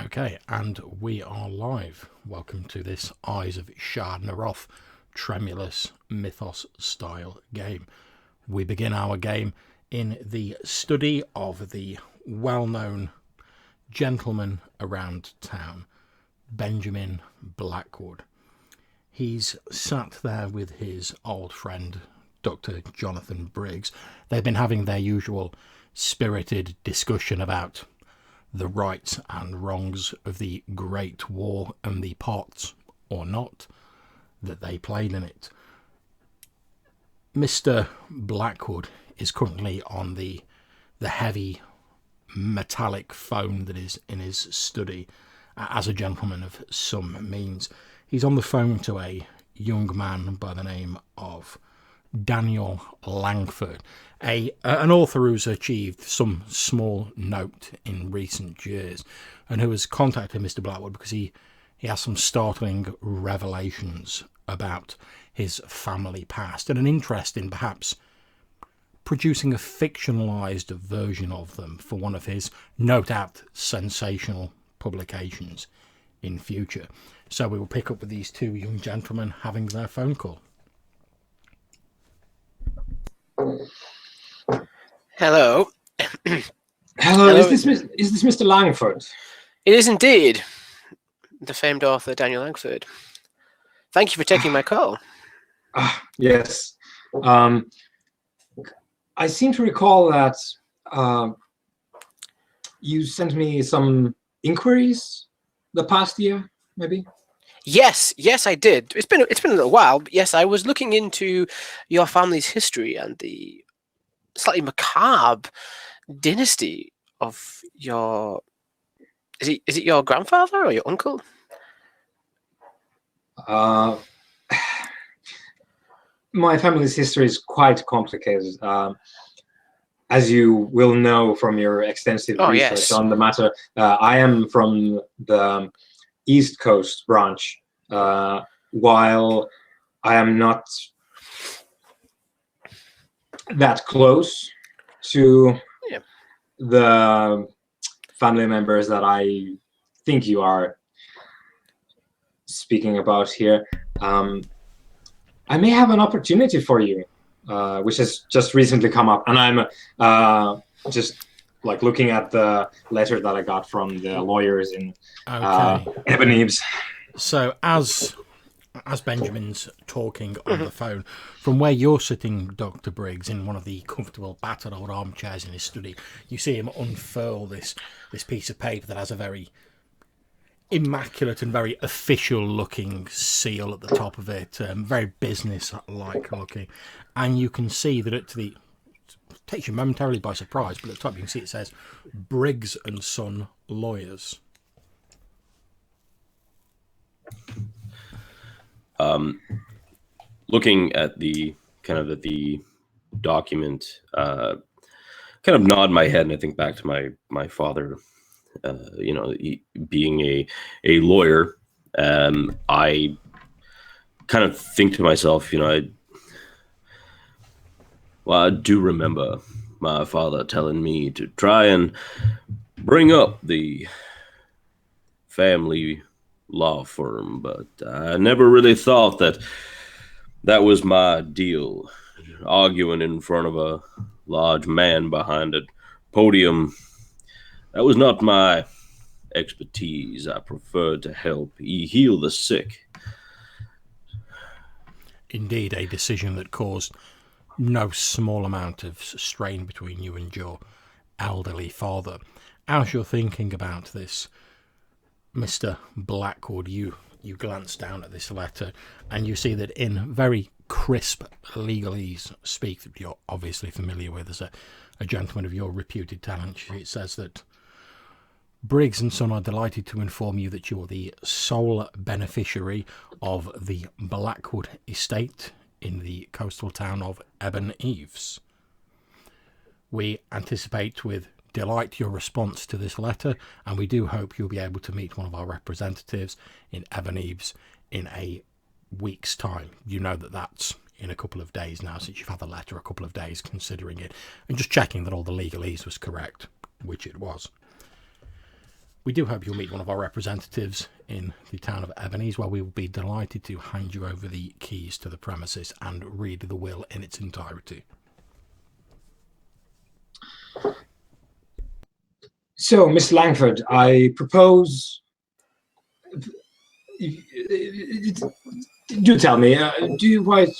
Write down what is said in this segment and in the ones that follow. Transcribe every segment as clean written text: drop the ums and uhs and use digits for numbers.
Okay, and we are live. Welcome to this Eyes of Sha'Naroth Tremulous Mythos style game. We begin our game in the study of the well-known gentleman around town, Benjamin Blackwood. He's sat there with his old friend, Dr. Jonathan Briggs. They've been having their usual spirited discussion about the rights and wrongs of the Great War and the parts, or not, that they played in it. Mr. Blackwood is currently on the heavy metallic phone that is in his study as a gentleman of some means. He's on the phone to a young man by the name of Daniel Langford, an author who's achieved some small note in recent years and who has contacted Mr. Blackwood because he has some startling revelations about his family past and an interest in perhaps producing a fictionalised version of them for one of his no doubt sensational publications in future. So we will pick up with these two young gentlemen having their phone call. Hello. Hello, Hello. is this Mr. Langford? It is indeed the famed author Daniel Langford. Thank you for taking my call. Yes. I seem to recall that you sent me some inquiries the past year, maybe? Yes, I did. It's been a little while, but yes, I was looking into your family's history and the slightly macabre dynasty of your... Is it your grandfather or your uncle? My family's history is quite complicated. As you will know from your extensive research on the matter, I am from the East Coast branch, while I am not that close to the family members that I think you are speaking about here. I may have an opportunity for you, which has just recently come up, and I'm just like looking at the letter that I got from the lawyers in Ebon Eaves. So as Benjamin's talking on the phone, from where you're sitting, Dr. Briggs, in one of the comfortable battered old armchairs in his study, you see him unfurl this piece of paper that has a very immaculate and very official looking seal at the top of it, very business like looking, and you can see that it takes you momentarily by surprise, but at the top you can see it says Briggs and Son Lawyers. Looking at the document, kind of nod my head, and I think back to my father. Being a lawyer, I kind of think to myself, I do remember my father telling me to try and bring up the family law firm, but I never really thought that was my deal. Arguing in front of a large man behind a podium, that was not my expertise. I preferred to help heal the sick. Indeed, a decision that caused no small amount of strain between you and your elderly father. As you're thinking about this, Mr. Blackwood, you glance down at this letter and you see that in very crisp legalese speak that you're obviously familiar with as a gentleman of your reputed talent, it says that Briggs and Son are delighted to inform you that you are the sole beneficiary of the Blackwood estate in the coastal town of Ebon Eaves. We anticipate with delight your response to this letter, and we do hope you'll be able to meet one of our representatives in Ebon Eaves in a week's time. You know that that's in a couple of days now, since you've had the letter a couple of days considering it, and just checking that all the legalese was correct, which it was. We do hope you'll meet one of our representatives in the town of Ebon Eaves, where we will be delighted to hand you over the keys to the premises and read the will in its entirety. So, Miss Langford, I propose... Do tell me, do you write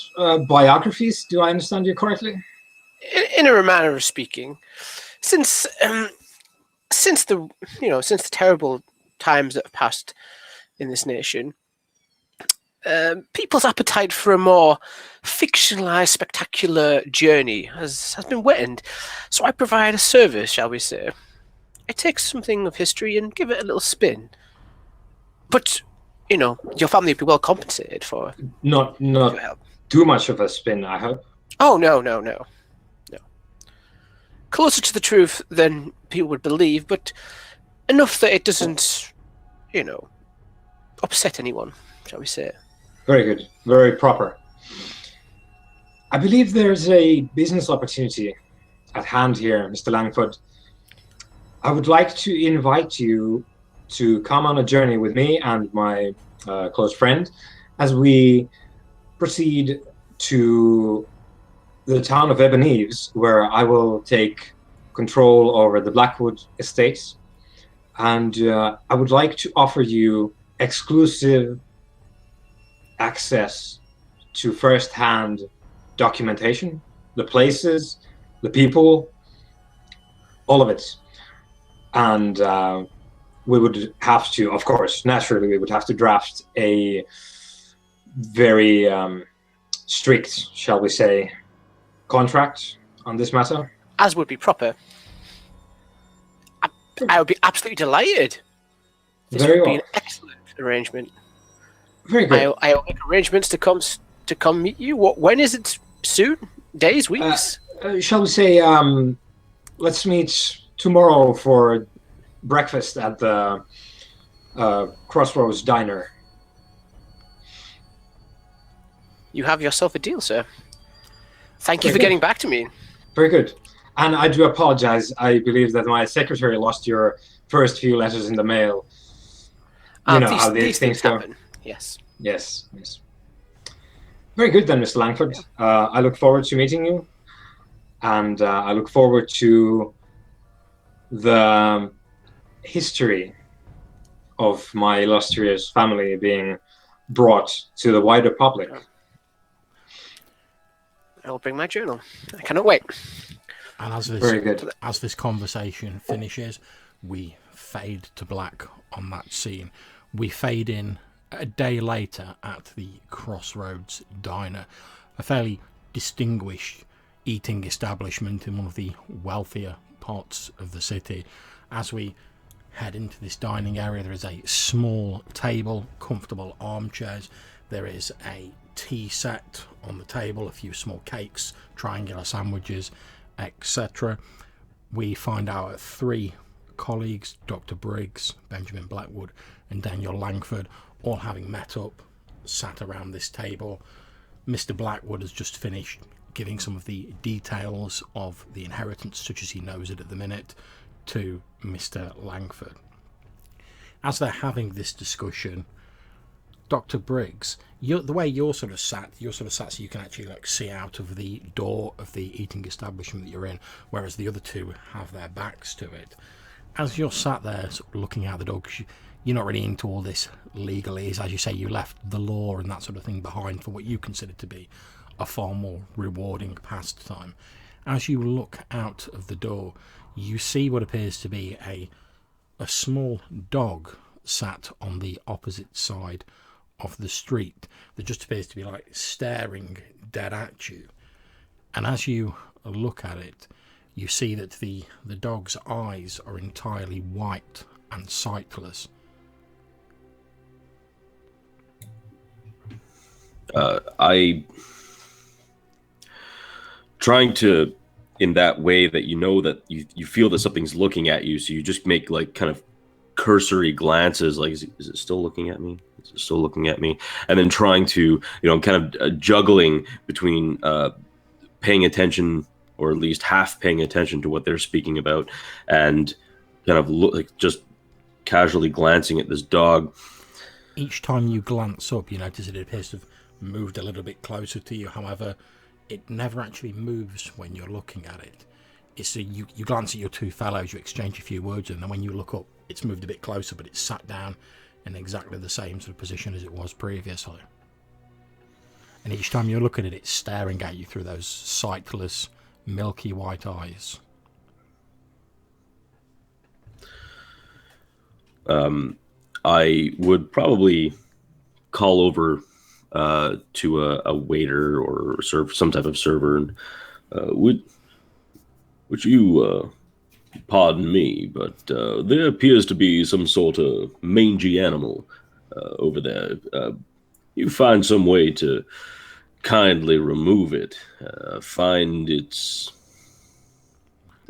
biographies? Do I understand you correctly? In a manner of speaking, since the terrible times that have passed in this nation, people's appetite for a more fictionalized, spectacular journey has been whetted. So I provide a service, shall we say. I take something of history and give it a little spin. But, your family would be well compensated for Not your help. Too much of a spin, I hope. Oh, no. Closer to the truth than people would believe, but enough that it doesn't, upset anyone, shall we say. Very good. Very proper. I believe there's a business opportunity at hand here, Mr. Langford. I would like to invite you to come on a journey with me and my close friend as we proceed to the town of Ebon Eaves, where I will take control over the Blackwood estates. And I would like to offer you exclusive access to first-hand documentation, the places, the people, all of it. And we would have to, of course, naturally, we would have to draft a very strict, shall we say, contract on this matter. As would be proper. I would be absolutely delighted. This Very would be well. an excellent arrangement. Very good. I'll make arrangements to come meet you. When is it? Soon? Days? Weeks? Shall we say, let's meet tomorrow for breakfast at the Crossroads Diner. You have yourself a deal, sir. Thank you for getting back to me. Very good. And I do apologize. I believe that my secretary lost your first few letters in the mail. You know how these things go. Happen. Yes. Yes. Very good then, Mr. Langford. I look forward to meeting you. And I look forward to the history of my illustrious family being brought to the wider public. I will bring my journal. I cannot wait. And as this conversation finishes, we fade to black on that scene. We fade in a day later at the Crossroads Diner, a fairly distinguished eating establishment in one of the wealthier parts of the city. As we head into this dining area, there is a small table, comfortable armchairs. There is a tea set on the table, a few small cakes, triangular sandwiches, etc. We find our three colleagues, Dr. Briggs, Benjamin Blackwood, and Daniel Langford, all having met up, sat around this table. Mr. Blackwood has just finished giving some of the details of the inheritance, such as he knows it at the minute, to Mr. Langford. As they're having this discussion, Dr. Briggs, the way you're sort of sat so you can actually see out of the door of the eating establishment that you're in, whereas the other two have their backs to it. As you're sat there sort of looking out the door, because you're not really into all this legalese, as you say, you left the law and that sort of thing behind for what you consider to be a far more rewarding pastime. As you look out of the door, you see what appears to be a small dog sat on the opposite side of the street that just appears to be staring dead at you. And as you look at it, you see that the dog's eyes are entirely white and sightless. Trying to, in that way that that you feel that something's looking at you, so you just make kind of cursory glances, is it still looking at me? Is it still looking at me? And then trying to, kind of juggling between paying attention, or at least half paying attention to what they're speaking about, and kind of just casually glancing at this dog. Each time you glance up, you notice it appears to have moved a little bit closer to you. However, it never actually moves when you're looking at it. It's you glance at your two fellows, you exchange a few words, and then when you look up, it's moved a bit closer, but it's sat down in exactly the same sort of position as it was previously. And each time you look at it, it's staring at you through those sightless, milky white eyes. I would probably call over to a waiter or some type of server, and would you pardon me, but there appears to be some sort of mangy animal over there. You find some way to kindly remove it. Find it's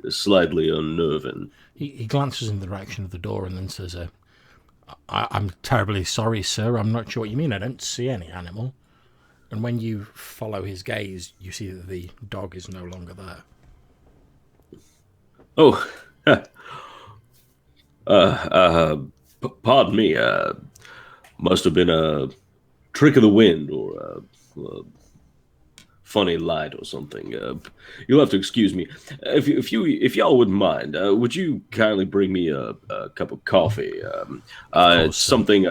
slightly unnerving. He glances in the direction of the door and then says, I'm terribly sorry, sir. I'm not sure what you mean. I don't see any animal. And when you follow his gaze, you see that the dog is no longer there. Oh, pardon me. Must have been a trick of the wind or a funny light or something. You'll have to excuse me. If y'all wouldn't mind, would you kindly bring me a cup of coffee? It's something.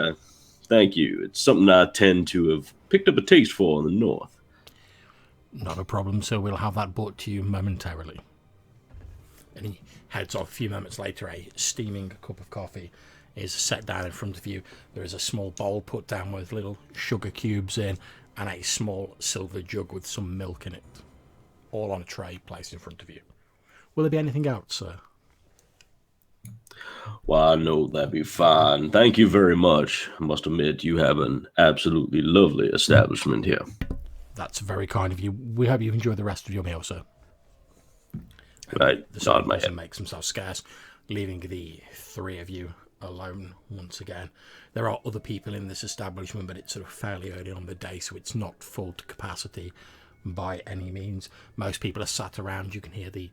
Thank you. It's something I tend to have picked up a taste for in the north. Not a problem, sir. We'll have that brought to you momentarily. And he heads off. A few moments later, a steaming cup of coffee is set down in front of you. There is a small bowl put down with little sugar cubes in, and a small silver jug with some milk in it, all on a tray placed in front of you. Will there be anything else, sir? Well, I know that'd be fine. Thank you very much. I must admit, you have an absolutely lovely establishment here. That's very kind of you. We hope you enjoy the rest of your meal, sir. Right, the second person makes himself scarce, leaving the three of you alone once again. There are other people in this establishment, but it's sort of fairly early on the day, so it's not full to capacity by any means. Most people are sat around. You can hear the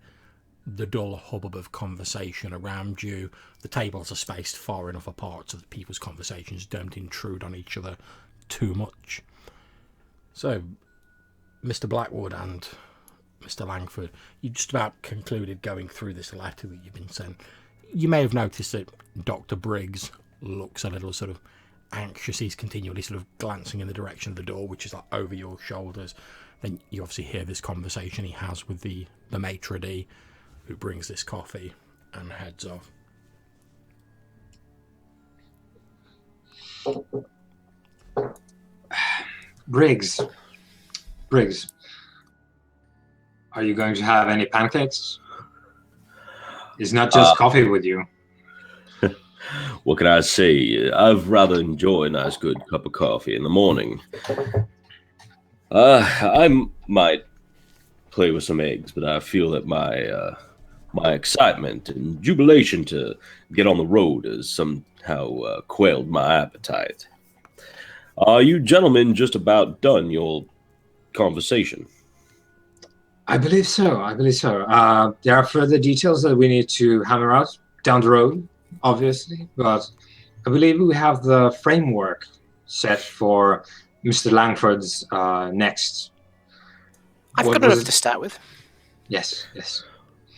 dull hubbub of conversation around you. The tables are spaced far enough apart so that people's conversations don't intrude on each other too much. So, Mr. Blackwood and Mr. Langford, you just about concluded going through this letter that you've been sent. You may have noticed that Dr. Briggs looks a little sort of anxious. He's continually sort of glancing in the direction of the door, which is like over your shoulders. Then you obviously hear this conversation he has with the maitre d', who brings this coffee and heads off. Briggs, are you going to have any pancakes? It's not just coffee with you. What can I say? I've rather enjoyed a nice good cup of coffee in the morning. I might play with some eggs, but I feel that my excitement and jubilation to get on the road has somehow quailed my appetite. Are you gentlemen just about done your conversation? I believe so. There are further details that we need to hammer out down the road, obviously, but I believe we have the framework set for Mr. Langford's next. I've got enough to start with. Yes.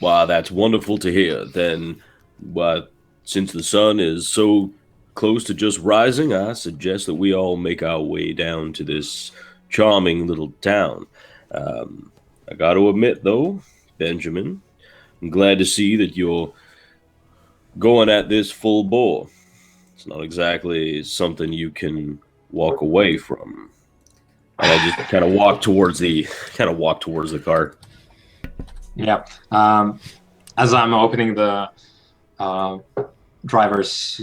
Wow, that's wonderful to hear. Then, since the sun is so close to just rising, I suggest that we all make our way down to this charming little town. I got to admit, though, Benjamin, I'm glad to see that you're going at this full bore. It's not exactly something you can walk away from. And I just kind of walk towards the car. Yeah. As I'm opening the driver's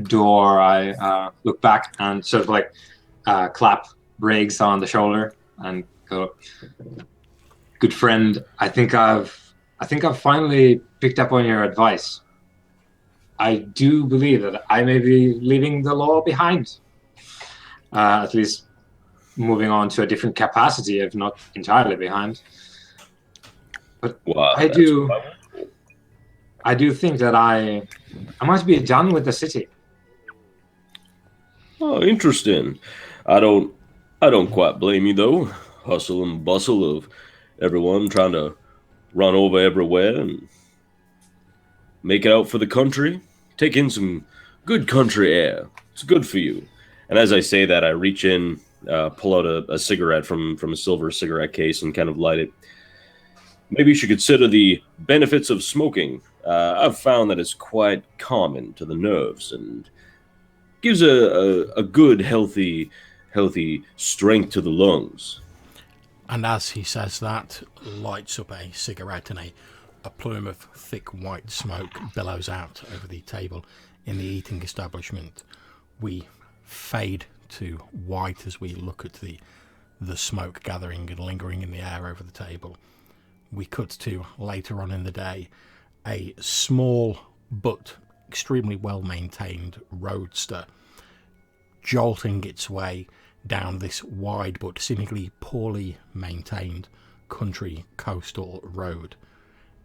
door, I look back and sort of like clap Briggs on the shoulder and go, "Good friend, I think I've finally picked up on your advice. I do believe that I may be leaving the law behind, at least moving on to a different capacity, if not entirely behind. But wow, I I do think that I must be done with the city. Oh, interesting. I don't quite blame you though. Hustle and bustle of everyone trying to run over everywhere and make it out for the country. Take in some good country air. It's good for you. And as I say that, I reach in, pull out a cigarette from a silver cigarette case and kind of light it. Maybe you should consider the benefits of smoking. I've found that it's quite calming to the nerves and gives a good, healthy strength to the lungs. And as he says that, lights up a cigarette, and a plume of thick white smoke billows out over the table in the eating establishment. We fade to white as we look at the smoke gathering and lingering in the air over the table. We cut to later on in the day, a small but extremely well maintained roadster jolting its way down this wide but seemingly poorly maintained country coastal road.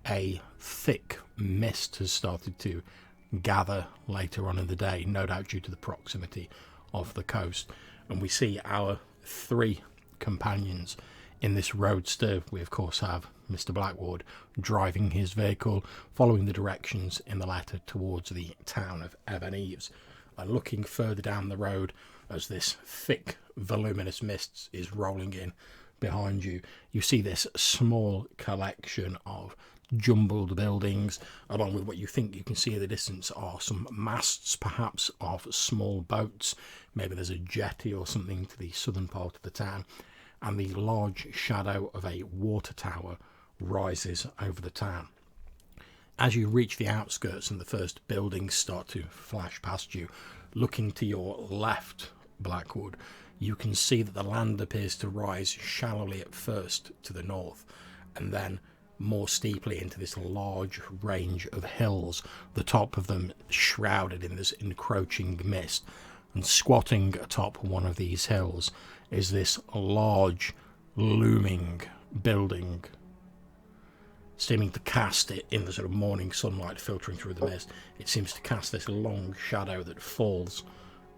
A thick mist has started to gather later on in the day, no doubt due to the proximity of the coast, and we see our three companions in this roadster. We of course have Mr. Blackwood driving his vehicle, following the directions in the letter towards the town of Ebon Eaves, and looking further down the road as this thick voluminous mist is rolling in behind you. You see this small collection of jumbled buildings, along with what you think you can see in the distance are some masts, perhaps of small boats. Maybe there's a jetty or something to the southern part of the town, and the large shadow of a water tower rises over the town. As you reach the outskirts and the first buildings start to flash past you, looking to your left, Blackwood, you can see that the land appears to rise shallowly at first to the north, and then more steeply into this large range of hills, the top of them shrouded in this encroaching mist. And squatting atop one of these hills is this large, looming building, seeming to cast it in the sort of morning sunlight filtering through the mist. It seems to cast this long shadow that falls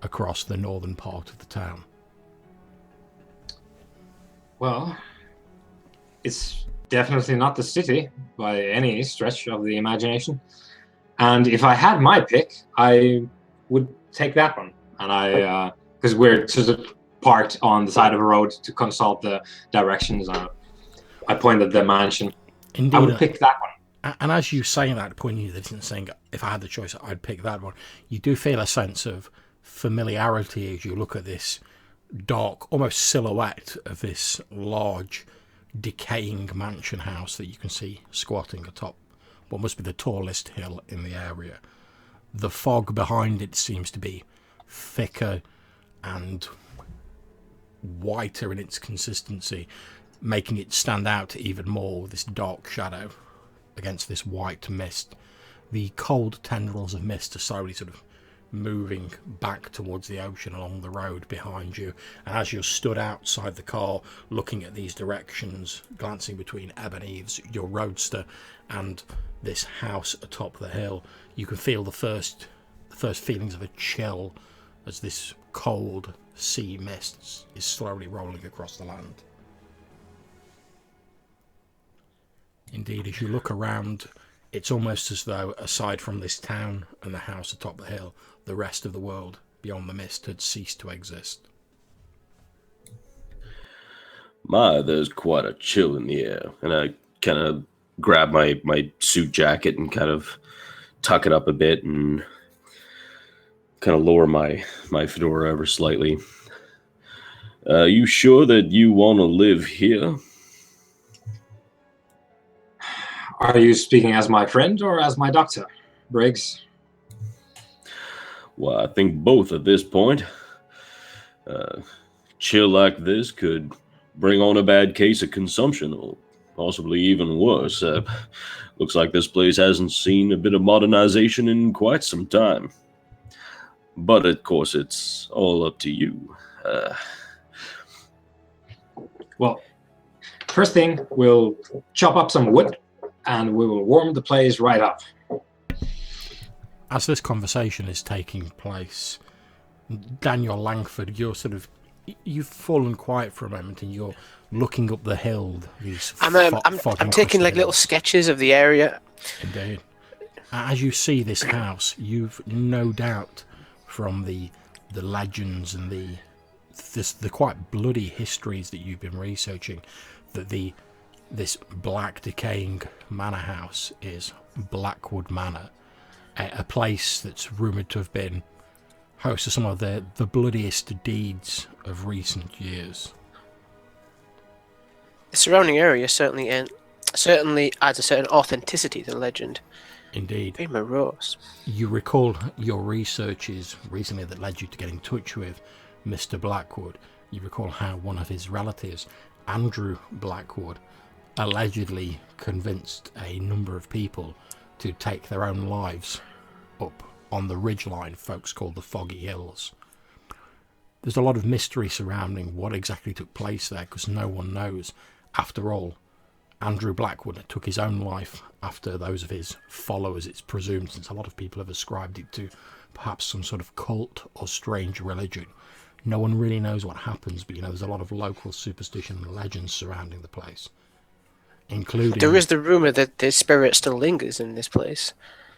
across the northern part of the town. Well, it's definitely not the city by any stretch of the imagination. And if I had my pick, I would take that one. And because we're sort of parked on the side of a road to consult the directions, I pointed the mansion. Indeed, I would pick that one. And as you say that, pointing to the distance, saying, if I had the choice, I'd pick that one, you do feel a sense of familiarity as you look at this dark, almost silhouette of this large, decaying mansion house that you can see squatting atop what must be the tallest hill in the area. The fog behind it seems to be thicker and whiter in its consistency, making it stand out even more with this dark shadow against this white mist. The cold tendrils of mist are slowly sort of moving back towards the ocean along the road behind you, and as you're stood outside the car looking at these directions, glancing between Ebon Eaves, your roadster, and this house atop the hill, you can feel the first feelings of a chill as this cold sea mist is slowly rolling across the land. Indeed, as you look around, it's almost as though, aside from this town and the house atop the hill, the rest of the world beyond the mist had ceased to exist. There's quite a chill in the air. And I kind of grab my suit jacket and kind of tuck it up a bit and kind of lower my fedora ever slightly. You sure that you want to live here? Are you speaking as my friend or as my doctor, Briggs? Well, I think both at this point. Chill like this could bring on a bad case of consumption, or possibly even worse. Looks like this place hasn't seen a bit of modernization in quite some time. But of course, it's all up to you. Well, first thing, we'll chop up some wood, and we will warm the place right up. As this conversation is taking place, Daniel Langford, you've fallen quiet for a moment and you're looking up the hill. I'm taking like little sketches of the area. Indeed. As you see this house, you've no doubt from the legends and the quite bloody histories that you've been researching that this black decaying manor house is Blackwood Manor, a place that's rumoured to have been host to some of the bloodiest deeds of recent years. The surrounding area certainly adds a certain authenticity to the legend. Indeed. Very morose. You recall your researches recently that led you to get in touch with Mr. Blackwood. You recall how one of his relatives, Andrew Blackwood, allegedly convinced a number of people to take their own lives up on the ridgeline folks call the Foggy Hills. There's a lot of mystery surrounding what exactly took place there because no one knows. After all, Andrew Blackwood took his own life after those of his followers, it's presumed, since a lot of people have ascribed it to perhaps some sort of cult or strange religion. No one really knows what happens, but there's a lot of local superstition and legends surrounding the place. Including, there is the rumour that the spirit still lingers in this place.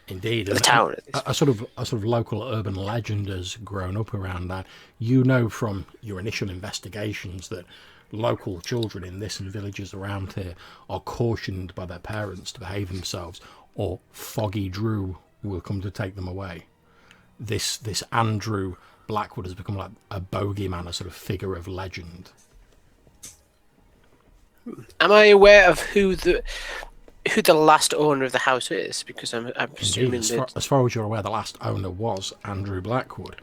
Indeed, the town. A sort of local urban legend has grown up around that. You know from your initial investigations that local children in this and villages around here are cautioned by their parents to behave themselves, or Foggy Drew will come to take them away. This Andrew Blackwood has become like a bogeyman, a sort of figure of legend. Am I aware of who the last owner of the house is? Because I'm presuming as far as you're aware, the last owner was Andrew Blackwood.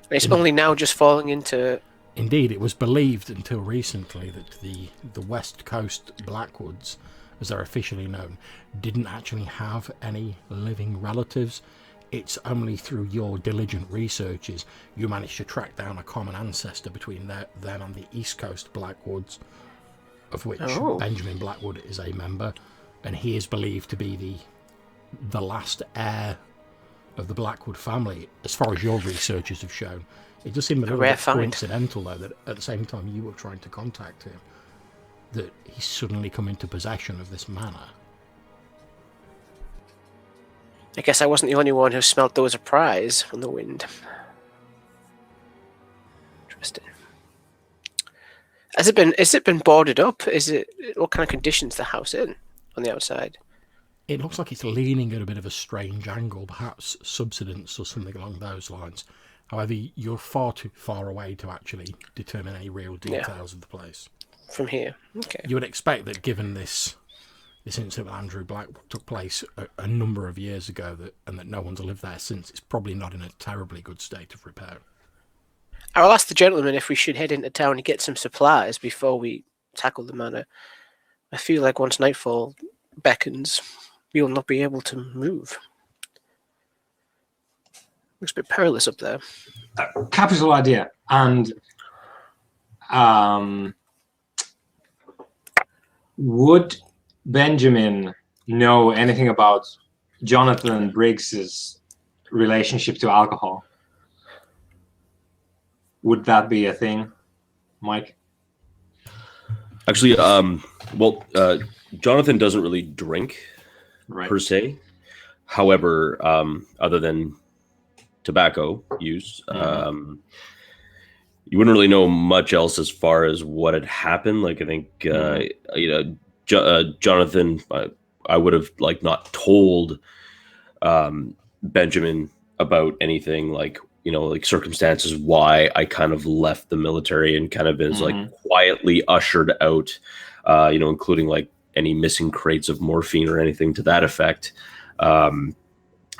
It's only now just falling into. Indeed, it was believed until recently that the West Coast Blackwoods, as they're officially known, didn't actually have any living relatives. It's only through your diligent researches you managed to track down a common ancestor between them and the East Coast Blackwoods, of which Benjamin Blackwood is a member, and he is believed to be the last heir of the Blackwood family, as far as your researchers have shown. It just seemed a little bit coincidental, though, that at the same time you were trying to contact him, that he's suddenly come into possession of this manor. I guess I wasn't the only one who smelt those surprise from the wind. Interesting. Has it been boarded up? What kind of conditions the house in on the outside? It looks like it's leaning at a bit of a strange angle, perhaps subsidence or something along those lines. However, you're far too far away to actually determine any real details of the place. From here, okay. You would expect that given this incident with Andrew Blackwood took place a number of years ago, and that no one's lived there since, it's probably not in a terribly good state of repair. I'll ask the gentleman if we should head into town and get some supplies before we tackle the manor. I feel like once nightfall beckons, we'll not be able to move. Looks a bit perilous up there. Capital idea. And would Benjamin know anything about Jonathan Briggs's relationship to alcohol? Would that be a thing, Mike? Actually, Jonathan doesn't really drink per se. However, other than tobacco use, you wouldn't really know much else as far as what had happened. Like, I think, Jonathan, I would have not told Benjamin about anything, circumstances why I kind of left the military and kind of been quietly ushered out, including any missing crates of morphine or anything to that effect.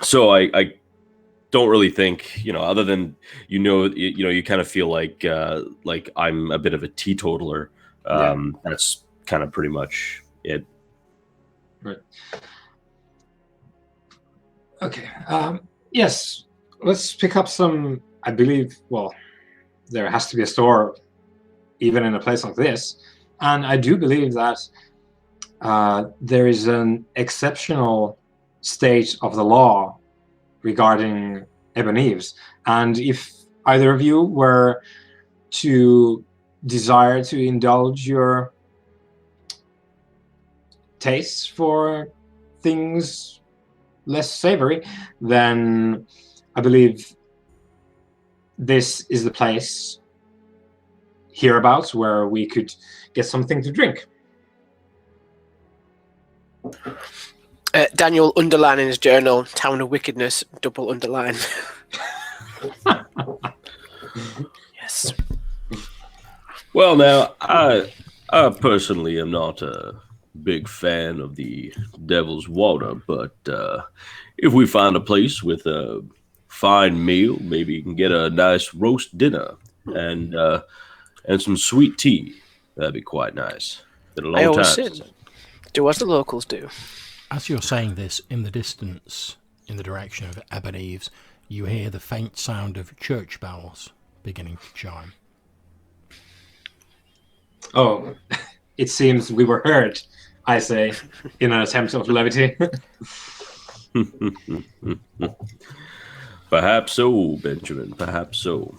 So I don't really think, other than, you kind of feel like I'm a bit of a teetotaler. That's kind of pretty much it. Right. Okay. Yes. Let's pick up some, I believe, there has to be a store even in a place like this. And I do believe that there is an exceptional state of the law regarding Ebon Eaves. And if either of you were to desire to indulge your tastes for things less savory, then I believe this is the place hereabouts where we could get something to drink. Daniel underline in his journal, Town of Wickedness, double underline. Yes. Well, now, I personally am not a big fan of the Devil's Water, but if we find a place with a fine meal, maybe you can get a nice roast dinner and some sweet tea. That'd be quite nice. Been a long I always time. say, do as the locals do. As you're saying this, in the distance, in the direction of Ebon Eaves, you hear the faint sound of church bells beginning to chime. Oh, it seems we were heard, I say, in an attempt of levity. Perhaps so, Benjamin. Perhaps so.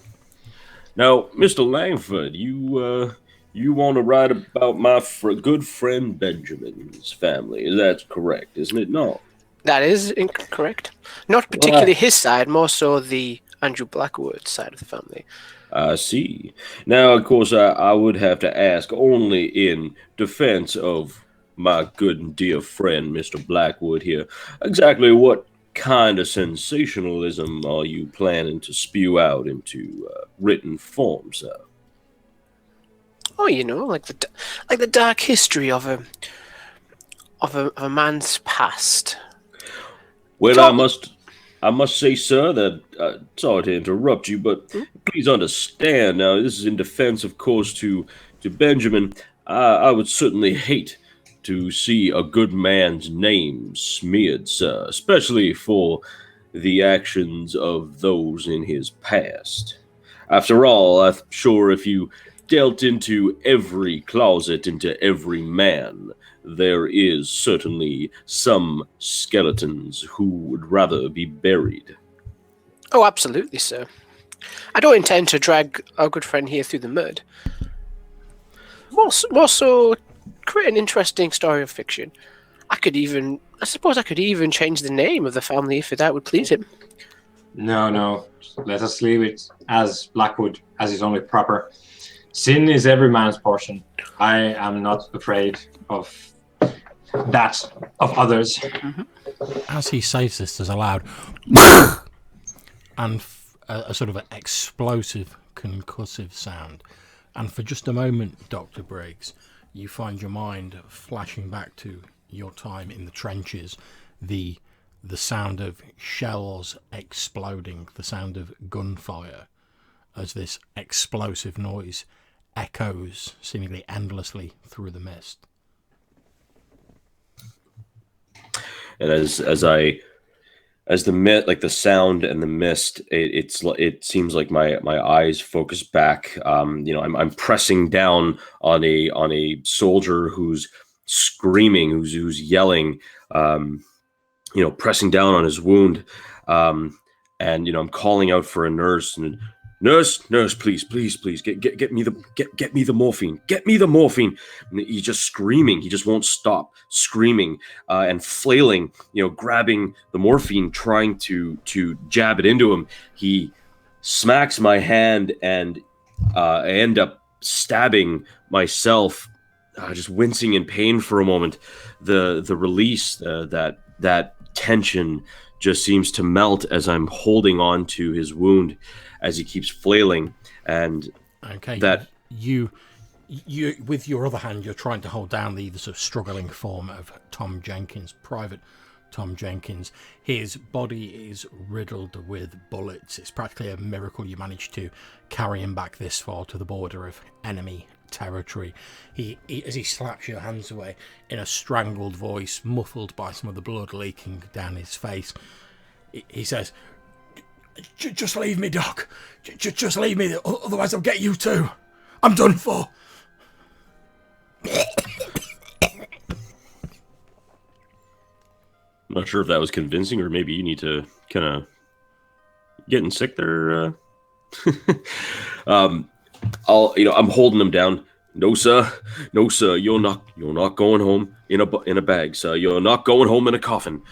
Now, Mr. Langford, you want to write about my good friend Benjamin's family. Is that correct, isn't it? No. That is incorrect. Not particularly his side, more so the Andrew Blackwood side of the family. I see. Now, of course, I would have to ask, only in defense of my good and dear friend, Mr. Blackwood here, exactly what kind of sensationalism are you planning to spew out into written form, sir? Oh, like the dark history of a man's past. Well, I must say, sir, that sorry to interrupt you, but please understand. Now, this is in defense, of course, to Benjamin. I would certainly hate to see a good man's name smeared, sir, especially for the actions of those in his past. After all, I'm sure if you dealt into every closet, into every man, there is certainly some skeletons who would rather be buried. Oh, absolutely, sir. I don't intend to drag our good friend here through the mud. More so, create an interesting story of fiction. I suppose I could even change the name of the family if that would please him. No. Let us leave it as Blackwood, as is only proper. Sin is every man's portion. I am not afraid of that of others. As he says this, there's a loud and a sort of an explosive, concussive sound. And for just a moment, Dr. Briggs, you find your mind flashing back to your time in the trenches, the sound of shells exploding, the sound of gunfire, as this explosive noise echoes seemingly endlessly through the mist. And as the like the sound and the mist, it seems like my eyes focus back. I'm pressing down on a soldier who's screaming, who's yelling, pressing down on his wound, and I'm calling out for a nurse and. Nurse, please, get me the morphine. Get me the morphine. And he's just screaming. He just won't stop screaming and flailing, grabbing the morphine, trying to jab it into him. He smacks my hand and I end up stabbing myself, just wincing in pain for a moment. The release, that tension just seems to melt as I'm holding on to his wound as he keeps flailing. And that you with your other hand, you're trying to hold down the sort of struggling form of Tom Jenkins, Private Tom Jenkins. His body is riddled with bullets. It's practically a miracle you managed to carry him back this far to the border of enemy territory. He as he slaps your hands away, in a strangled voice, muffled by some of the blood leaking down his face, he says, "Just leave me, Doc. Just leave me, otherwise I'll get you too. I'm done for." I'm not sure if that was convincing, or maybe you need to kind of getting sick there? I'm holding him down. No, sir. No, sir. You're not going home in a bag, sir. You're not going home in a coffin.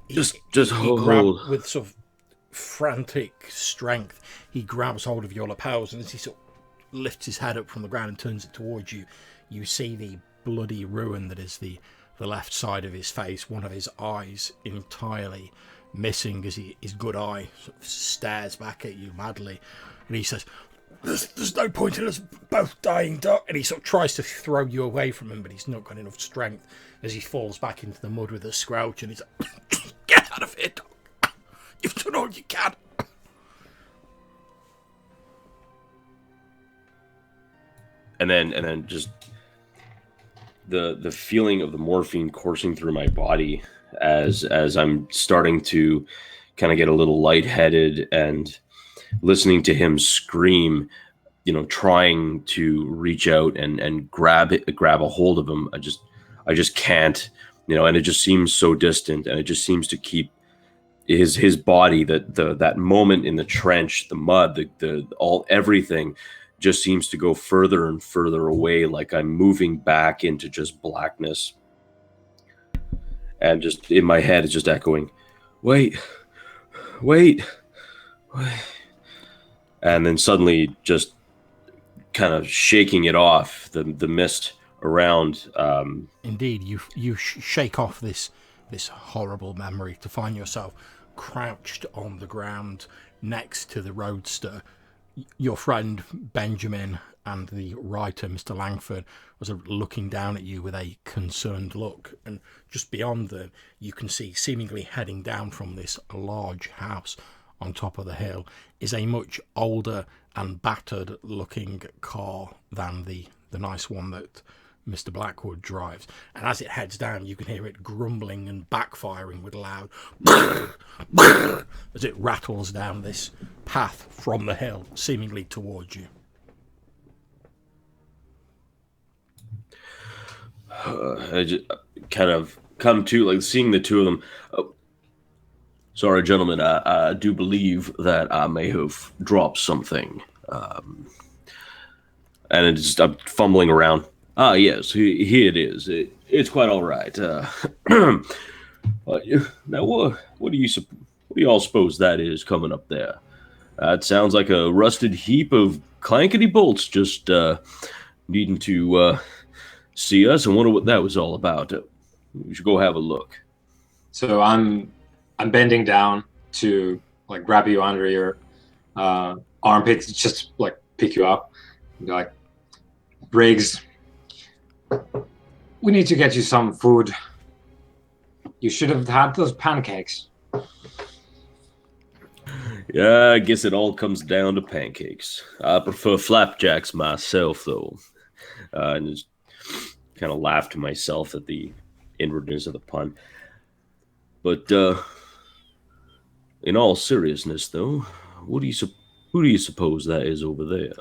Just hold. With sort of frantic strength, he grabs hold of your lapels, and as he sort of lifts his head up from the ground and turns it towards you, you see the bloody ruin that is the left side of his face, one of his eyes entirely missing as his good eye sort of stares back at you madly, and he says, there's no point in us both dying, Doc. And he sort of tries to throw you away from him, but he's not got enough strength as he falls back into the mud with a squelch, and he's like, get out of here, Doc. You've done all you can. And then just the feeling of the morphine coursing through my body as I'm starting to kind of get a little lightheaded, and listening to him scream, trying to reach out and grab a hold of him. I just can't, and it just seems so distant, and it just seems to keep his body, that moment in the trench, the mud, everything just seems to go further and further away, like I'm moving back into just blackness. And just in my head, it's just echoing, wait. And then suddenly just kind of shaking it off, the mist around. Indeed, you shake off this horrible memory to find yourself crouched on the ground next to the roadster. Your friend Benjamin and the writer, Mr. Langford, was looking down at you with a concerned look. And just beyond them, you can see, seemingly heading down from this large house on top of the hill, is a much older and battered looking car than the nice one that Mr. Blackwood drives. And as it heads down, you can hear it grumbling and backfiring with loud as it rattles down this path from the hill, seemingly towards you. I just kind of come to, like, seeing the two of them. Sorry, gentlemen, I do believe that I may have dropped something. And I'm fumbling around. Ah, yes, here it is. It's quite all right. Now, what do you all suppose that is coming up there? It sounds like a rusted heap of clankety bolts just needing to see us, and wonder what that was all about. We should go have a look. So I'm bending down to like grab you under your armpits, just like pick you up. Like, Briggs, we need to get you some food. You should have had those pancakes. Yeah, I guess it all comes down to pancakes. I prefer flapjacks myself, though. And just kind of laughed to myself at the inwardness of the pun. But in all seriousness, though, who do you suppose that is over there?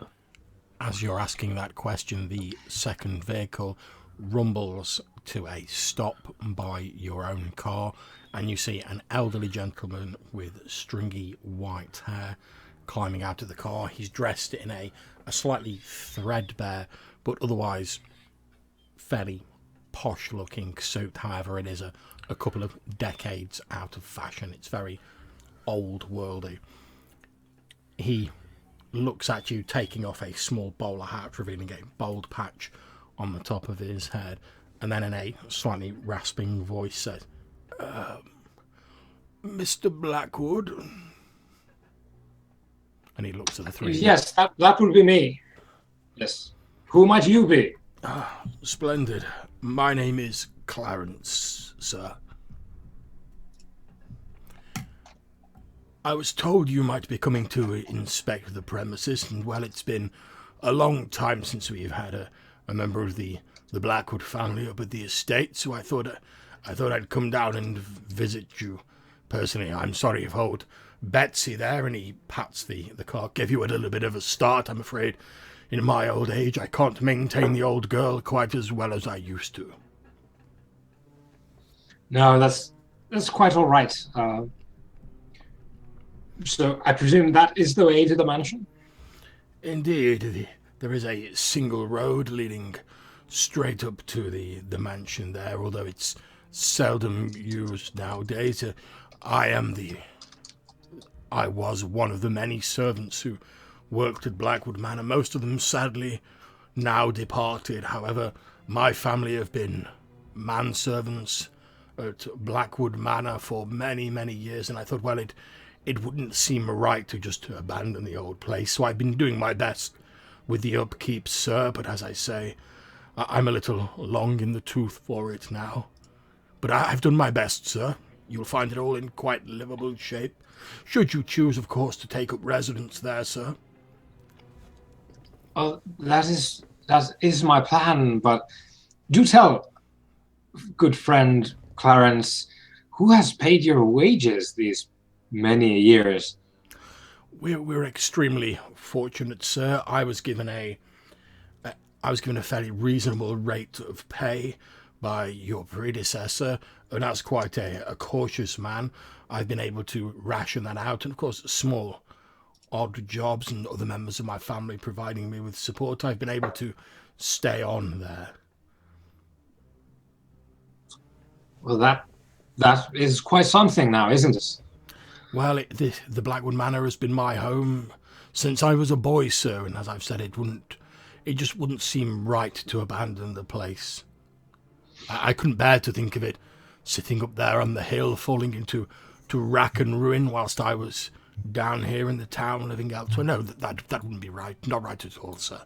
As you're asking that question, the second vehicle rumbles to a stop by your own car, and you see an elderly gentleman with stringy white hair climbing out of the car. He's dressed in a slightly threadbare but otherwise fairly posh looking suit. However, it is a couple of decades out of fashion. It's very old worldy. He looks at you, taking off a small bowler hat, revealing a bald patch on the top of his head, and then in a slightly rasping voice says, Mr. Blackwood? And he looks at the three. Yes, that would be me. Yes. Who might you be? Splendid. My name is Clarence, sir. I was told you might be coming to inspect the premises, and well, it's been a long time since we've had a member of the Blackwood family up at the estate, so I thought I'd come down and visit you personally. I'm sorry if old Betsy there, and he pats the car, gave you a little bit of a start. I'm afraid in my old age I can't maintain the old girl quite as well as I used to. No, that's quite all right. So I presume that is the way to the mansion? Indeed, there is a single road leading straight up to the mansion there, although it's seldom used nowadays. I am the I was one of the many servants who worked at Blackwood Manor, most of them sadly now departed. However, my family have been manservants at Blackwood Manor for many, many years, and I thought, well, it wouldn't seem right to just abandon the old place, so I've been doing my best with the upkeep, sir, but as I say, I'm a little long in the tooth for it now. But I've done my best, sir. You'll find it all in quite livable shape. Should you choose, of course, to take up residence there, sir. Well, that is my plan, but do tell, good friend Clarence, who has paid your wages these many years? We're extremely fortunate, sir. I was given a fairly reasonable rate of pay by your predecessor, and as quite a cautious man, I've been able to ration that out, and of course, small odd jobs and other members of my family providing me with support, I've been able to stay on there. Well, that is quite something now, isn't it? Well, the Blackwood Manor has been my home since I was a boy, sir, and as I've said, it just wouldn't seem right to abandon the place. I couldn't bear to think of it sitting up there on the hill, falling into rack and ruin, whilst I was down here in the town living elsewhere. No, that wouldn't be right. Not right at all, sir.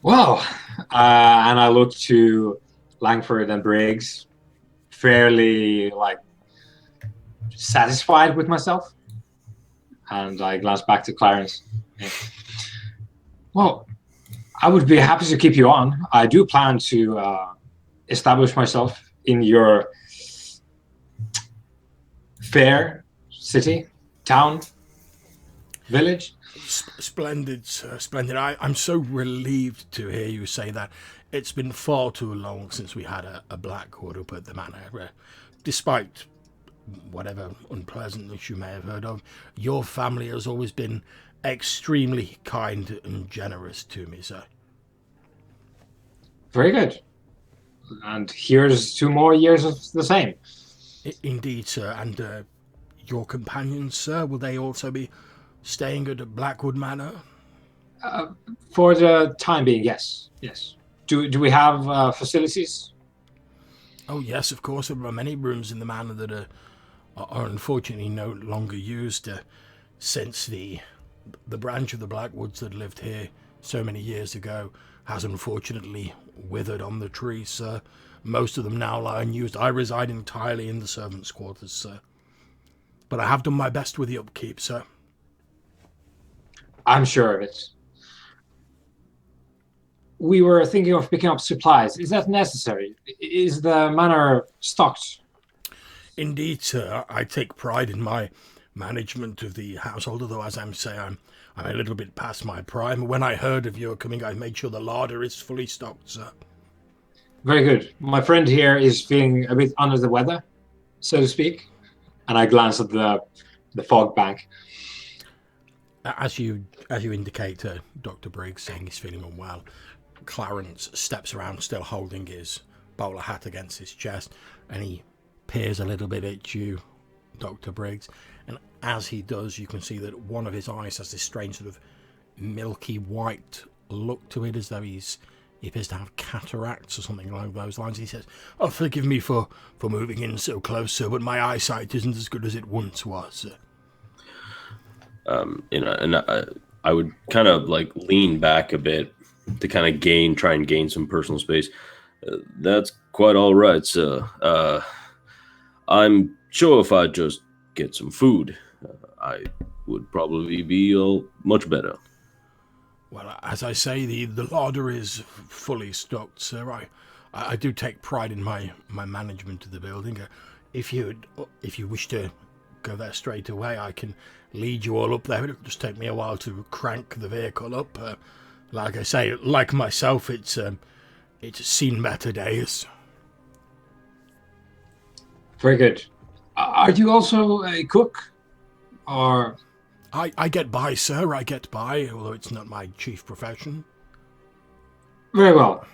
Well, and I look to Langford and Briggs, fairly satisfied with myself, and I glance back to Clarence. Well, I would be happy to keep you on. I do plan to establish myself in your fair city, town, village. Splendid, sir, splendid. I'm so relieved to hear you say that. It's been far too long since we had a Blackwood up at the manor. Despite whatever unpleasantness you may have heard of, your family has always been extremely kind and generous to me, sir. Very good. And here's 2 more years of the same. Indeed, sir. And your companions, sir, will they also be staying at Blackwood Manor? For the time being, yes. Yes. Do we have facilities? Oh, yes, of course. There are many rooms in the manor that are unfortunately no longer used since the branch of the Blackwoods that lived here so many years ago has unfortunately withered on the trees, sir. Most of them now lie unused. I reside entirely in the servants' quarters, sir. But I have done my best with the upkeep, sir. I'm sure of it. We were thinking of picking up supplies. Is that necessary? Is the manor stocked? Indeed, sir. I take pride in my management of the household, although, as I'm saying, I'm a little bit past my prime. When I heard of your coming, I made sure the larder is fully stocked, sir. Very good. My friend here is feeling a bit under the weather, so to speak. And I glance at the fog bank. As you indicate, Dr. Briggs saying he's feeling unwell, Clarence steps around, still holding his bowler hat against his chest, and he peers a little bit at you, Dr. Briggs. And as he does, you can see that one of his eyes has this strange sort of milky white look to it, as though he appears to have cataracts or something along those lines. He says, "Oh, forgive me for moving in so close, sir, but my eyesight isn't as good as it once was." I would kind of lean back a bit to kind of try and gain some personal space. That's quite all right, sir. I'm sure if I just get some food, I would probably be much better. Well, as I say, the larder is fully stocked, sir. I do take pride in my management of the building. If you wish to go there straight away, I can lead you all up there. It'll just take me a while to crank the vehicle up. Like I say, like myself, it's seen better days. Very good. Are you also a cook? Or... I get by, sir, I get by, although it's not my chief profession. Very well.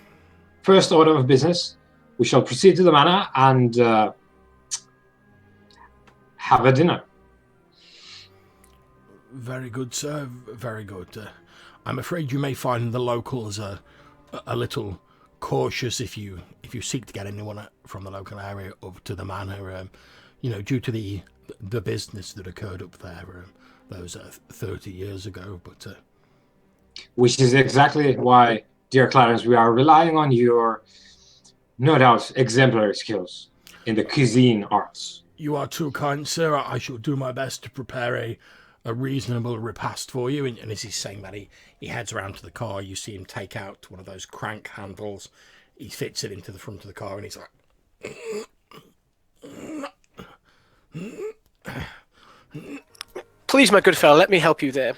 First order of business, we shall proceed to the manor and have a dinner. Very good, sir, very good. I'm afraid you may find the locals a little cautious if you seek to get anyone from the local area up to the manor, due to the business that occurred up there those 30 years ago, but... Which is exactly why, dear Clarence, we are relying on your, no doubt, exemplary skills in the cuisine arts. You are too kind, sir. I shall do my best to prepare a reasonable repast for you. And as he's saying that, he heads around to the car. You see him take out one of those crank handles. He fits it into the front of the car, and he's like... Please, my good fellow, let me help you there.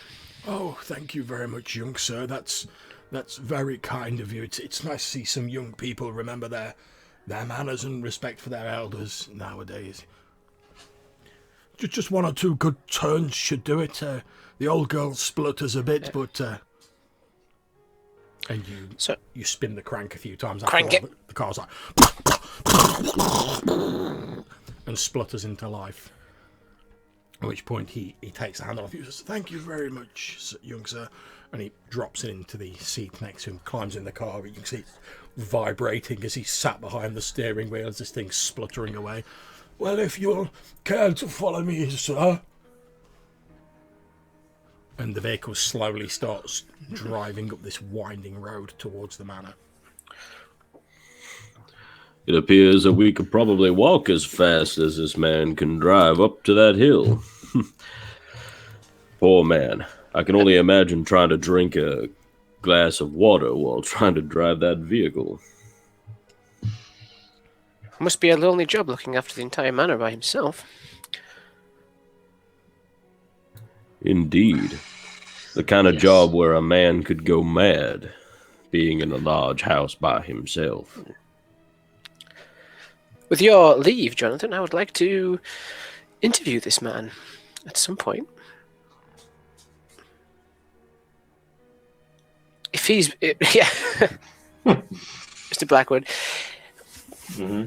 Oh, thank you very much, young sir. That's very kind of you. It's nice to see some young people remember their manners and respect for their elders nowadays. Just one or two good turns should do it. The old girl splutters a bit, but... And you spin the crank a few times. Crank it. The car's like... and splutters into life. At which point he takes the handle off you and says, "Thank you very much, young sir." And he drops it into the seat next to him, climbs in the car. You can see it's vibrating as he's sat behind the steering wheel as this thing's spluttering away. "Well, if you'll care to follow me, sir." And the vehicle slowly starts driving up this winding road towards the manor. It appears that we could probably walk as fast as this man can drive up to that hill. Poor man. I can only imagine trying to drink a glass of water while trying to drive that vehicle. Must be a lonely job looking after the entire manor by himself. Indeed. The kind of job where a man could go mad, being in a large house by himself. With your leave, Jonathan, I would like to interview this man at some point. If he's... yeah. Mr. Blackwood. Mm-hmm.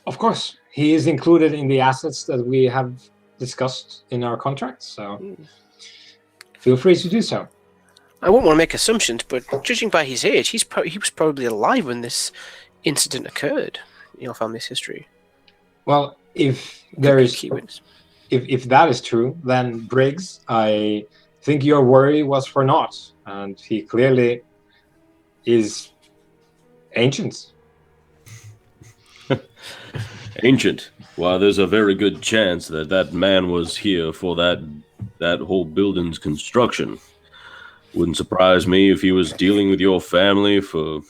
Of course. He is included in the assets that we have discussed in our contract, so feel free to do so. I won't want to make assumptions, but judging by his age, he was probably alive when this incident occurred in your family's history. Well, if that is true, then Briggs, I think your worry was for naught, and he clearly is ancient. Ancient? Why, there's a very good chance that man was here for that whole building's construction. Wouldn't surprise me if he was dealing with your family for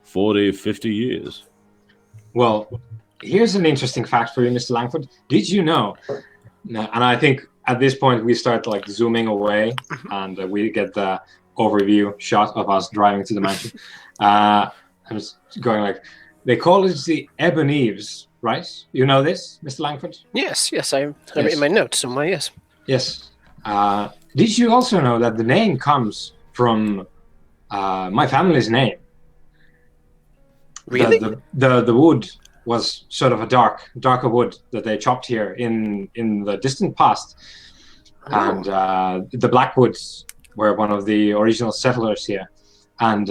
40, 50 years. Well, here's an interesting fact for you, Mr. Langford. Did you know, and I think at this point we start like zooming away and we get the overview shot of us driving to the mansion. I'm just going like, they call it the Ebon Eaves, right? You know this, Mr. Langford? Yes, I have it in my notes somewhere, yes. Yes. Did you also know that the name comes from my family's name? Really? The wood was sort of a darker wood that they chopped here in the distant past. Oh. And the Blackwoods were one of the original settlers here. And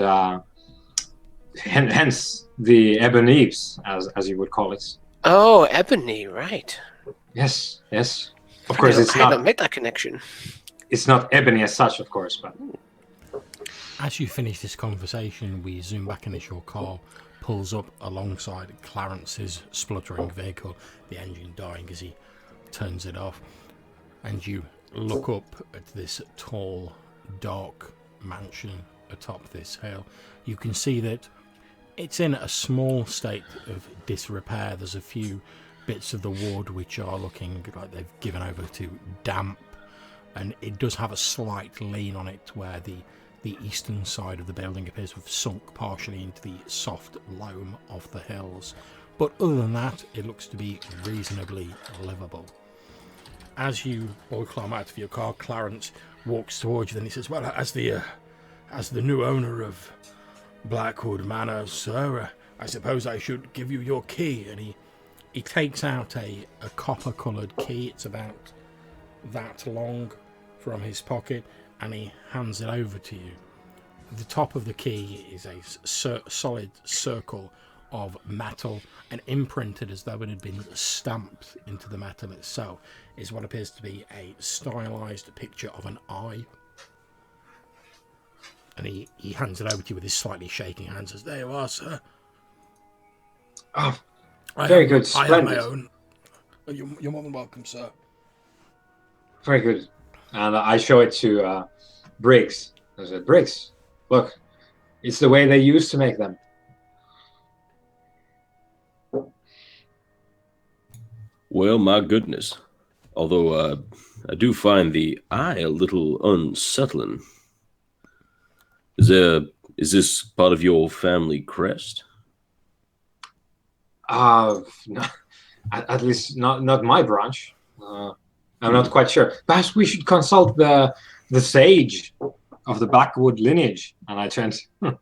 hence the Ebon Eaves, as you would call it. Oh, ebony, right. Yes. Of course, I don't make that connection. It's not ebony as such, of course, but... As you finish this conversation, we zoom back in as your car pulls up alongside Clarence's spluttering vehicle, the engine dying as he turns it off. And you look up at this tall, dark mansion atop this hill. You can see that it's in a small state of disrepair. There's a few bits of the wood which are looking like they've given over to damp, and it does have a slight lean on it where the the eastern side of the building appears to have sunk partially into the soft loam of the hills. But other than that, it looks to be reasonably livable. As you all climb out of your car, Clarence walks towards you, and he says, "Well, as the new owner of Blackwood Manor, sir, I suppose I should give you your key." And he takes out a copper-coloured key. It's about that long from his pocket, and he hands it over to you. The top of the key is a solid circle of metal, and imprinted as though it had been stamped into the metal itself is what appears to be a stylized picture of an eye. And he hands it over to you with his slightly shaking hands. Says, "There you are, sir." Oh, very good. I have my own. You're more than welcome, sir. Very good. And I show it to Briggs. I said, "Briggs, look, it's the way they used to make them." Well, my goodness. Although I do find the eye a little unsettling. Is this part of your family crest? No, at least not my branch. I'm not quite sure. Perhaps we should consult the sage of the Blackwood lineage. And I turned to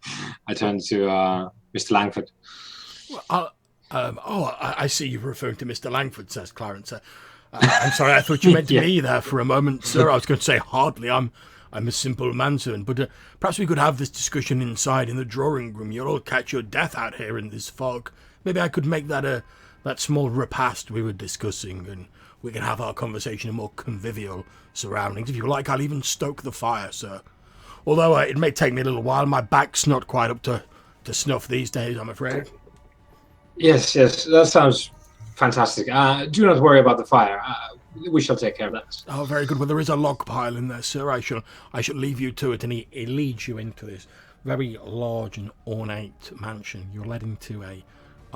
Mr. Langford. Well, I see you're referring to Mr. Langford, says Clarence. I'm sorry, I thought you meant me there for a moment, sir. I was going to say hardly. I'm a simple manservant, but perhaps we could have this discussion inside in the drawing room. You'll all catch your death out here in this fog. Maybe I could make that small repast we were discussing, and we can have our conversation in more convivial surroundings. If you like, I'll even stoke the fire, sir. Although it may take me a little while. My back's not quite up to snuff these days, I'm afraid. Yes, that sounds fantastic. Do not worry about the fire. We shall take care of that. Oh, very good. Well, there is a log pile in there, sir. I shall leave you to it. And he leads you into this very large and ornate mansion. You're led into a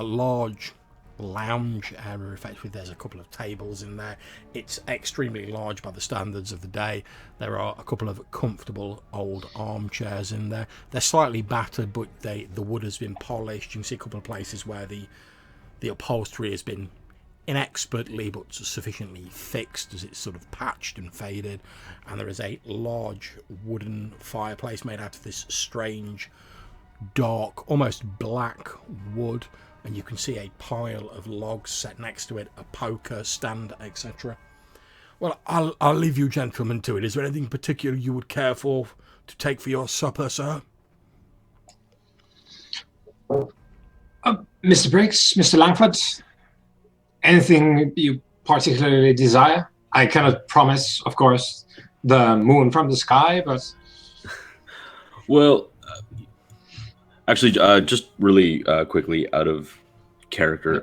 large lounge area. Effectively, there's a couple of tables in there. It's extremely large by the standards of the day. There are a couple of comfortable old armchairs in there. They're slightly battered, but the wood has been polished. You can see a couple of places where the upholstery has been inexpertly but sufficiently fixed as it's sort of patched and faded. And there is a large wooden fireplace made out of this strange, dark, almost black wood. And you can see a pile of logs set next to it, a poker stand, etc. Well, I'll leave you gentlemen to it. Is there anything particular you would care to take for your supper, sir? Mr. Briggs, Mr. Langford, anything you particularly desire? I cannot promise, of course, the moon from the sky, but... Well, actually, just really quickly out of character,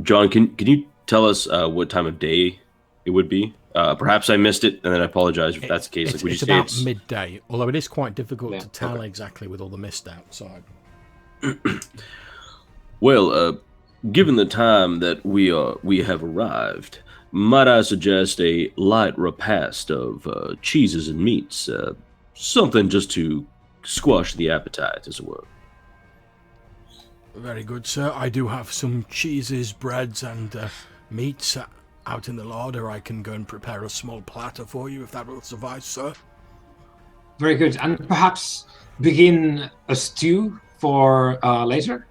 John, can you tell us what time of day it would be? Perhaps I missed it, and then I apologize if that's the case. It's about midday, although it is quite difficult to tell exactly with all the mist outside. Well, given the time that we have arrived, might I suggest a light repast of cheeses and meats, something just to squash the appetite, as it were. Very good, sir. I do have some cheeses, breads, and meats out in the larder. I can go and prepare a small platter for you, if that will suffice, sir. Very good. And perhaps begin a stew for later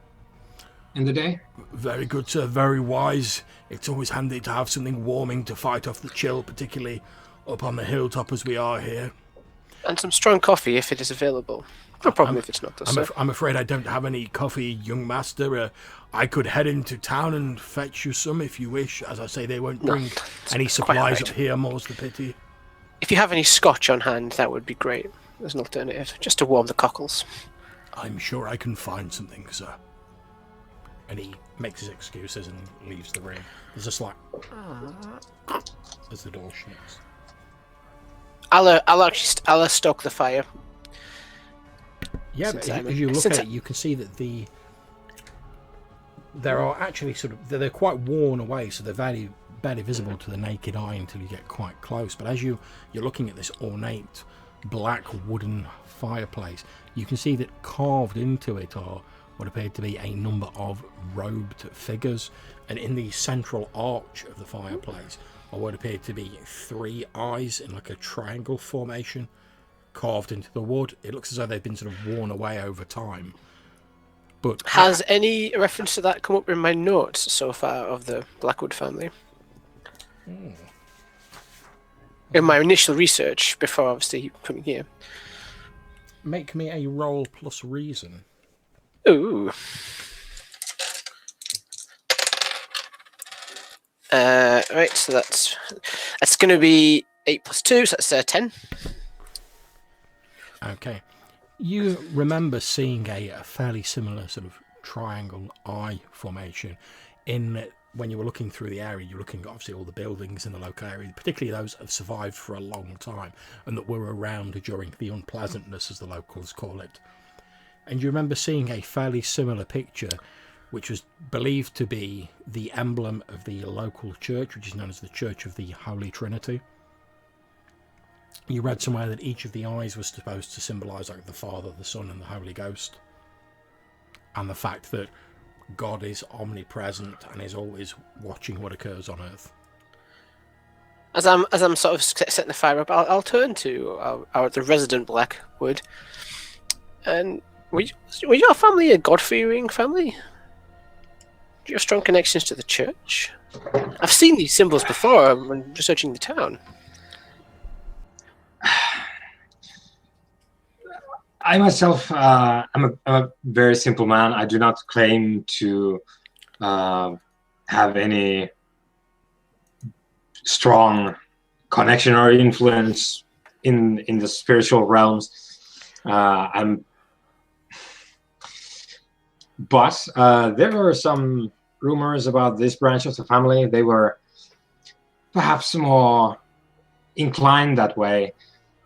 in the day? Very good, sir. Very wise. It's always handy to have something warming to fight off the chill, particularly up on the hilltop as we are here. And some strong coffee if it is available. No problem if it's not, though, sir. I'm afraid I don't have any coffee, young master. I could head into town and fetch you some if you wish. As I say, they won't bring any supplies up here, more's the pity. If you have any scotch on hand, that would be great. As an alternative, just to warm the cockles. I'm sure I can find something, sir. And he makes his excuses and leaves the room. There's a slight as the door shuts. I'll stoke the fire. Yeah, as you look at it, you can see that there are actually they're quite worn away, so they're barely visible to the naked eye until you get quite close. But as you're looking at this ornate black wooden fireplace. You can see that carved into it are what appeared to be a number of robed figures, and in the central arch of the fireplace are what appeared to be 3 eyes in like a triangle formation carved into the wood. It looks as though they've been sort of worn away over time. But has any reference to that come up in my notes so far of the Blackwood family? In my initial research before obviously coming here. Make me a roll plus reason. Ooh. Right, so that's going to be 8 plus 2, so that's 10. Okay. You remember seeing a fairly similar sort of triangle eye formation when you were looking through the area. You're looking at obviously all the buildings in the local area, particularly those that have survived for a long time and that were around during the unpleasantness, as the locals call it. And you remember seeing a fairly similar picture, which was believed to be the emblem of the local church, which is known as the Church of the Holy Trinity. You read somewhere that each of the eyes was supposed to symbolise like the Father, the Son and the Holy Ghost. And the fact that God is omnipresent and is always watching what occurs on earth. As I'm sort of setting the fire up, I'll turn to the resident Blackwood. And were your family a God-fearing family? Do you have strong connections to the church? I've seen these symbols before when researching the town. I myself, I'm a very simple man. I do not claim to have any strong connection or influence in the spiritual realms. But there were some rumors about this branch of the family. They were perhaps more inclined that way.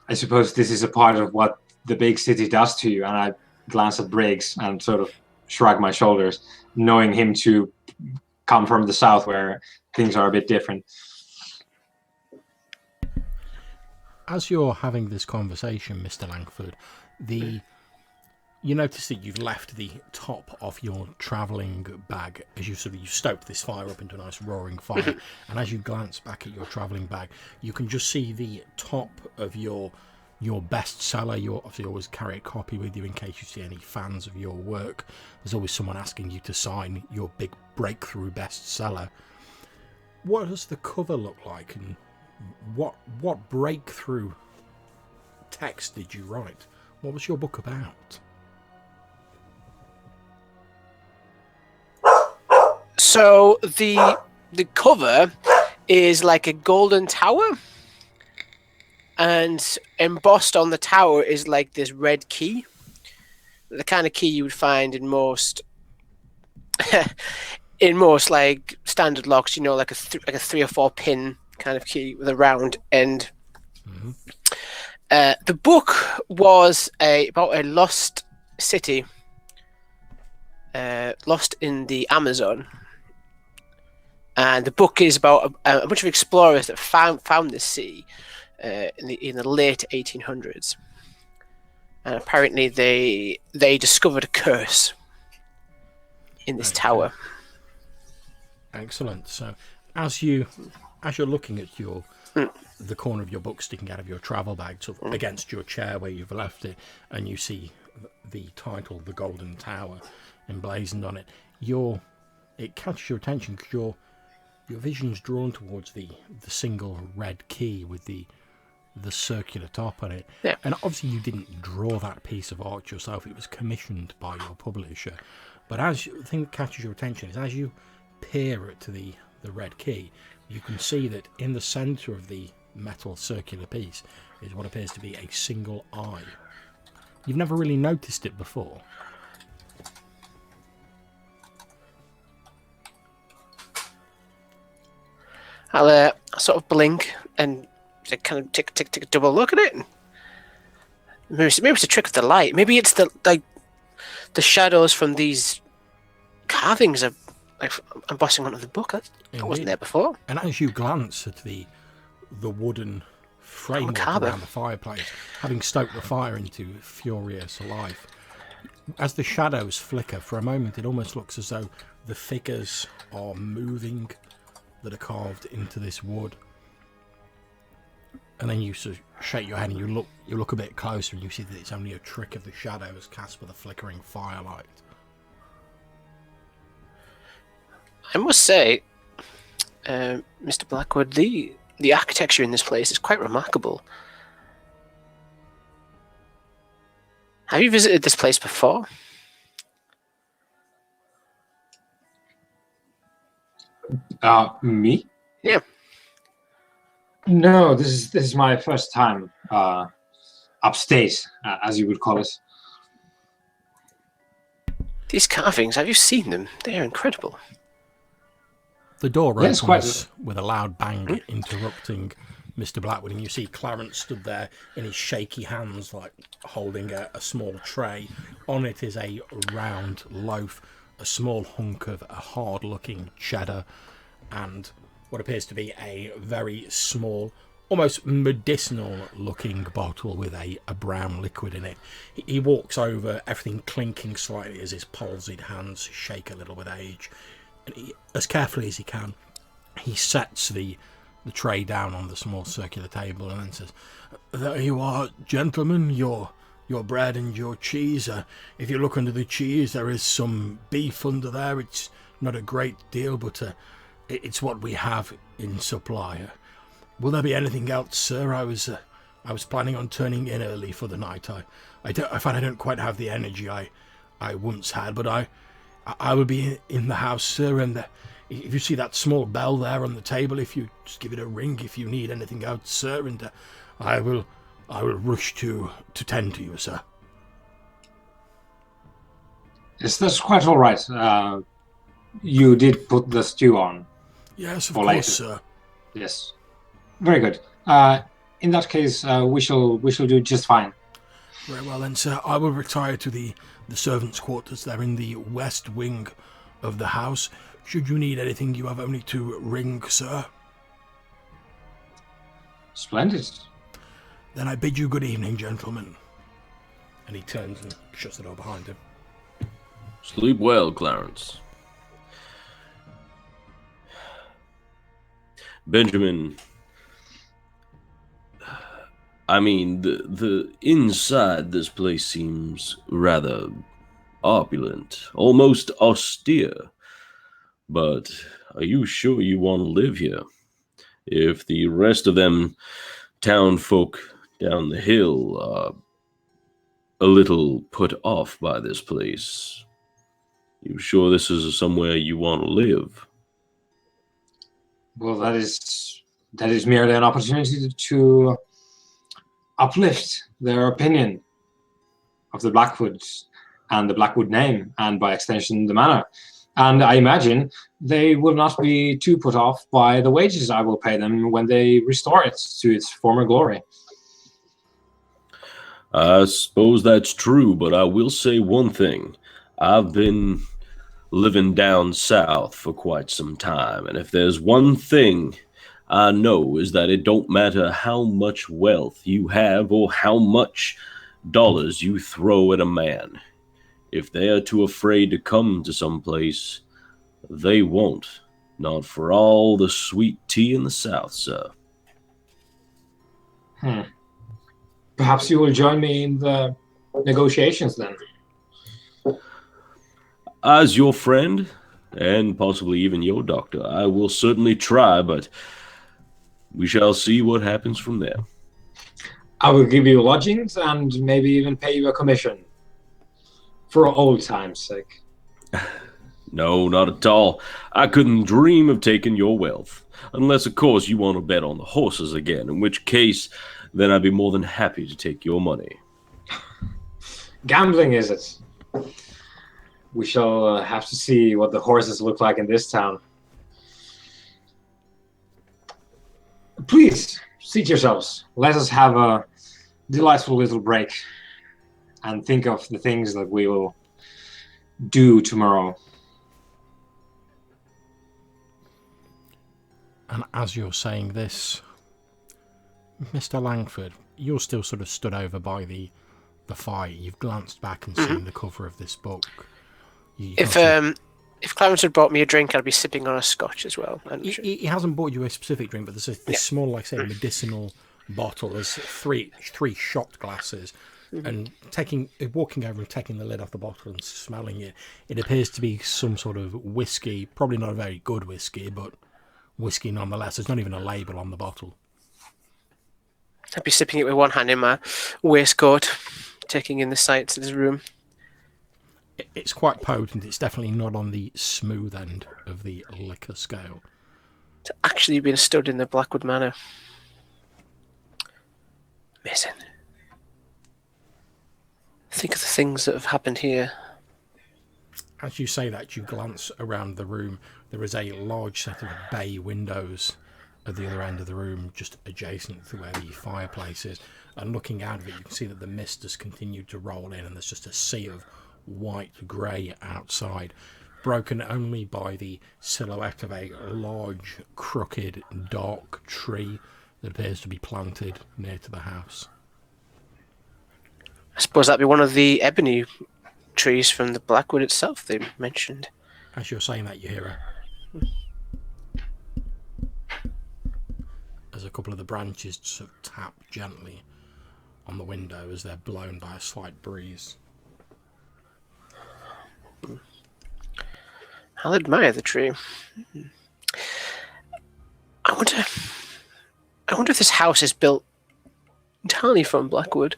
I suppose this is a part of what the big city does to you. And I glance at Briggs and sort of shrug my shoulders, knowing him to come from the south where things are a bit different. As you're having this conversation, Mr. Langford, you notice that you've left the top of your travelling bag as you stoked this fire up into a nice roaring fire. And as you glance back at your travelling bag, you can just see the top of your bestseller. You obviously always carry a copy with you in case you see any fans of your work. There's always someone asking you to sign your big breakthrough bestseller. What does the cover look like, and what breakthrough text did you write? What was your book about? So the cover is like a golden tower, and embossed on the tower is like this red key, the kind of key you would find in most like standard locks. You know, like a 3 or 4 pin kind of key with a round end. Mm-hmm. The book was about a lost city, lost in the Amazon. And the book is about a bunch of explorers that found this city in the late 1800s. And apparently they discovered a curse in this tower. Excellent. So as you're looking at the corner of your book sticking out of your travel bag, sort of against your chair where you've left it, and you see the title, The Golden Tower, emblazoned on it, it catches your attention because your vision's drawn towards the single red key with the circular top on it. Yeah. And obviously you didn't draw that piece of art yourself. It was commissioned by your publisher. But the thing that catches your attention is as you peer to the red key, you can see that in the centre of the metal circular piece is what appears to be a single eye. You've never really noticed it before. I'll sort of blink and kind of take a double look at it. Maybe it's a trick of the light. Maybe it's the shadows from these carvings are like embossing onto the book. That wasn't there before. And as you glance at the wooden framework macabre. around the fireplace, having stoked the fire into furious life. As the shadows flicker, for a moment it almost looks as though the figures are moving that are carved into this wood. And then you sort of shake your head and you look a bit closer and you see that it's only a trick of the shadows cast by the flickering firelight. I must say, Mr. Blackwood, the architecture in this place is quite remarkable. Have you visited this place before? Me? Yeah. No, this is my first time upstate, as you would call it. These carvings, have you seen them? They are incredible. The door opens quite. with a loud bang, interrupting Mr. Blackwood, and you see Clarence stood there in his shaky hands, like holding a small tray. On it is a round loaf, a small hunk of a hard-looking cheddar, and what appears to be a very small, almost medicinal-looking bottle with a brown liquid in it. He walks over, everything clinking slightly as his palsied hands shake a little with age. And he, as carefully as he can, he sets the tray down on the small circular table and then says, "There you are, gentlemen, your bread and your cheese. If you look under the cheese, there is some beef under there. It's not a great deal, but it's what we have in supply. Will there be anything else, sir? I was planning on turning in early for the night. I find I don't quite have the energy I once had, but I will be in the house, sir, and if you see that small bell there on the table, if you just give it a ring if you need anything else, sir, and I will rush to tend to you, sir." Yes, that's quite all right. You did put the stew on. Yes, of for course, later. sir. Yes, very good. In that case, we shall do just fine. Very well then, sir. I will retire to the servants' quarters. They're in the west wing of the house. Should you need anything, you have only to ring, sir. Splendid. Then I bid you good evening, gentlemen. And he turns and shuts the door behind him. Sleep well, Clarence. Benjamin, I mean, the inside this place seems rather opulent, almost austere. But are you sure you want to live here? If the rest of them town folk down the hill are a little put off by this place, you sure this is somewhere you want to live? Well, that is merely an opportunity to uplift their opinion of the Blackwoods and the Blackwood name, and by extension, the manor. And I imagine they will not be too put off by the wages I will pay them when they restore it to its former glory. I suppose that's true, but I will say one thing. I've been living down south for quite some time, and if there's one thing I know is that it don't matter how much wealth you have or how much dollars you throw at a man. If they are too afraid to come to some place, they won't. Not for all the sweet tea in the south, sir. Perhaps you will join me in the negotiations then. As your friend, and possibly even your doctor, I will certainly try, but we shall see what happens from there. I will give you lodgings and maybe even pay you a commission. For old time's sake. No, not at all. I couldn't dream of taking your wealth. Unless, of course, you want to bet on the horses again, in which case, then I'd be more than happy to take your money. Gambling, is it? We shall have to see what the horses look like in this town. Please, seat yourselves. Let us have a delightful little break and think of the things that we will do tomorrow. And as you're saying this, Mr. Langford, you're still sort of stood over by the fire. You've glanced back and seen the cover of this book. If Clarence had bought me a drink, I'd be sipping on a scotch as well. He hasn't bought you a specific drink, but there's this small, like I say, medicinal bottle. There's three shot glasses, and walking over and taking the lid off the bottle and smelling it, it appears to be some sort of whiskey. Probably not a very good whiskey, but whiskey nonetheless. There's not even a label on the bottle. I'd be sipping it with one hand in my waistcoat, taking in the sights of this room. It's quite potent. It's definitely not on the smooth end of the liquor scale. It's actually been stood in the Blackwood Manor. Amazing. Think of the things that have happened here. As you say that, you glance around the room. There is a large set of bay windows at the other end of the room, just adjacent to where the fireplace is. And looking out of it, you can see that the mist has continued to roll in, and there's just a sea of white-grey outside, broken only by the silhouette of a large, crooked, dark tree that appears to be planted near to the house. I suppose that'd be one of the ebony trees from the Blackwood itself they mentioned. As you're saying that, you hear as a couple of the branches sort of tap gently on the window as they're blown by a slight breeze. I'll admire the tree. I wonder if this house is built entirely from Blackwood.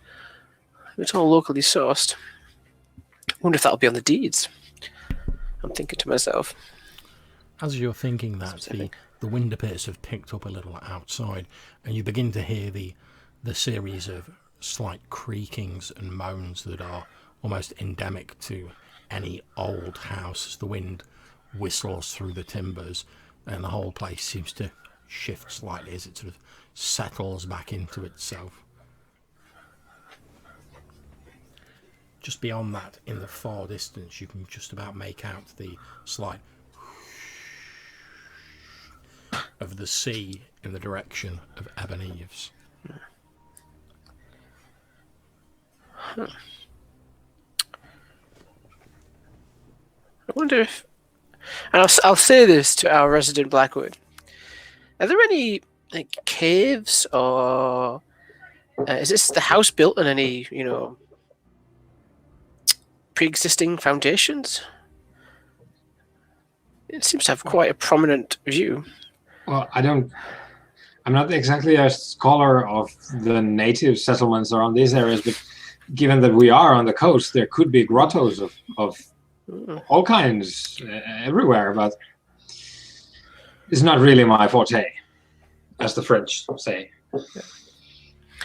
It's all locally sourced. I wonder if that'll be on the deeds. I'm thinking to myself. As you're thinking that, the wind appears to have picked up a little outside, and you begin to hear the series of slight creakings and moans that are almost endemic to any old house as the wind whistles through the timbers, and the whole place seems to shift slightly as it sort of settles back into itself. Just beyond that, in the far distance, you can just about make out the slight of the sea in the direction of Ebon Eaves. Huh. I wonder if, and I'll say this to our resident Blackwood, are there any caves, or is this the house built on any pre-existing foundations? It seems to have quite a prominent view. Well, I'm not exactly a scholar of the native settlements around these areas, but given that we are on the coast, there could be grottos of all kinds everywhere, but it's not really my forte, as the French say.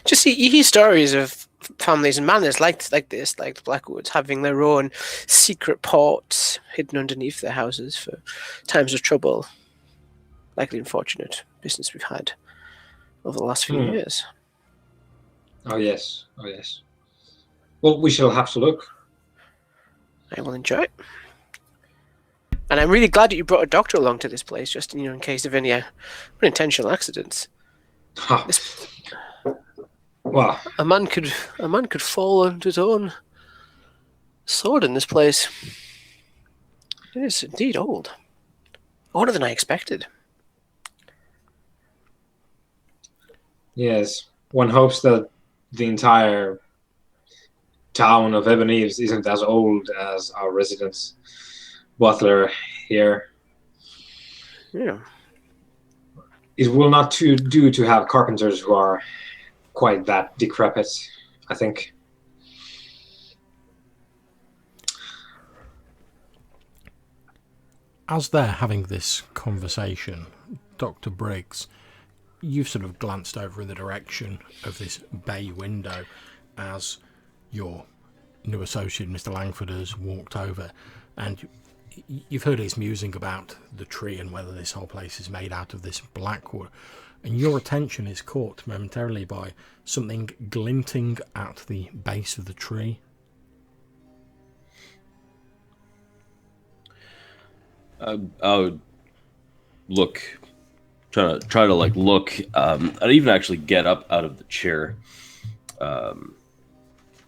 Just see, you hear stories of families and manors like this, like the Blackwoods, having their own secret ports hidden underneath their houses for times of trouble. Likely unfortunate business we've had over the last few years. Oh yes. Well, we shall have to look. I will enjoy it. And I'm really glad that you brought a doctor along to this place, just in case of any unintentional accidents. Huh. Well, a man could fall on his own sword in this place. It is indeed old. Older than I expected. Yes, one hopes that the entire town of Ebon Eaves isn't as old as our resident butler here. Yeah. It will not do to have carpenters who are quite that decrepit, I think. As they're having this conversation, Dr. Briggs, you've sort of glanced over in the direction of this bay window as your new associate, Mr. Langford, has walked over, and you've heard his musing about the tree and whether this whole place is made out of this blackwood, and your attention is caught momentarily by something glinting at the base of the tree. I would look try to like look. I'd even actually get up out of the chair,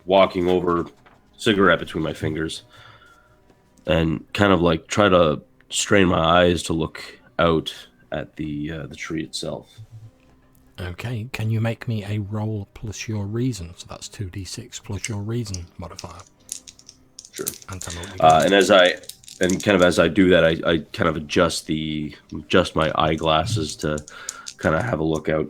walking over, cigarette between my fingers, and kind of like try to strain my eyes to look out at the tree itself. Okay, can you make me a roll plus your reason? So that's 2d6 plus your reason modifier. Sure. And tell me what you got. And as I do that, I kind of adjust my eyeglasses to kind of have a look out.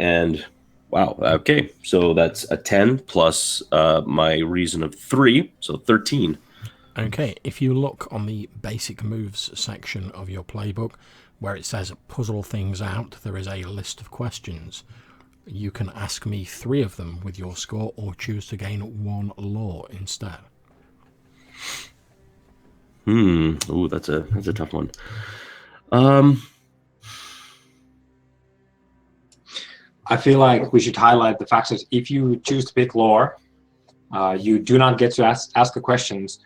And wow, okay, so that's a 10 plus my reason of 3, so 13. Okay, if you look on the basic moves section of your playbook, where it says puzzle things out, there is a list of questions. You can ask me 3 of them with your score, or choose to gain 1 lore instead. Ooh, that's a tough one. I feel like we should highlight the fact that if you choose to pick lore, you do not get to ask the questions.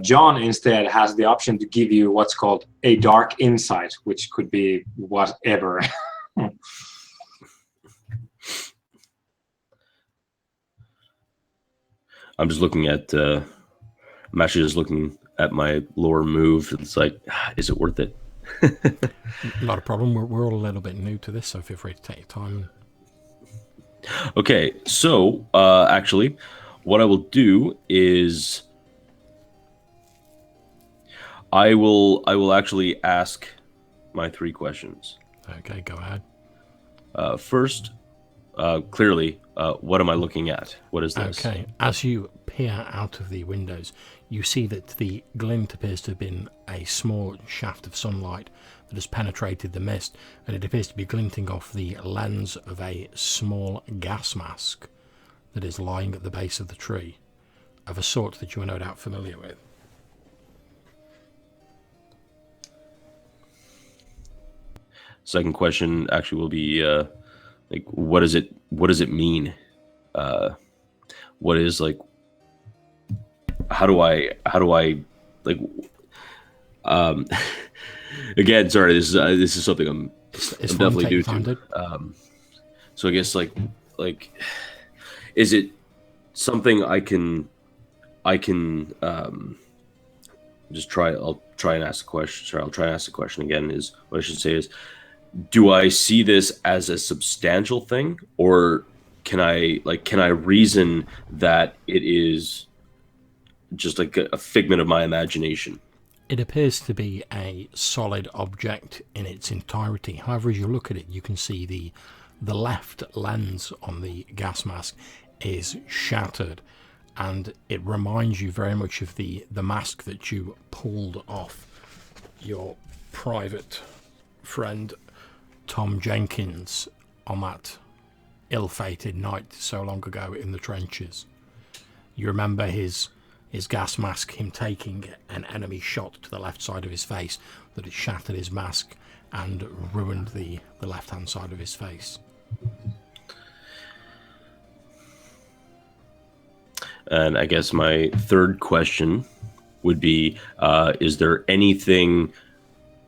John instead has the option to give you what's called a dark insight, which could be whatever. I'm just looking at. I'm actually just looking at my lore move. It's like, is it worth it? Not a problem. We're all a little bit new to this, so feel free to take your time. Okay, so actually, what I will do is I will actually ask my 3 questions. Okay, go ahead. First, clearly, what am I looking at? What is this? Okay, as you peer out of the windows, you see that the glint appears to have been a small shaft of sunlight that has penetrated the mist, and it appears to be glinting off the lens of a small gas mask that is lying at the base of the tree, of a sort that you are no doubt familiar with. Second question actually will be like, what does it mean? What is like? How do I like? Again, sorry. This is something I'm definitely new to. So I guess like, is it something I can just try? I'll try and ask the question. Sorry, I'll try and ask the question again. Is what I should say is, do I see this as a substantial thing, or can I reason that it is just like a figment of my imagination? It appears to be a solid object in its entirety. However, as you look at it, you can see the left lens on the gas mask is shattered, and it reminds you very much of the mask that you pulled off your private friend Tom Jenkins on that ill-fated night so long ago in the trenches. You remember his gas mask, him taking an enemy shot to the left side of his face, that it shattered his mask and ruined the left-hand side of his face. And I guess my third question would be, is there anything,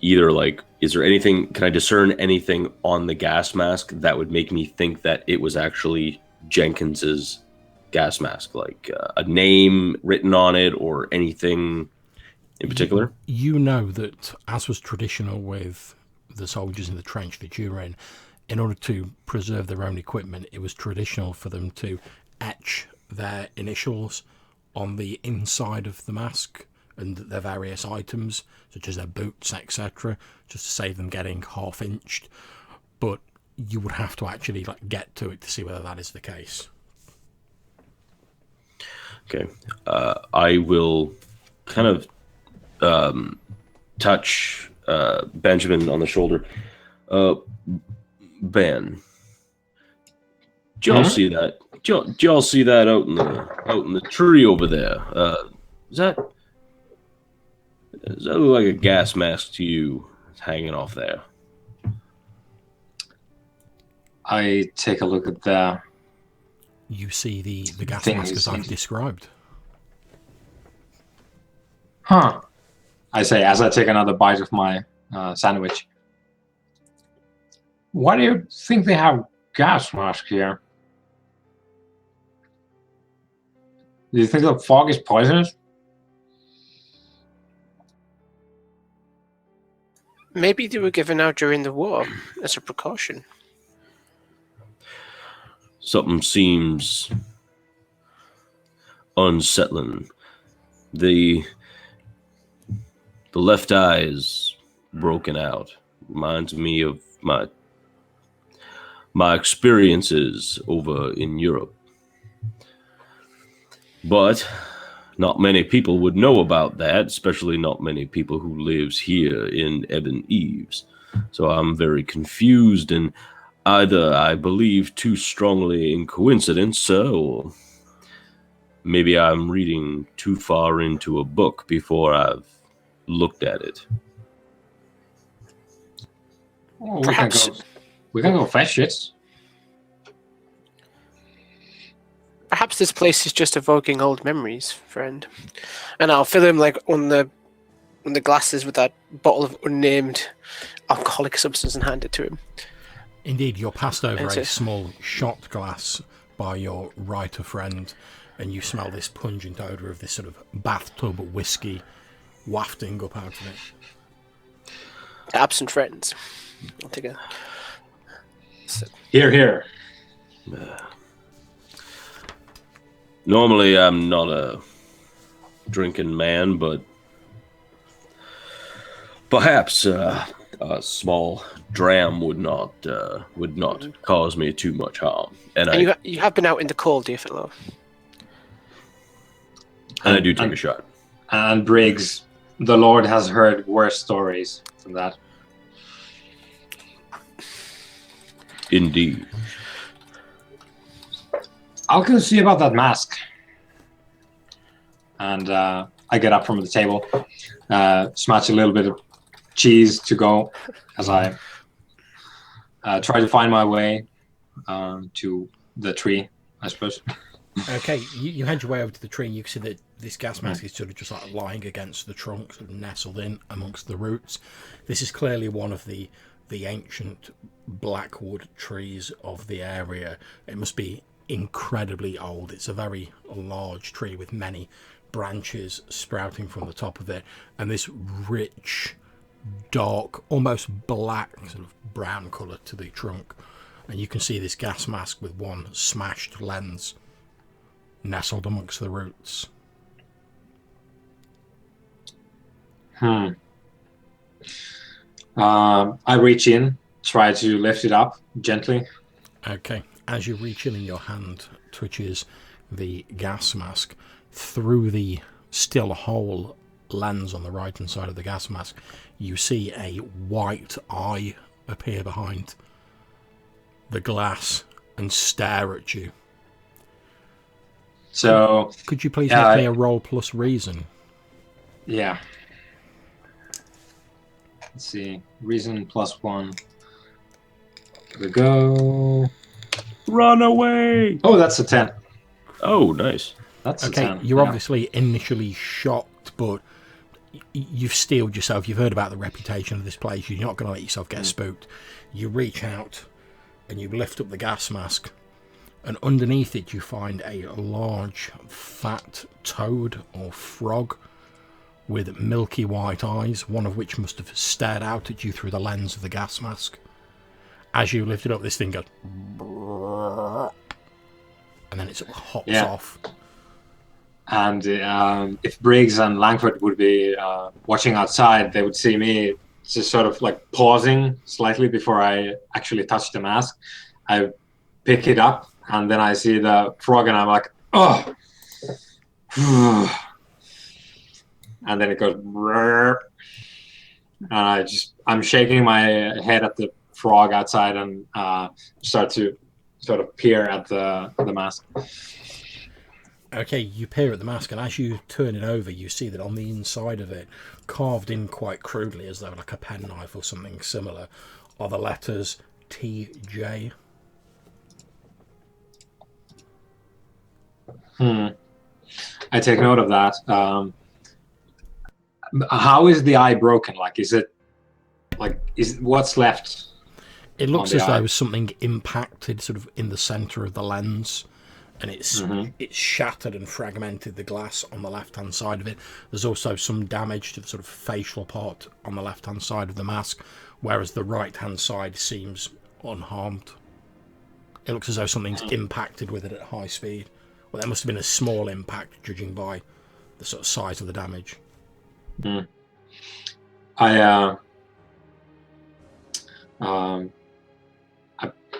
can I discern anything on the gas mask that would make me think that it was actually Jenkins's gas mask, like a name written on it or anything in particular? You know that, as was traditional with the soldiers in the trench that you were in order to preserve their own equipment, it was traditional for them to etch their initials on the inside of the mask and their various items, such as their boots, etc., just to save them getting half-inched. But you would have to actually get to it to see whether that is the case. Okay. I will kind of touch Benjamin on the shoulder. Ben, did y'all see that? Did y'all see that out in the tree over there? Does that look like a gas mask to you? It's hanging off there. I take a look at the. You see the gas mask as I've described. Huh. I say as I take another bite of my sandwich. Why do you think they have gas masks here? Do you think the fog is poisonous? Maybe they were given out during the war as a precaution. Something seems unsettling. The left eye is broken out. Reminds me of my experiences over in Europe. But not many people would know about that, especially not many people who lives here in Ebon Eaves. So I'm very confused, and either I believe too strongly in coincidence, or maybe I'm reading too far into a book before I've looked at it. Oh, Perhaps we can go fetch it. Perhaps this place is just evoking old memories, friend. And I'll fill him like on the glasses with that bottle of unnamed alcoholic substance and hand it to him. Indeed, you're passed over a small shot glass by your writer friend, and you smell this pungent odour of this sort of bathtub whiskey wafting up out of it. Absent friends. I'll take a... Here. Normally, I'm not a drinking man, but perhaps a small dram would not cause me too much harm. And you have been out in the cold, dear fellow. And I do take a shot. And Briggs, the Lord has heard worse stories than that. Indeed. I'll go see about that mask. And I get up from the table, smash a little bit of cheese to go as I try to find my way to the tree, I suppose. Okay, you head your way over to the tree, and you can see that this gas mask is sort of just like lying against the trunk, sort of nestled in amongst the roots. This is clearly one of the ancient Blackwood trees of the area. It must be incredibly old. It's a very large tree with many branches sprouting from the top of it, and this rich, dark, almost black, sort of brown colour to the trunk. And you can see this gas mask with one smashed lens nestled amongst the roots. I reach in, try to lift it up gently. Okay, as you reach in and your hand twitches the gas mask, through the still whole lens on the right hand side of the gas mask, you see a white eye appear behind the glass and stare at you. So could you please make me a roll plus reason? Yeah. Let's see. Reason +1. Here we go. Run away! Oh, that's a 10. Oh, nice. That's okay. A 10. You're obviously initially shocked, but you've steeled yourself. You've heard about the reputation of this place. You're not going to let yourself get spooked. You reach out and you lift up the gas mask, and underneath it you find a large, fat toad or frog with milky white eyes, one of which must have stared out at you through the lens of the gas mask. As you lift it up, this thing goes, and then it sort of hops off. And if Briggs and Langford would be watching outside, they would see me just sort of like pausing slightly before I actually touch the mask. I pick it up, and then I see the frog, and I'm like, oh. And then it goes, and I'm shaking my head at the frog outside and start to sort of peer at the mask. Okay, you peer at the mask, and as you turn it over, you see that on the inside of it, carved in quite crudely, as though like a penknife or something similar, are the letters TJ. I take note of that. How is the eye broken? Like, is what's left? It looks as though something impacted sort of in the center of the lens, and it's shattered and fragmented the glass on the left-hand side of it. There's also some damage to the sort of facial part on the left-hand side of the mask, whereas the right-hand side seems unharmed. It looks as though something's impacted with it at high speed. Well, there must have been a small impact, judging by the sort of size of the damage. I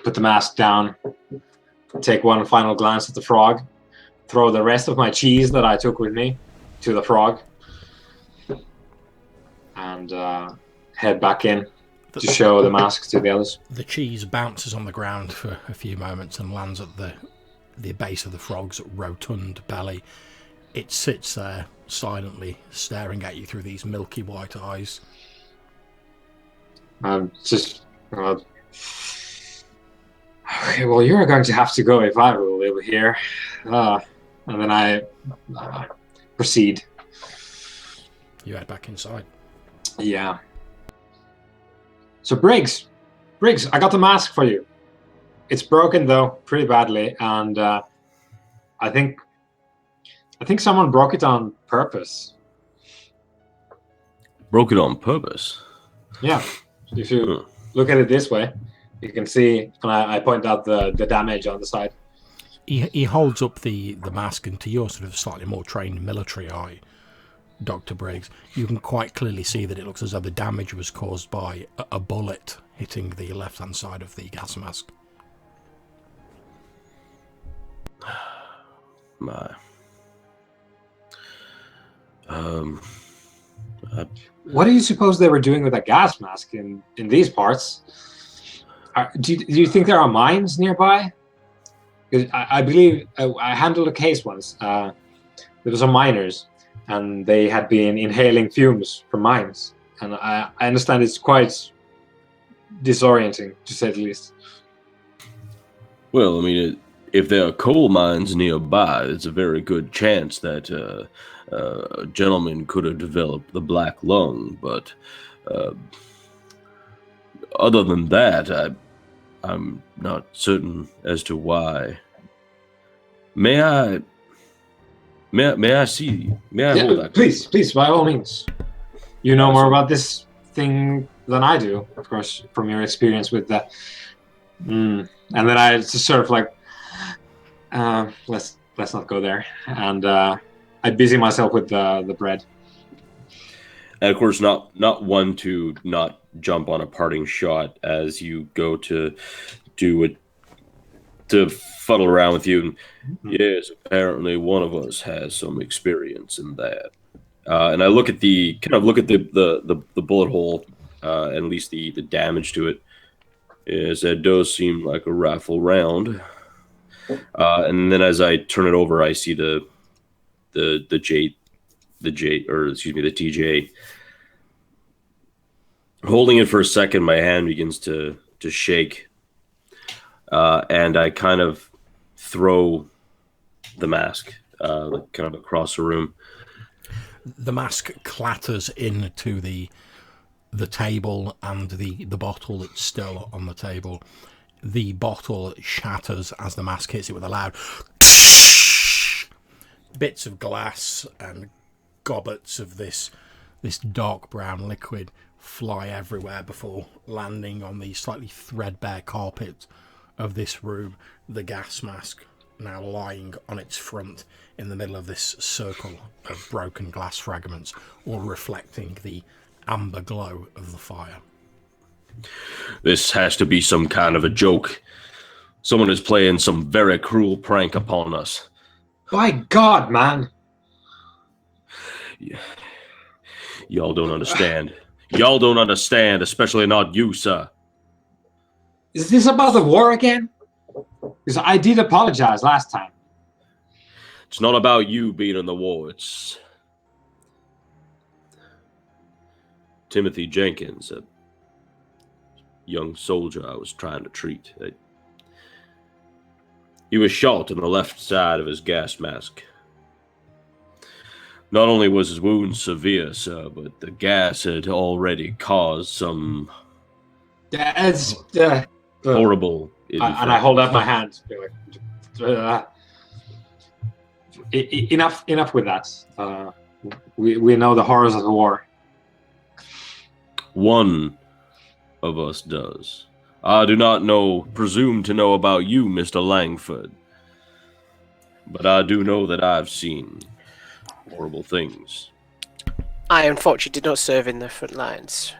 put the mask down, take one final glance at the frog, throw the rest of my cheese that I took with me to the frog, and head back in to show the mask to the others. The cheese bounces on the ground for a few moments and lands at the base of the frog's rotund belly. It sits there silently, staring at you through these milky white eyes. Just... okay, well, you're going to have to go if I will live here. And then I proceed. You head back inside. Yeah. So Briggs, I got the mask for you. It's broken though, pretty badly, and I think someone broke it on purpose. Broke it on purpose? Yeah. If you look at it this way, you can see, and I point out the damage on the side. He holds up the mask, and to your sort of slightly more trained military eye, Dr. Briggs, you can quite clearly see that it looks as though the damage was caused by a bullet hitting the left-hand side of the gas mask. My... What do you suppose they were doing with a gas mask in these parts? Do you think there are mines nearby? I believe I handled a case once. There were some miners, and they had been inhaling fumes from mines. And I understand it's quite disorienting, to say the least. Well, I mean, if there are coal mines nearby, it's a very good chance that a gentleman could have developed the black lung. But other than that, I'm not certain as to why. May I see? May I hold that? Please, by all means. You know more about this thing than I do, of course, from your experience with that. And then I just sort of like, let's not go there. And I busy myself with the bread. And of course, not one to not jump on a parting shot as you go to do it, to fuddle around with you. And, yes, apparently one of us has some experience in that. And I look at the bullet hole, at least the damage to it. Yes, that does seem like a rifle round. And then as I turn it over, I see the TJ. Holding it for a second, my hand begins to shake, and I kind of throw the mask kind of across the room. The mask clatters into the table and the bottle that's still on the table. The bottle shatters as the mask hits it with a loud bits of glass and gobbets of this dark brown liquid fly everywhere before landing on the slightly threadbare carpet of this room. The gas mask now lying on its front in the middle of this circle of broken glass fragments, all reflecting the amber glow of the fire. This has to be some kind of a joke. Someone is playing some very cruel prank upon us. By God, man! Y'all don't understand. Y'all don't understand, especially not you, sir. Is this about the war again? Because I did apologize last time. It's not about you being in the war. It's Timothy Jenkins, a young soldier I was trying to treat. He was shot in the left side of his gas mask. Not only was his wound severe, sir, but the gas had already caused some horrible. And I hold up my hand. Enough with that. We know the horrors of the war. One of us does. I do not presume to know about you, Mr. Langford. But I do know that I've seen horrible things. I unfortunately did not serve in the front lines.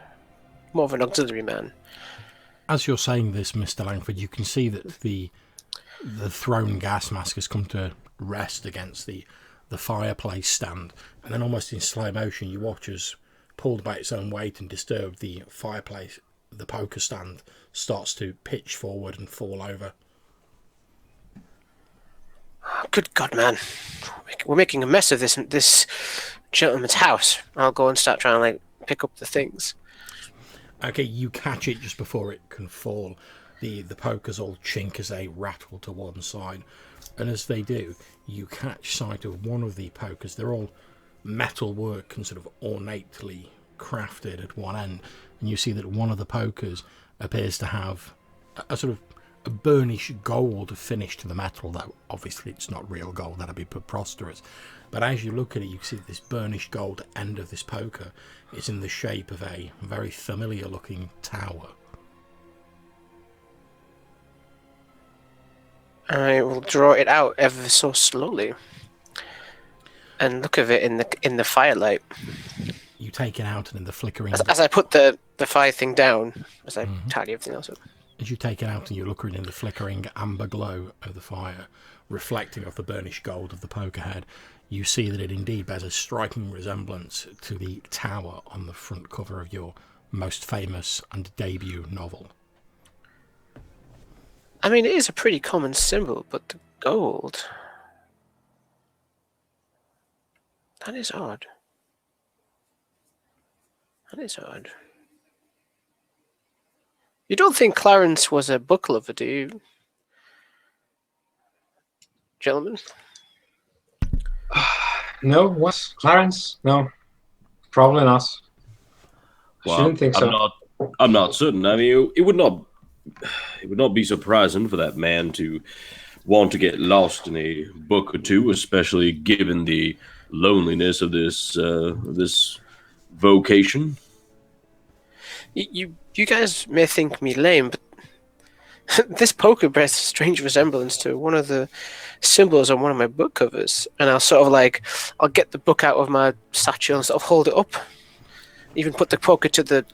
More of an auxiliary man. As you're saying this, Mr. Langford, you can see that the thrown gas mask has come to rest against the fireplace stand, and then almost in slow motion you watch as, pulled by its own weight and disturbed, the fireplace, the poker stand, starts to pitch forward and fall over. Good God, man. We're making a mess of this gentleman's house. I'll go and start trying to pick up the things. Okay, you catch it just before it can fall. The pokers all chink as they rattle to one side, and as they do, you catch sight of one of the pokers. They're all metalwork and sort of ornately crafted at one end, and you see that one of the pokers appears to have a sort of a burnished gold finish to the metal, though obviously it's not real gold, that'd be preposterous. But as you look at it, you see this burnished gold end of this poker is in the shape of a very familiar looking tower. I will draw it out ever so slowly and look at it in the firelight. You take it out, and in the flickering... As I put the fire thing down, as I tidy everything else up. As you take it out and you look at it in the flickering amber glow of the fire, reflecting off the burnished gold of the poker head, you see that it indeed bears a striking resemblance to the tower on the front cover of your most famous and debut novel. I mean, it is a pretty common symbol, but the gold... That is odd. That is odd. You don't think Clarence was a book lover, do you? Gentlemen? No, was Clarence? No, probably not. Well, Shouldn't think so. I'm not certain. I mean, it would not be surprising for that man to want to get lost in a book or two, especially given the loneliness of this vocation. You guys may think me lame, but this poker bears a strange resemblance to one of the symbols on one of my book covers, and I'll sort of I'll get the book out of my satchel and sort of hold it up, even put the poker to the...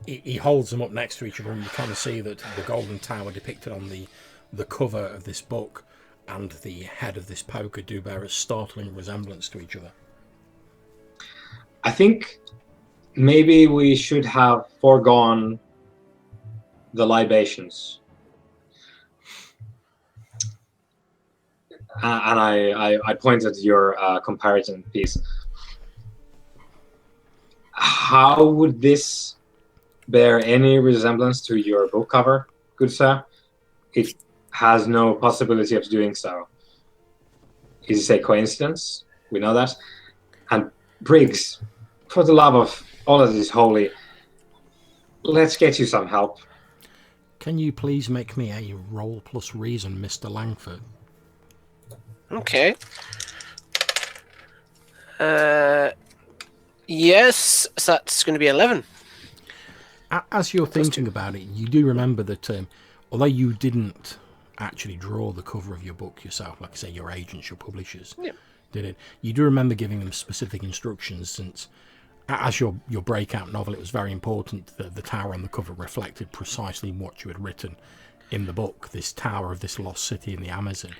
He holds them up next to each other, and you kind of see that the golden tower depicted on the cover of this book and the head of this poker do bear a startling resemblance to each other. I think maybe we should have foregone the libations. And I pointed to your comparison piece. How would this bear any resemblance to your book cover, good sir? It has no possibility of doing so. Is it a coincidence? We know that. And Briggs, for the love of all that is holy, let's get you some help. Can you please make me a roll plus reason, Mr. Langford? Okay. Yes, so that's going to be 11. As you're thinking about it, you do remember that although you didn't actually draw the cover of your book yourself, like I say, your agents, your publishers did it, you do remember giving them specific instructions, since as your breakout novel, it was very important that the tower on the cover reflected precisely what you had written in the book, this tower of this lost city in the Amazon.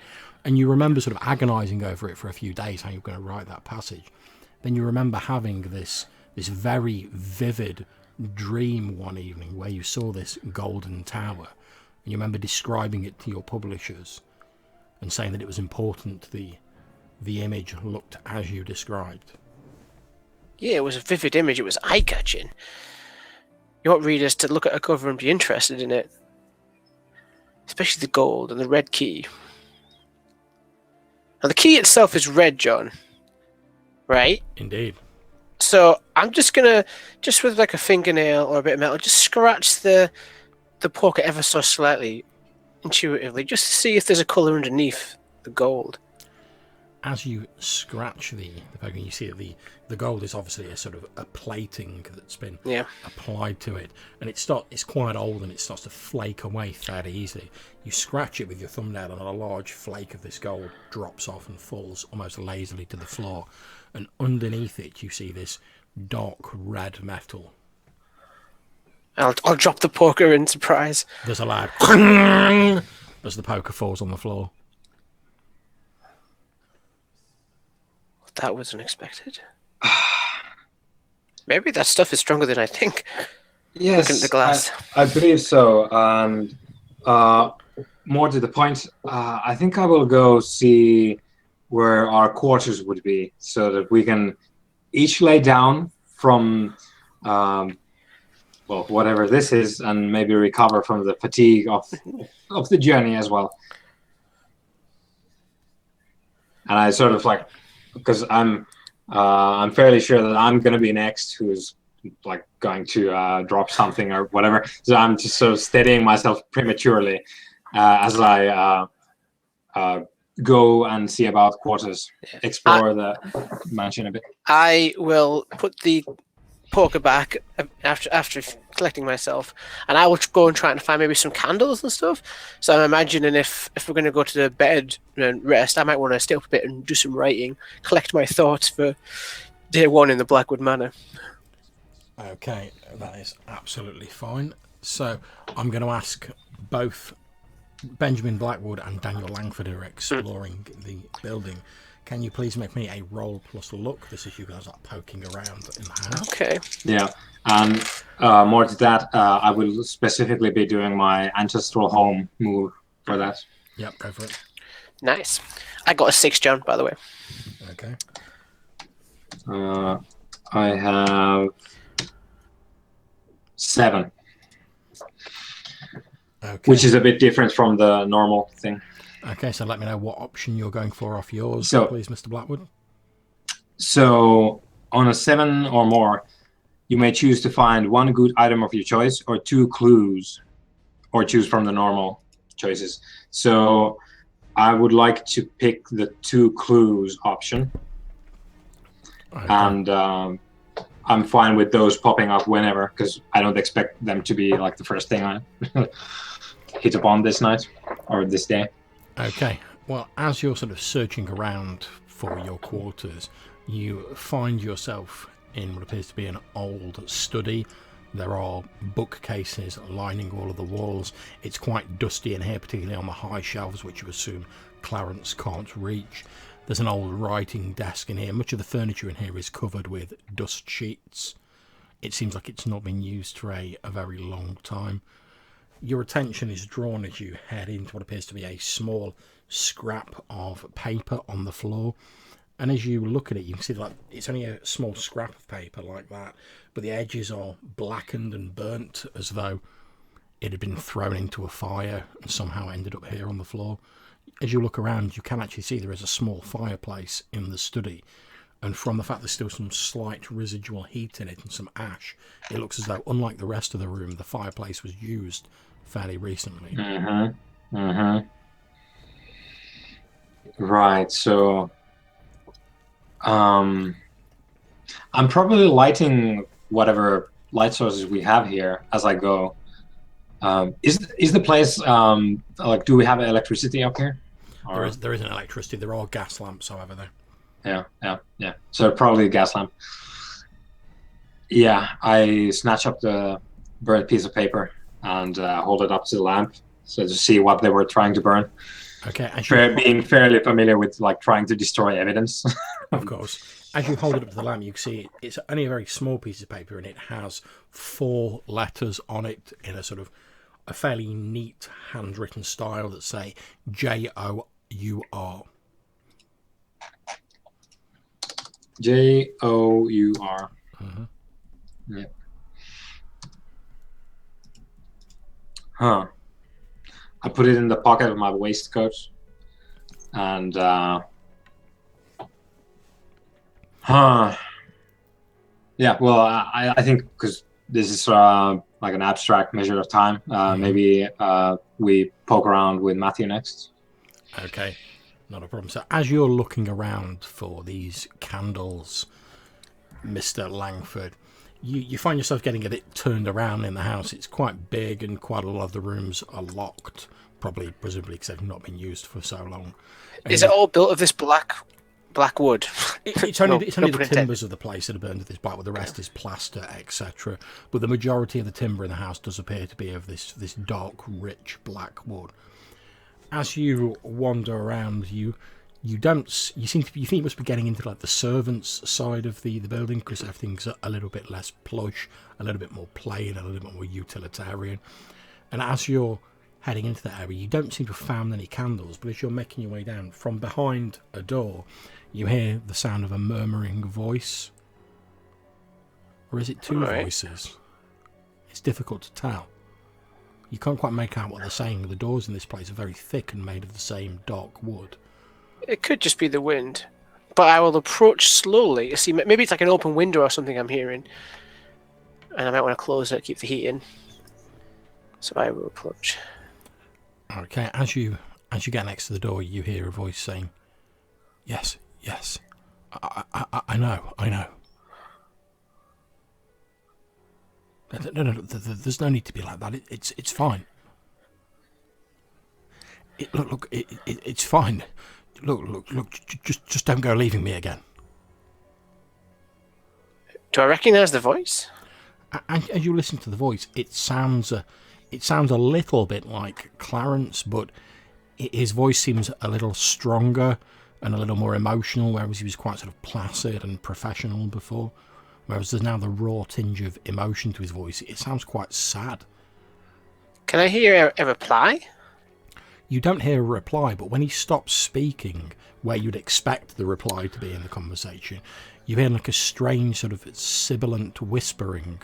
And you remember sort of agonizing over it for a few days, how you were going to write that passage. Then you remember having this very vivid dream one evening where you saw this golden tower, and you remember describing it to your publishers and saying that it was important the image looked as you described. Yeah, it was a vivid image. It was eye-catching. You want readers to look at a cover and be interested in it, especially the gold and the red key. Now, the key itself is red, John. right? Indeed. So I'm just gonna, just with like a fingernail or a bit of metal, just scratch the poker ever so slightly, intuitively, just to see if there's a colour underneath the gold. As you scratch the poker, you see that the gold is obviously a sort of a plating that's been applied to it, and it's quite old and it starts to flake away fairly easily. You scratch it with your thumbnail, and a large flake of this gold drops off and falls almost lazily to the floor. And underneath it, you see this dark red metal. I'll drop the poker in surprise. There's a loud as the poker falls on the floor. That was unexpected. Maybe that stuff is stronger than I think. Yes, looking at the glass. I believe so. And more to the point, I think I will go see where our quarters would be, so that we can each lay down from whatever this is, and maybe recover from the fatigue of the journey as well. And I sort of like, because I'm fairly sure that I'm going to be next, who's like going to drop something or whatever. So I'm just sort of steadying myself prematurely as I go and see about quarters, explore the mansion a bit. I will put the poker back after collecting myself, and I will go and try and find maybe some candles and stuff. So I'm imagining if we're going to go to the bed and rest, I might want to stay up a bit and do some writing, collect my thoughts for day one in the Blackwood Manor. Okay, that is absolutely fine. So I'm going to ask both Benjamin Blackwood and Daniel Langford, who are exploring the building. Can you please make me a roll plus luck? This is you guys like poking around in the house. Okay. Yeah, and more to that, I will specifically be doing my ancestral home move for that. Yep, go for it. Nice. I got a 6, John, by the way. Okay. I have 7. Okay. Which is a bit different from the normal thing. Okay, so let me know what option you're going for off yours, please, Mr. Blackwood. So, on a 7 or more, you may choose to find 1 good item of your choice or 2 clues, or choose from the normal choices. So, I would like to pick the 2 clues option. Okay. And I'm fine with those popping up whenever, because I don't expect them to be like the first thing I hit upon this night or this day. Okay, well, as you're sort of searching around for your quarters, you find yourself in what appears to be an old study. There are bookcases lining all of the walls. It's quite dusty in here, particularly on the high shelves, which you assume Clarence can't reach. There's an old writing desk in here. Much of the furniture in here is covered with dust sheets. It seems like it's not been used for a very long time. Your attention is drawn as you head into what appears to be a small scrap of paper on the floor. And as you look at it, you can see that it's only a small scrap of paper like that, but the edges are blackened and burnt as though it had been thrown into a fire and somehow ended up here on the floor. As you look around, you can actually see there is a small fireplace in the study. And from the fact there's still some slight residual heat in it and some ash, it looks as though, unlike the rest of the room, the fireplace was used fairly recently. Mm-hmm. Mm-hmm. Right, so I'm probably lighting whatever light sources we have here as I go. Is the place like, do we have electricity up here? Or... There isn't electricity. There are gas lamps, however, though. Yeah. So probably a gas lamp. Yeah, I snatch up the burnt piece of paper and hold it up to the lamp so to see what they were trying to burn. Okay. Being fairly familiar with like trying to destroy evidence. Of course. As you hold it up to the lamp, you can see it's only a very small piece of paper, and it has 4 letters on it in a sort of a fairly neat handwritten style that say J-O-U-R. J-O-U-R. Mm-hmm. Yeah. Huh. I put it in the pocket of my waistcoat, and Yeah, well, I think because this is like an abstract measure of time, maybe we poke around with Matthew next. Okay, not a problem. So as you're looking around for these candles, Mr. Langford, you find yourself getting a bit turned around in the house. It's quite big and quite a lot of the rooms are locked, presumably because they've not been used for so long. And is it all built of this black wood? It's only the timbers of the place that are burned with this black wood. The rest is plaster, etc. But the majority of the timber in the house does appear to be of this dark, rich black wood. As you wander around, you think you must be getting into like the servants' side of the building, because everything's a little bit less plush, a little bit more plain, a little bit more utilitarian. And as you're heading into that area, you don't seem to have found any candles, but as you're making your way down, from behind a door, you hear the sound of a murmuring voice. Or is it two voices? It's difficult to tell. You can't quite make out what they're saying. The doors in this place are very thick and made of the same dark wood. It could just be the wind. But I will approach slowly. See, maybe it's like an open window or something I'm hearing. And I might want to close it, keep the heat in. So I will approach. Okay, as you get next to the door, you hear a voice saying, Yes, I know. No, there's no need to be like that. It's fine. Look, it's fine. Look, just don't go leaving me again. Do I recognize the voice? As you listen to the voice, it sounds a little bit like Clarence, but his voice seems a little stronger and a little more emotional, whereas he was quite sort of placid and professional before. Whereas there's now the raw tinge of emotion to his voice. It sounds quite sad. Can I hear a reply? You don't hear a reply, but when he stops speaking, where you'd expect the reply to be in the conversation, you hear like a strange sort of sibilant whispering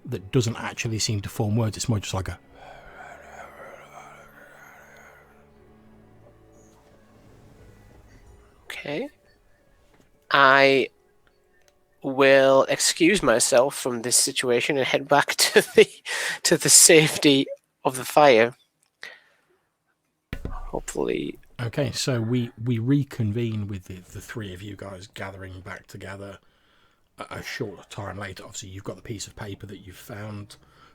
that doesn't actually seem to form words. It's more just like a... Okay. I will excuse myself from this situation and head back to the safety of the fire. Hopefully. Okay, so we reconvene with the three of you guys gathering back together a short time later. Obviously, you've got the piece of paper that you've found,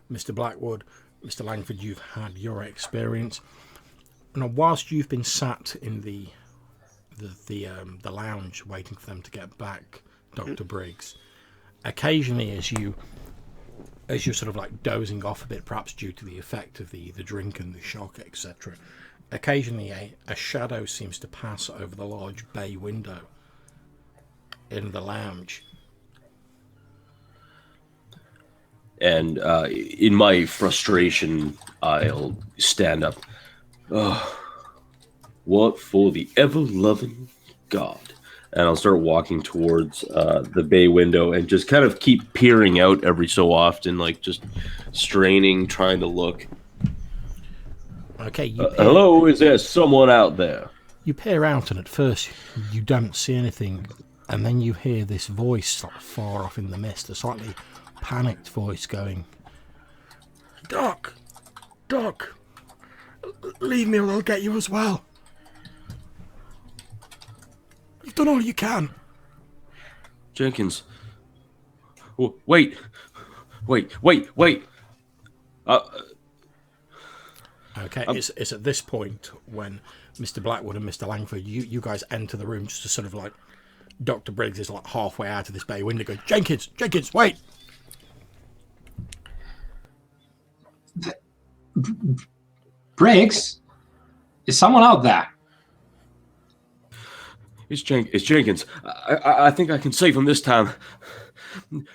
Mr. Blackwood. Mr. Langford, you've had your experience. Now, whilst you've been sat in the lounge waiting for them to get back, Dr. Briggs, occasionally as you're sort of like dozing off a bit, perhaps due to the effect of the drink and the shock, etc., occasionally a shadow seems to pass over the large bay window in the lounge. And in my frustration, I'll stand up. Oh, what for the ever-loving God? And I'll start walking towards the bay window and just kind of keep peering out every so often, like just straining, trying to look. Okay. Hello, is there someone out there? You peer out, and at first you don't see anything, and then you hear this voice like far off in the mist, a slightly panicked voice going, Doc, leave me or I'll get you as well. You've done all you can. Jenkins. Wait. Okay, it's at this point when Mr. Blackwood and Mr. Langford, you guys enter the room just to sort of like, Dr. Briggs is like halfway out of this bay window going, Jenkins, wait! Briggs? Is someone out there? It's Jenkins. I think I can save him this time.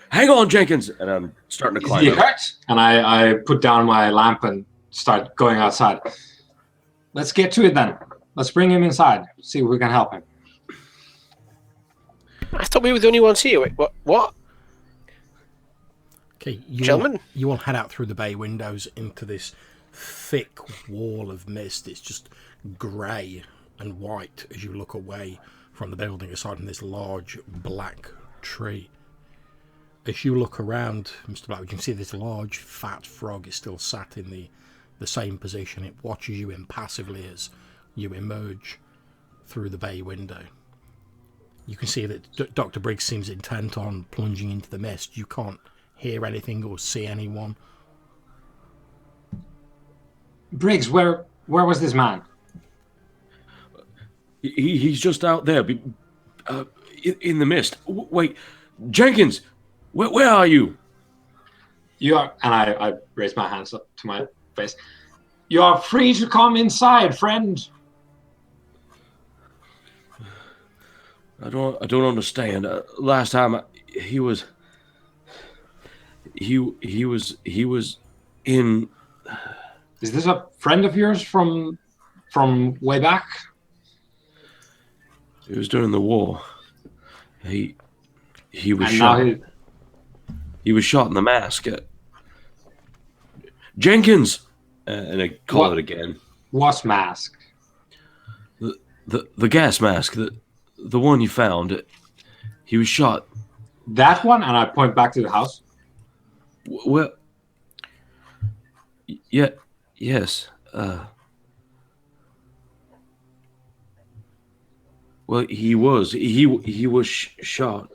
Hang on, Jenkins! And I'm starting to climb Is he up. hurt? And I put down my lamp and start going outside. Let's get to it then. Let's bring him inside. See if we can help him. I thought we were the only ones here. Wait, what? Okay, Gentlemen? You all head out through the bay windows into this thick wall of mist. It's just grey and white as you look away from the building aside from this large black tree. As you look around, Mr. Blackwood, you can see this large fat frog is still sat in the same position. It watches you impassively as you emerge through the bay window. You can see that Dr. Briggs seems intent on plunging into the mist. You can't hear anything or see anyone. Briggs, where was this man? He's just out there, in the mist. Wait, Jenkins, where are you? You are, and I raise my hands up to my face. You are free to come inside, friend. I don't understand. Last time he was in. Is this a friend of yours from way back? It was during the war. He was shot. He was shot in the mask. Jenkins, and I call it again. What mask? The gas mask. The one you found. He was shot. That one, and I point back to the house. Well, yeah, yes. Well, he was shot.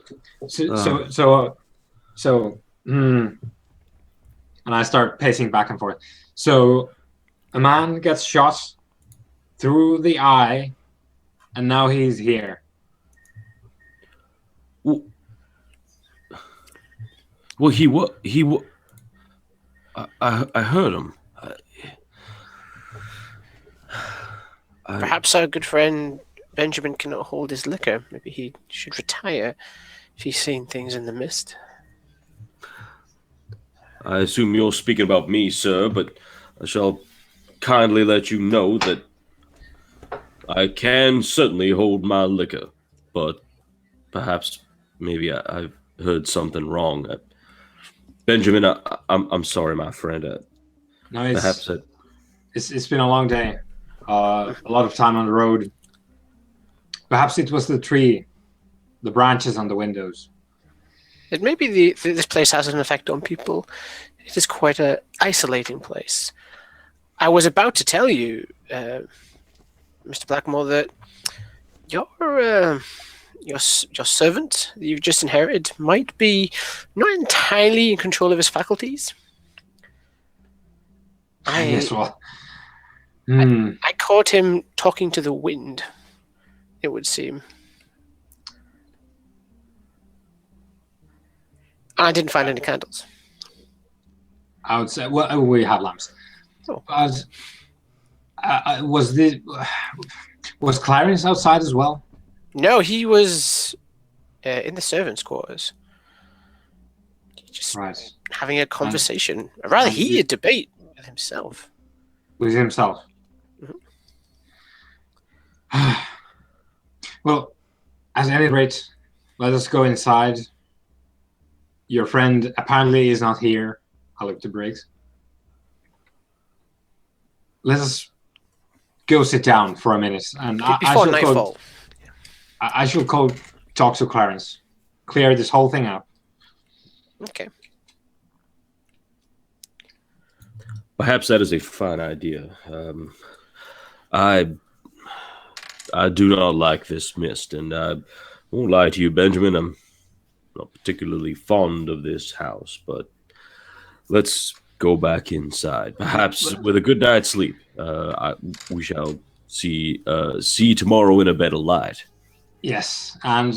And I start pacing back and forth. So, a man gets shot through the eye, and now he's here. Well, he I heard him. Perhaps our good friend Benjamin cannot hold his liquor. Maybe he should retire if he's seen things in the mist. I assume you're speaking about me, sir, but I shall kindly let you know that I can certainly hold my liquor, but perhaps maybe I've heard something wrong. Benjamin, I'm sorry, my friend. It's been a long day. A lot of time on the road. Perhaps it was the tree, the branches on the windows. It may be this place has an effect on people. It is quite an isolating place. I was about to tell you, Mr. Blackmore, that your servant that you've just inherited might be not entirely in control of his faculties. I caught him talking to the wind, it would seem. I didn't find any candles. I would say, well, we have lamps. Oh. Was Clarence outside as well? No, he was in the servants' quarters. Just having a conversation, a rather heated debate with himself. With himself? Mm-hmm. Well, at any rate, let us go inside. Your friend apparently is not here. I look to Briggs. Let us go sit down for a minute. And before nightfall. I shall go talk to Clarence. Clear this whole thing up. Okay. Perhaps that is a fine idea. I do not like this mist, and I won't lie to you, Benjamin. I'm not particularly fond of this house, but let's go back inside. Perhaps with a good night's sleep, we shall see tomorrow in a better light. Yes, and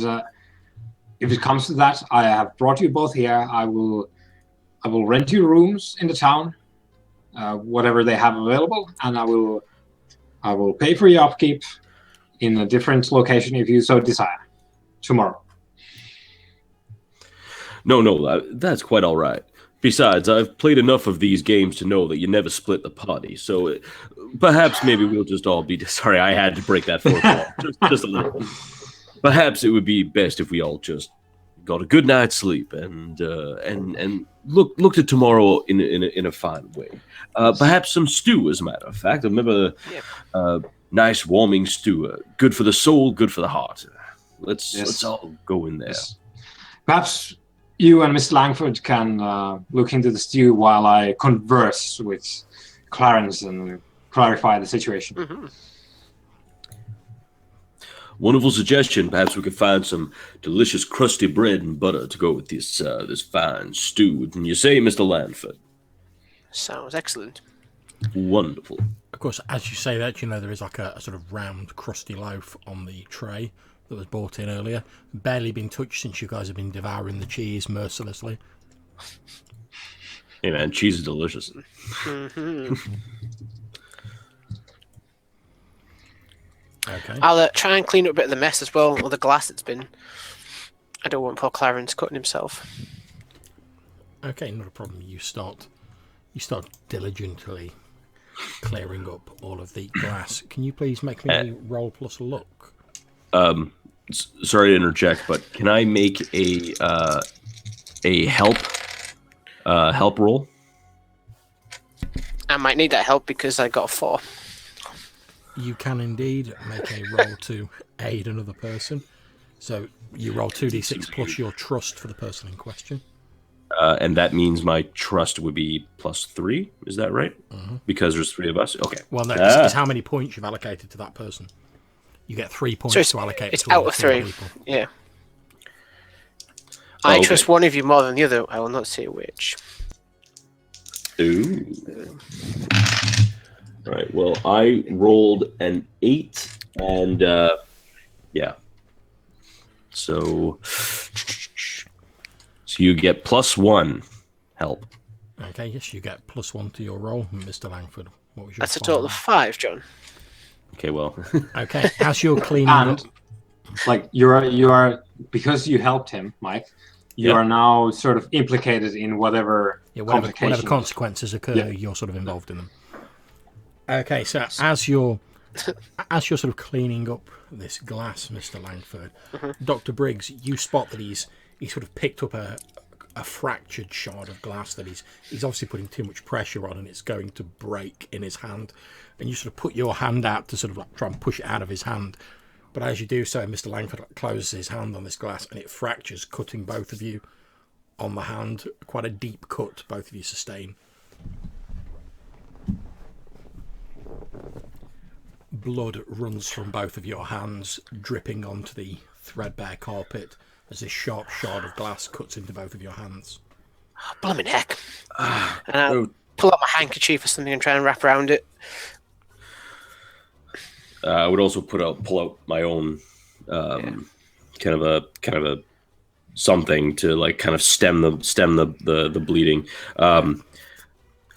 if it comes to that, I have brought you both here. I will rent you rooms in the town, whatever they have available, and I will pay for your upkeep in a different location if you so desire tomorrow. No, that's quite all right. Besides, I've played enough of these games to know that you never split the party, so perhaps maybe we'll just all be... Sorry, I had to break that fourth wall. just a little. Perhaps it would be best if we all just got a good night's sleep and looked at tomorrow in a fine way. Perhaps some stew, as a matter of fact. I remember nice warming stew. Good for the soul, good for the heart. Let's all go in there. Yes. Perhaps you and Mr. Langford can look into the stew while I converse with Clarence and clarify the situation. Mm-hmm. Wonderful suggestion. Perhaps we could find some delicious crusty bread and butter to go with this this fine stew. And you say, Mr. Langford? Sounds excellent. Wonderful. Of course, as you say that, there is like a sort of round, crusty loaf on the tray that was brought in earlier. Barely been touched since you guys have been devouring the cheese mercilessly. Hey man, cheese is delicious. Mm-hmm. Okay. I'll try and clean up a bit of the mess as well, or the glass that's been. I don't want poor Clarence cutting himself. Okay, not a problem. You start diligently clearing up all of the glass. Can you please make me a roll plus look? Sorry to interject, but can I make a help roll? I might need that help because I got a 4. You can indeed make a roll to aid another person. So you roll 2d6 plus your trust for the person in question. And that means my trust would be +3. Is that right? Mm-hmm. Because there's 3 of us. Okay. Well, no, it's how many points you've allocated to that person. You get 3 points to allocate. It's to out of 3. People. Yeah. I trust one of you more than the other. I will not say which. Ooh. All right. Well, I rolled an 8, and yeah. So you get +1 help. Okay. Yes, you get +1 to your roll, Mr. Langford. What was your? That's a total of 5, John. Okay. Well. Okay. As you're cleaning And up, like you are because you helped him, Mike. You are now sort of implicated in whatever consequences occur, you're sort of involved in them. Okay, so as you're sort of cleaning up this glass, Mr. Langford, Dr. Briggs, you spot that he's sort of picked up a fractured shard of glass that he's obviously putting too much pressure on, and it's going to break in his hand. And you sort of put your hand out to sort of like try and push it out of his hand. But as you do so, Mr. Langford closes his hand on this glass, and it fractures, cutting both of you on the hand. Quite a deep cut both of you sustain. Blood runs from both of your hands, dripping onto the threadbare carpet as this sharp shard of glass cuts into both of your hands. Oh, blimey heck. And I'll pull out my handkerchief or something and try and wrap around it. I would also pull out my own kind of a something to like kind of stem the bleeding.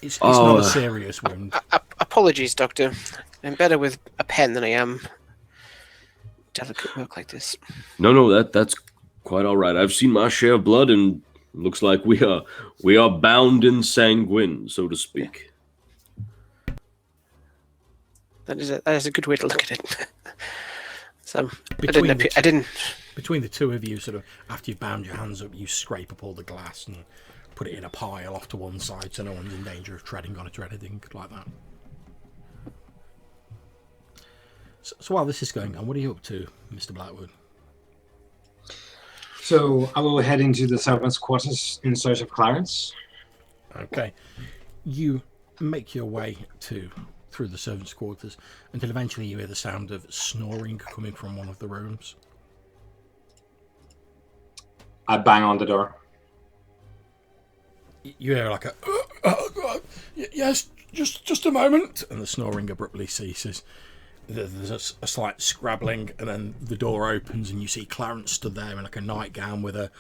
It's not a serious wound. Apologies, Doctor. I'm better with a pen than I am delicate work like this. No, that's quite all right. I've seen my share of blood, and looks like we are bound in sanguine, so to speak. That is a good way to look at it. So Between the two of you, sort of after you've bound your hands up, you scrape up all the glass and put it in a pile off to one side, so no one's in danger of treading on it or anything like that. So while this is going on, what are you up to, Mr. Blackwood? So I will head into the servants' quarters in search of Clarence. Okay. You make your way through the servants' quarters until eventually you hear the sound of snoring coming from one of the rooms. I bang on the door. You hear like a yes, just a moment, and the snoring abruptly ceases. There's a slight scrabbling, and then the door opens, and you see Clarence stood there in like a nightgown with a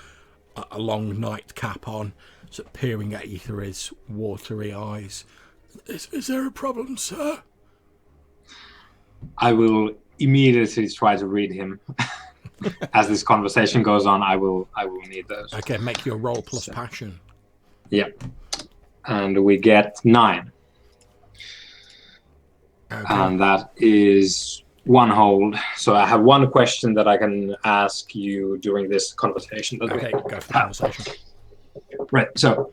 long nightcap on, sort of peering at you through his watery eyes. Is there a problem, sir? I will immediately try to read him. As this conversation goes on, I will need those. Okay, make your roll plus passion. Yep. And we get 9. Okay. And that is 1 hold. So I have 1 question that I can ask you during this conversation. Okay, go for the conversation. Right, so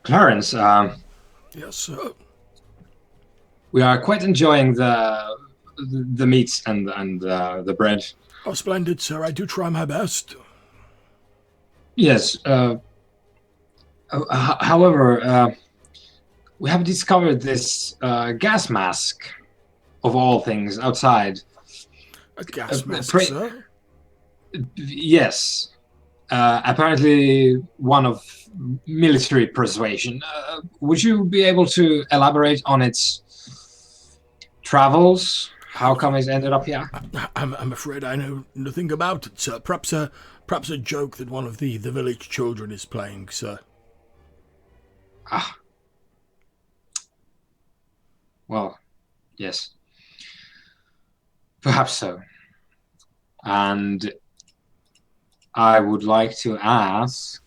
Clarence, yes, sir. we are quite enjoying the the meats and the bread. Oh, splendid, sir. I do try my best. Yes. However, we have discovered this gas mask, of all things, outside. A gas mask, sir? Yes. Apparently one of military persuasion. Would you be able to elaborate on its travels? How come it's ended up here? I'm afraid I know nothing about it, sir. Perhaps a joke that one of the village children is playing, sir. Ah. Well, yes. Perhaps so. And I would like to ask,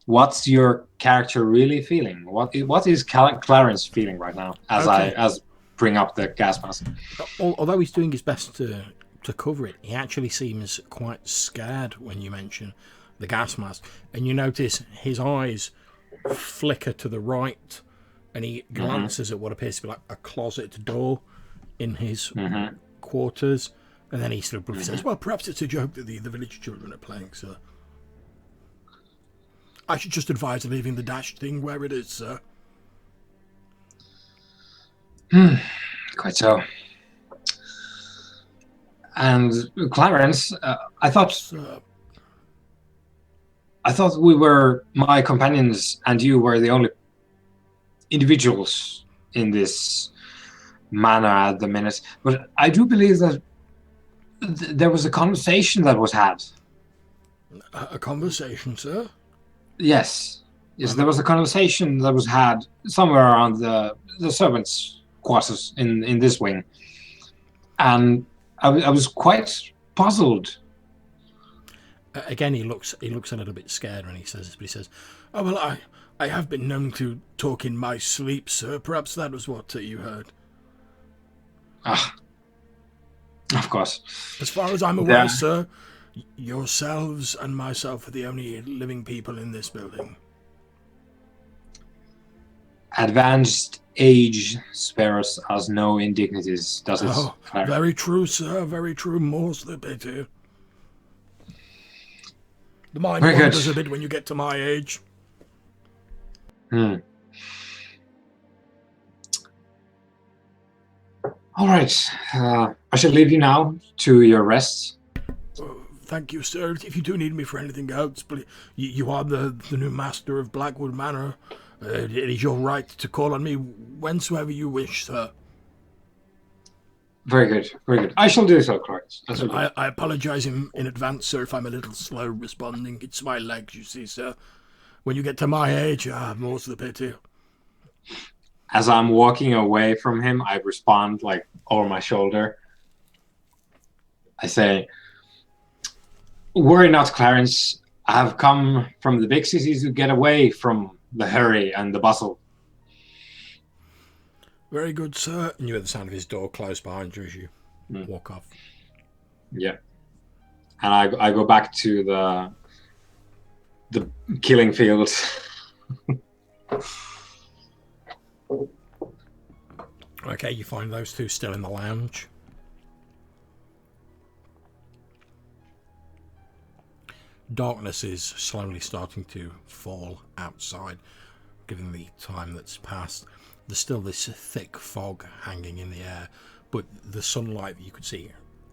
what's your character really feeling? What is Clarence feeling right now as I bring up the gas mask? Although he's doing his best to cover it, he actually seems quite scared when you mention the gas mask, and you notice his eyes flicker to the right, and he glances at what appears to be like a closet door in his quarters, and then he sort of says, "Well, perhaps it's a joke that the village children are playing, sir. I should just advise leaving the dashed thing where it is, sir." Quite so. And Clarence, I thought my companions and you were the only individuals in this manor at the minute, but I do believe that there was a conversation that was had. A conversation, sir? Yes, there was a conversation that was had somewhere around the servants' quarters in this wing, and I was quite puzzled. Again, he looks a little bit scared when he says, "Oh well, I have been known to talk in my sleep, sir. Perhaps that was what you heard." Ah, of course. As far as I'm aware, sir, yourselves and myself are the only living people in this building. Advanced age spares us no indignities, does it? Oh, very true, sir. Very true. More's the pity. The mind wanders a bit when you get to my age. All right. I shall leave you now to your rest. Thank you, sir. If you do need me for anything else, but you are the new master of Blackwood Manor. It is your right to call on me whensoever you wish, sir. Very good, very good. I shall do so, Clarence. I apologise in advance, sir, if I'm a little slow responding. It's my legs, you see, sir. When you get to my age, more's the pity. As I'm walking away from him, I respond like over my shoulder. I say, "Worry not, Clarence. I have come from the big cities to get away from the hurry and the bustle." Very good, sir. And you hear the sound of his door close behind you as you walk off. Yeah. And I go back to the killing fields. Okay, you find those two still in the lounge. Darkness is slowly starting to fall outside, given the time that's passed. There's still this thick fog hanging in the air, but the sunlight that you could see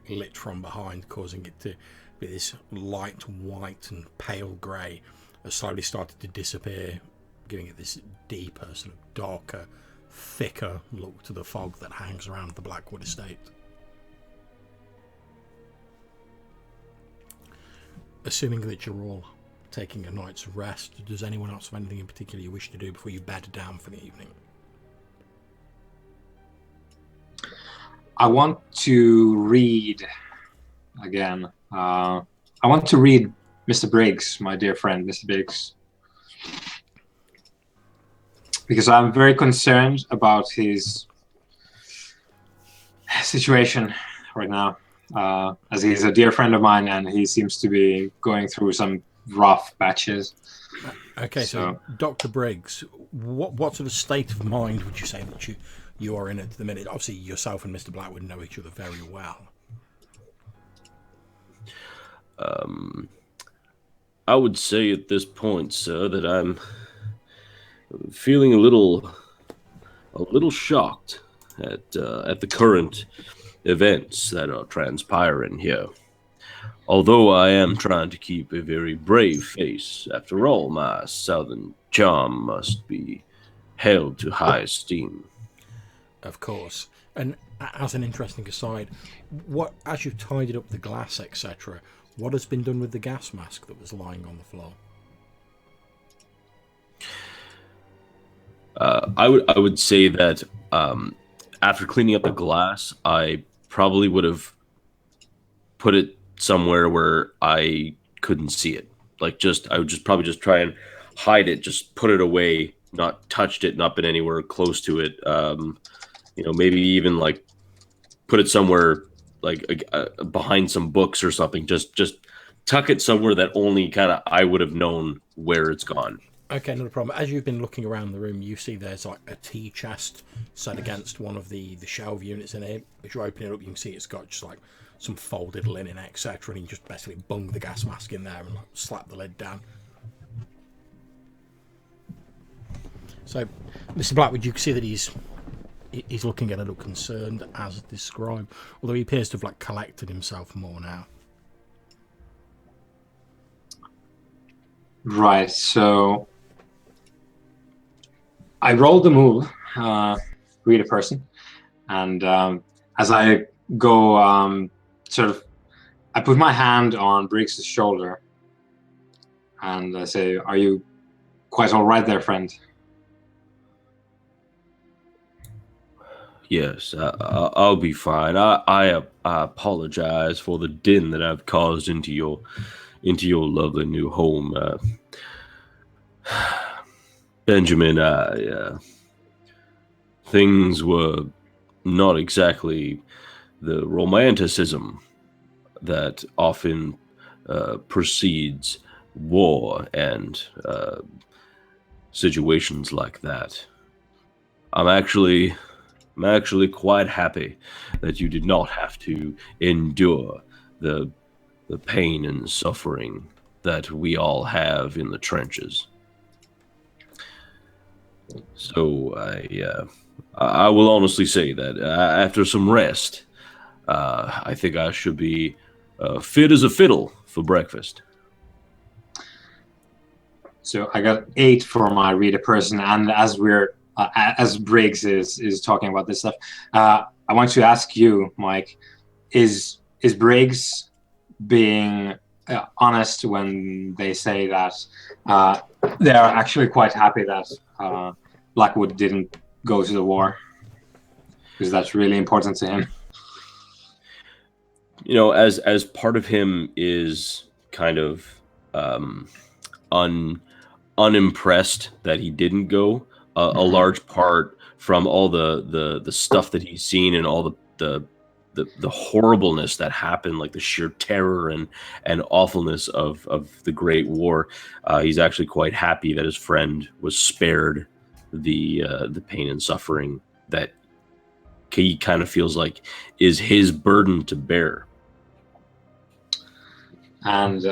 lit from behind, causing it to be this light white and pale grey, has slowly started to disappear, giving it this deeper, sort of darker, thicker look to the fog that hangs around the Blackwood estate. Assuming that you're all taking a night's rest, does anyone else have anything in particular you wish to do before you bed down for the evening? I want to read again. I want to read Mr. Briggs, my dear friend, Mr. Briggs, because I'm very concerned about his situation right now, as he's a dear friend of mine and he seems to be going through some rough patches. Okay, so Dr. Briggs, what sort of state of mind would you say that you are in at the minute? Obviously, yourself and Mr. Blackwood know each other very well. I would say at this point, sir, that I'm feeling a little shocked at the current events that are transpiring here. Although I am trying to keep a very brave face, after all, my southern charm must be held to high esteem. Of course. And as an interesting aside, as you've tidied up the glass, etc., what has been done with the gas mask that was lying on the floor? I would say that after cleaning up the glass, I probably would have put it somewhere where I couldn't see it. I would probably just try and hide it, just put it away, not touched it, not been anywhere close to it. Maybe even like put it somewhere like behind some books or something. Just tuck it somewhere that only kind of I would have known where it's gone. Okay, not a problem. As you've been looking around the room, you see there's like a tea chest set against one of the shelf units in here. As you open it up, you can see it's got just like some folded linen, etc. And you just basically bung the gas mask in there and like slap the lid down. So, Mr. Blackwood, you can see that he's looking a little concerned, as described, although he appears to have like collected himself more now. Right, so I rolled the move, read a person, and as I go, I put my hand on Briggs' shoulder, and I say, "Are you quite all right there, friend?" Yes, I'll be fine. I apologize for the din that I've caused into your lovely new home, Benjamin. Things were not exactly the romanticism that often precedes war and situations like that. I'm actually quite happy that you did not have to endure the pain and suffering that we all have in the trenches. So I will honestly say that after some rest, I think I should be fit as a fiddle for breakfast. So I got 8 for my read a person, and as Briggs is talking about this stuff, I want to ask you, Mike, is Briggs being honest when they say that they are actually quite happy that Blackwood didn't go to the war, because that's really important to him? As part of him is kind of unimpressed that he didn't go. A large part from all the stuff that he's seen and all the horribleness that happened, like the sheer terror and awfulness of the Great War. He's actually quite happy that his friend was spared the pain and suffering that he kind of feels like is his burden to bear. And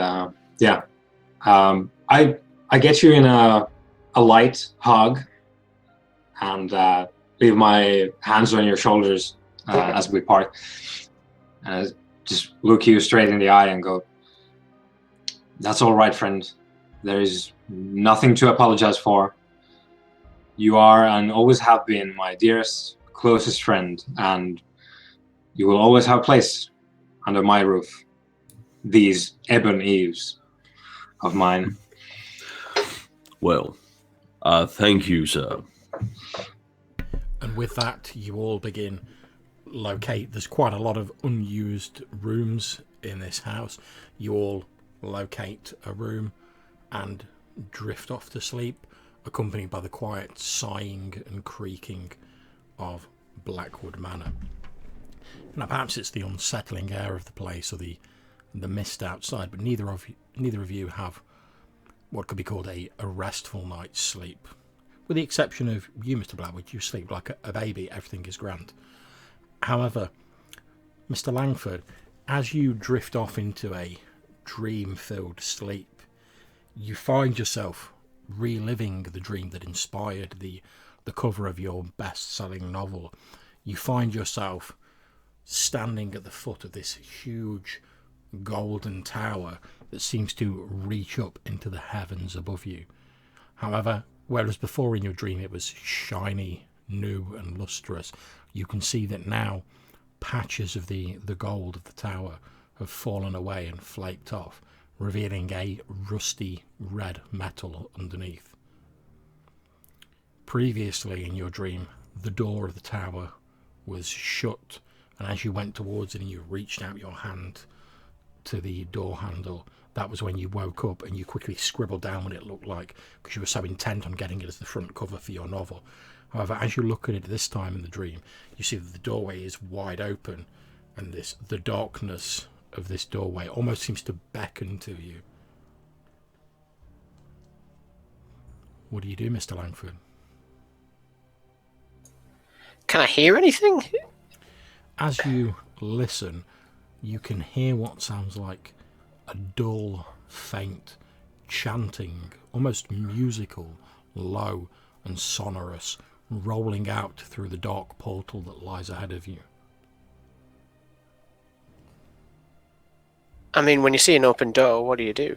I get you in a light hug, and leave my hands on your shoulders as we part, and just look you straight in the eye and go, "That's all right, friend. There is nothing to apologize for. You are and always have been my dearest, closest friend, and you will always have a place under my roof. These Ebon Eaves of mine." Well, thank you, sir. And with that, you all begin locate. There's quite a lot of unused rooms in this house. You all locate a room and drift off to sleep, accompanied by the quiet sighing and creaking of Blackwood Manor. Now, perhaps it's the unsettling air of the place or the mist outside, but neither of you have what could be called a restful night's sleep. With the exception of you, Mr. Blackwood, you sleep like a baby, everything is grand. However, Mr. Langford, as you drift off into a dream-filled sleep, you find yourself reliving the dream that inspired the cover of your best-selling novel. You find yourself standing at the foot of this huge golden tower that seems to reach up into the heavens above you. However, whereas before in your dream it was shiny, new and lustrous, you can see that now patches of the gold of the tower have fallen away and flaked off, revealing a rusty red metal underneath. Previously in your dream, the door of the tower was shut, and as you went towards it and you reached out your hand to the door handle, that was when you woke up and you quickly scribbled down what it looked like, because you were so intent on getting it as the front cover for your novel. However, as you look at it this time in the dream, you see that the doorway is wide open, and the darkness of this doorway almost seems to beckon to you. What do you do, Mr. Langford? Can I hear anything? As you listen, you can hear what sounds like a dull, faint chanting, almost musical, low and sonorous, rolling out through the dark portal that lies ahead of you. I mean, when you see an open door, what do?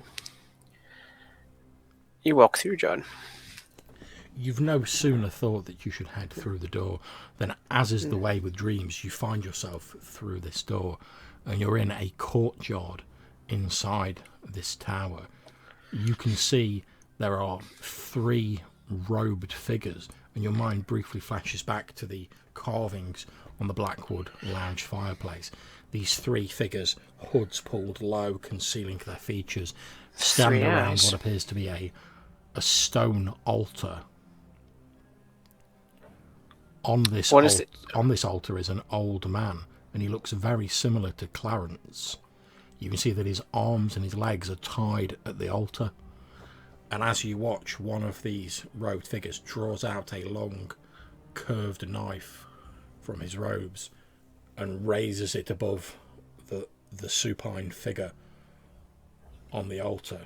You walk through, John. You've no sooner thought that you should head through the door than, as is the way with dreams, you find yourself through this door and you're in a courtyard inside this tower. You can see there are 3 robed figures, and your mind briefly flashes back to the carvings on the Blackwood lounge fireplace. These 3 figures, hoods pulled low, concealing their features, stand around what appears to be a stone altar. On this altar is an old man, and he looks very similar to Clarence. You can see that his arms and his legs are tied at the altar. And as you watch, one of these robed figures draws out a long, curved knife from his robes and raises it above the supine figure on the altar.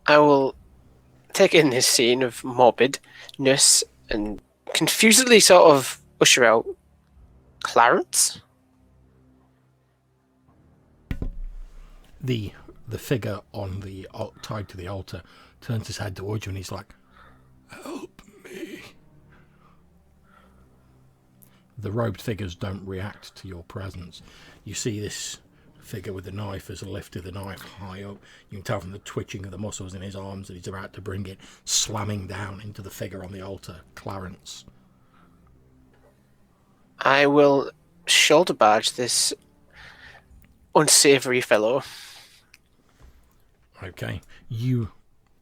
I will take in this scene of morbidness and confusedly sort of usher out Clarence. The figure on the tied to the altar turns his head towards you and he's like, "Help me." The robed figures don't react to your presence. You see this figure with the knife has lifted the knife high up. You can tell from the twitching of the muscles in his arms that he's about to bring it slamming down into the figure on the altar, Clarence. I will shoulder barge this unsavoury fellow. Okay. You,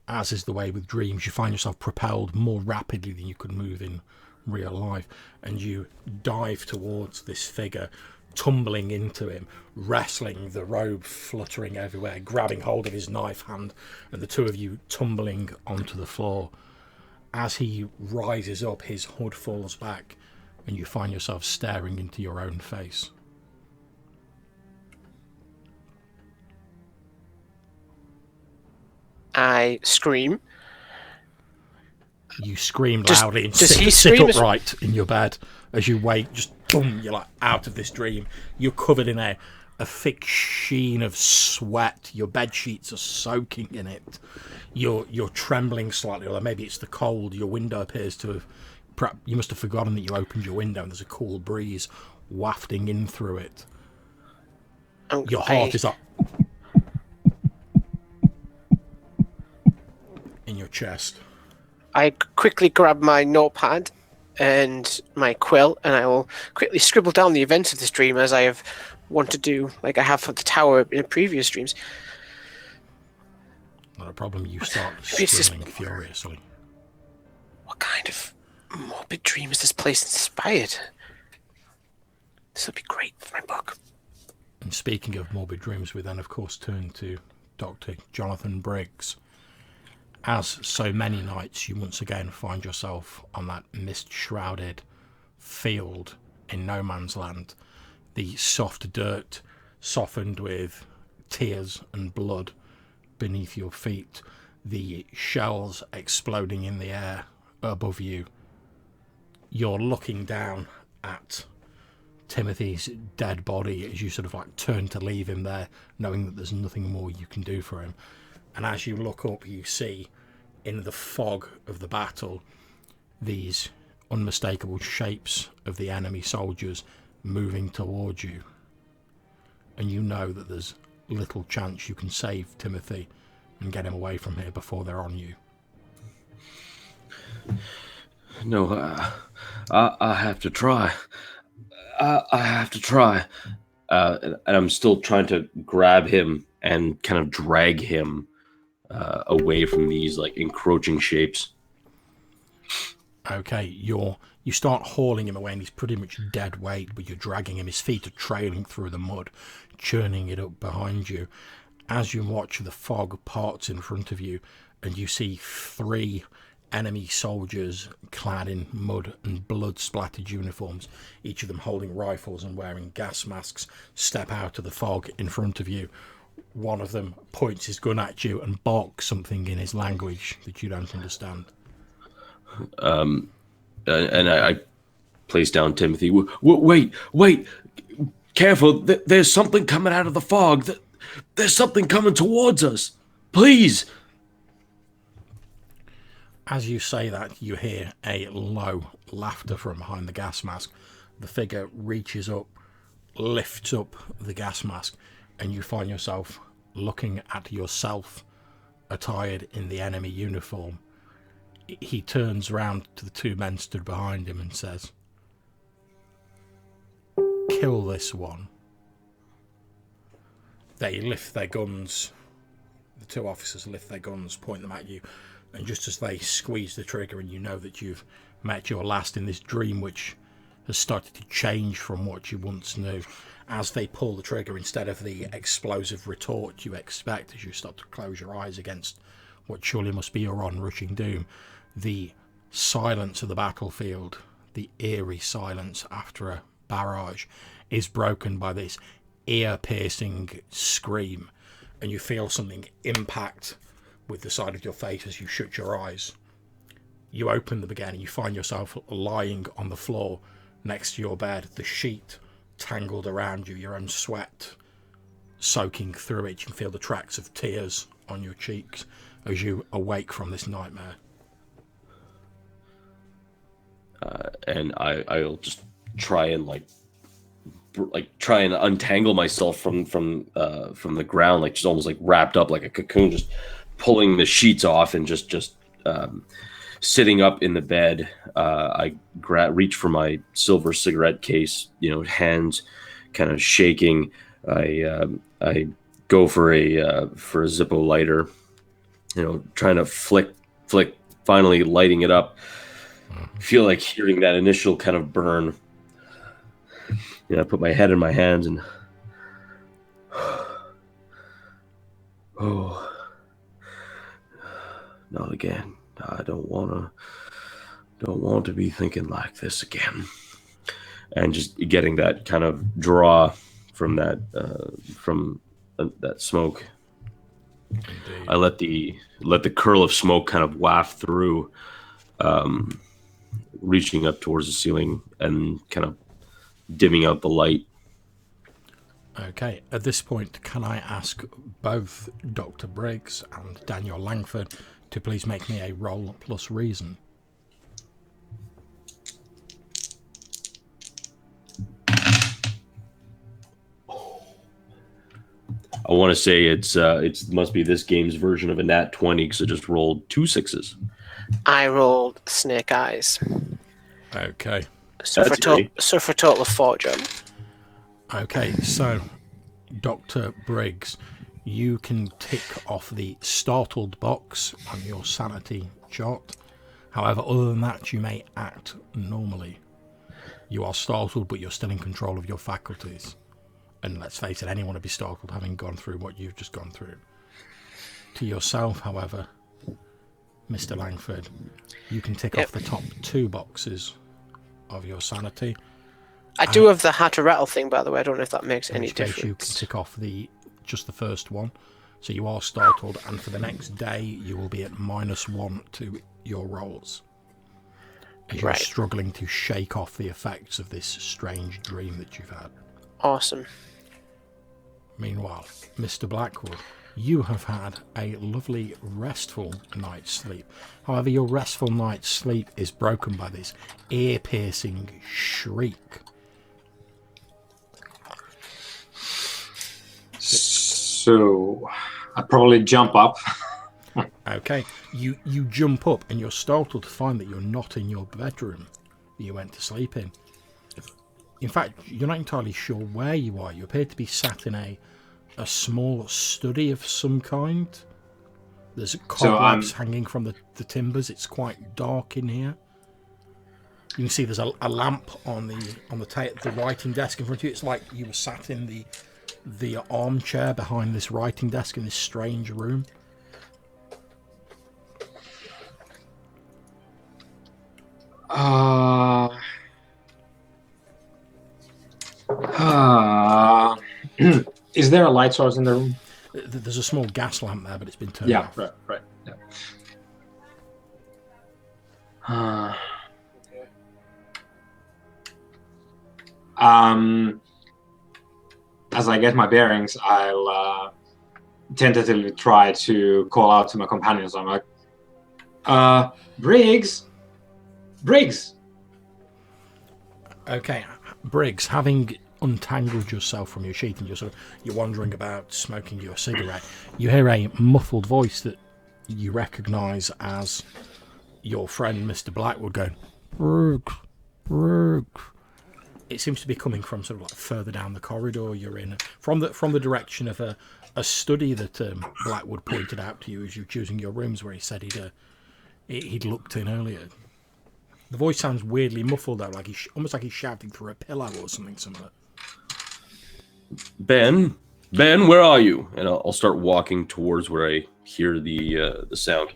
as is the way with dreams, you find yourself propelled more rapidly than you could move in real life, and you dive towards this figure, tumbling into him, wrestling, the robe fluttering everywhere, grabbing hold of his knife hand, and the two of you tumbling onto the floor. As he rises up, his hood falls back, and you find yourself staring into your own face. I scream. You scream loudly and sit upright in your bed as you wake. Just boom, you're like out of this dream. You're covered in a thick sheen of sweat. Your bed sheets are soaking in it. You're trembling slightly, although maybe it's the cold. Your window appears to have. Perhaps you must have forgotten that you opened your window, and there's a cool breeze wafting in through it. Your heart is up in your chest. I quickly grab my notepad and my quill, and I will quickly scribble down the events of this dream as I have wanted to do, like I have for the tower in previous dreams. Not a problem. You start scribbling furiously. What kind of morbid dream is this place inspired? This will be great for my book. And speaking of morbid dreams, we then of course turn to Dr. Jonathan Briggs. As so many nights, you once again find yourself on that mist-shrouded field in no man's land. The soft dirt softened with tears and blood beneath your feet. The shells exploding in the air above you. You're looking down at Timothy's dead body as you sort of like turn to leave him there, knowing that there's nothing more you can do for him. And as you look up, you see in the fog of the battle these unmistakable shapes of the enemy soldiers moving towards you. And you know that there's little chance you can save Timothy and get him away from here before they're on you. No, I have to try. I have to try. And I'm still trying to grab him and kind of drag him away from these like encroaching shapes. Okay, you start hauling him away and he's pretty much dead weight, but you're dragging him. His feet are trailing through the mud, churning it up behind you. As you watch, the fog parts in front of you and you see 3 enemy soldiers clad in mud and blood-splattered uniforms, each of them holding rifles and wearing gas masks, step out of the fog in front of you. One of them points his gun at you and barks something in his language that you don't understand. And I place down Timothy. Wait! Careful! There's something coming out of the fog. There's something coming towards us. Please! As you say that, you hear a low laughter from behind the gas mask. The figure reaches up, lifts up the gas mask, and you find yourself looking at yourself attired in the enemy uniform. He turns round to the 2 men stood behind him and says, "Kill this one." They lift their guns. The 2 officers lift their guns, point them at you, and just as they squeeze the trigger and you know that you've met your last in this dream which has started to change from what you once knew, as they pull the trigger, instead of the explosive retort you expect as you start to close your eyes against what surely must be your onrushing doom, the silence of the battlefield, the eerie silence after a barrage, is broken by this ear-piercing scream, and you feel something impact with the side of your face as you shut your eyes. You open them again and you find yourself lying on the floor next to your bed, the sheet tangled around you, your own sweat soaking through it. You can feel the tracks of tears on your cheeks as you awake from this nightmare. And I'll just try and try and untangle myself from the ground, like just almost like wrapped up like a cocoon, just pulling the sheets off and just sitting up in the bed. I reach for my silver cigarette case, hands kind of shaking. I go for a Zippo lighter, trying to flick, finally lighting it up. Feel like hearing that initial kind of burn. I put my head in my hands and not again. I don't want to be thinking like this again. And just getting that kind of draw from that smoke. Indeed. I let the curl of smoke kind of waft through, reaching up towards the ceiling and kind of dimming out the light. Okay, at this point, can I ask both Dr. Briggs and Daniel Langford to please make me a roll plus reason? I want to say it must be this game's version of a nat 20 because I just rolled 2 6s. I rolled snake eyes. Okay. So for a total of 4, John. Okay, so Dr. Briggs, you can tick off the startled box on your sanity chart. However, other than that, you may act normally. You are startled, but you're still in control of your faculties. And let's face it, anyone would be startled having gone through what you've just gone through. To yourself, however, Mr. Langford, you can tick off the top 2 boxes of your sanity. I do have the how to rattle thing, by the way. I don't know if that makes any difference. You can tick off just the first one. So you are startled, and for the next day, you will be at -1 to your rolls. As you're struggling to shake off the effects of this strange dream that you've had. Awesome. Meanwhile, Mr. Blackwood, you have had a lovely, restful night's sleep. However, your restful night's sleep is broken by this ear-piercing shriek. So, I probably jump up. Okay, you jump up and you're startled to find that you're not in your bedroom that you went to sleep in. In fact, you're not entirely sure where you are. You appear to be sat in a small study of some kind. There's cobwebs hanging from the timbers. It's quite dark in here. You can see there's a lamp on the writing desk in front of you. It's like you were sat in the armchair behind this writing desk in this strange room. Is there a light source in the room? There's a small gas lamp there, but it's been turned off. Right. As I get my bearings, I'll tentatively try to call out to my companions. I'm like, Briggs! Okay, Briggs, having untangled yourself from your sheet and you're wandering about smoking your cigarette, you hear a muffled voice that you recognise as your friend Mr. Blackwood going, Briggs. It seems to be coming from sort of like further down the corridor you're in, from the direction of a study that Blackwood pointed out to you as you were choosing your rooms, where he said he'd looked in earlier. The voice sounds weirdly muffled though, like almost like he's shouting through a pillow or something similar. Ben, where are you? And I'll start walking towards where I hear the sound.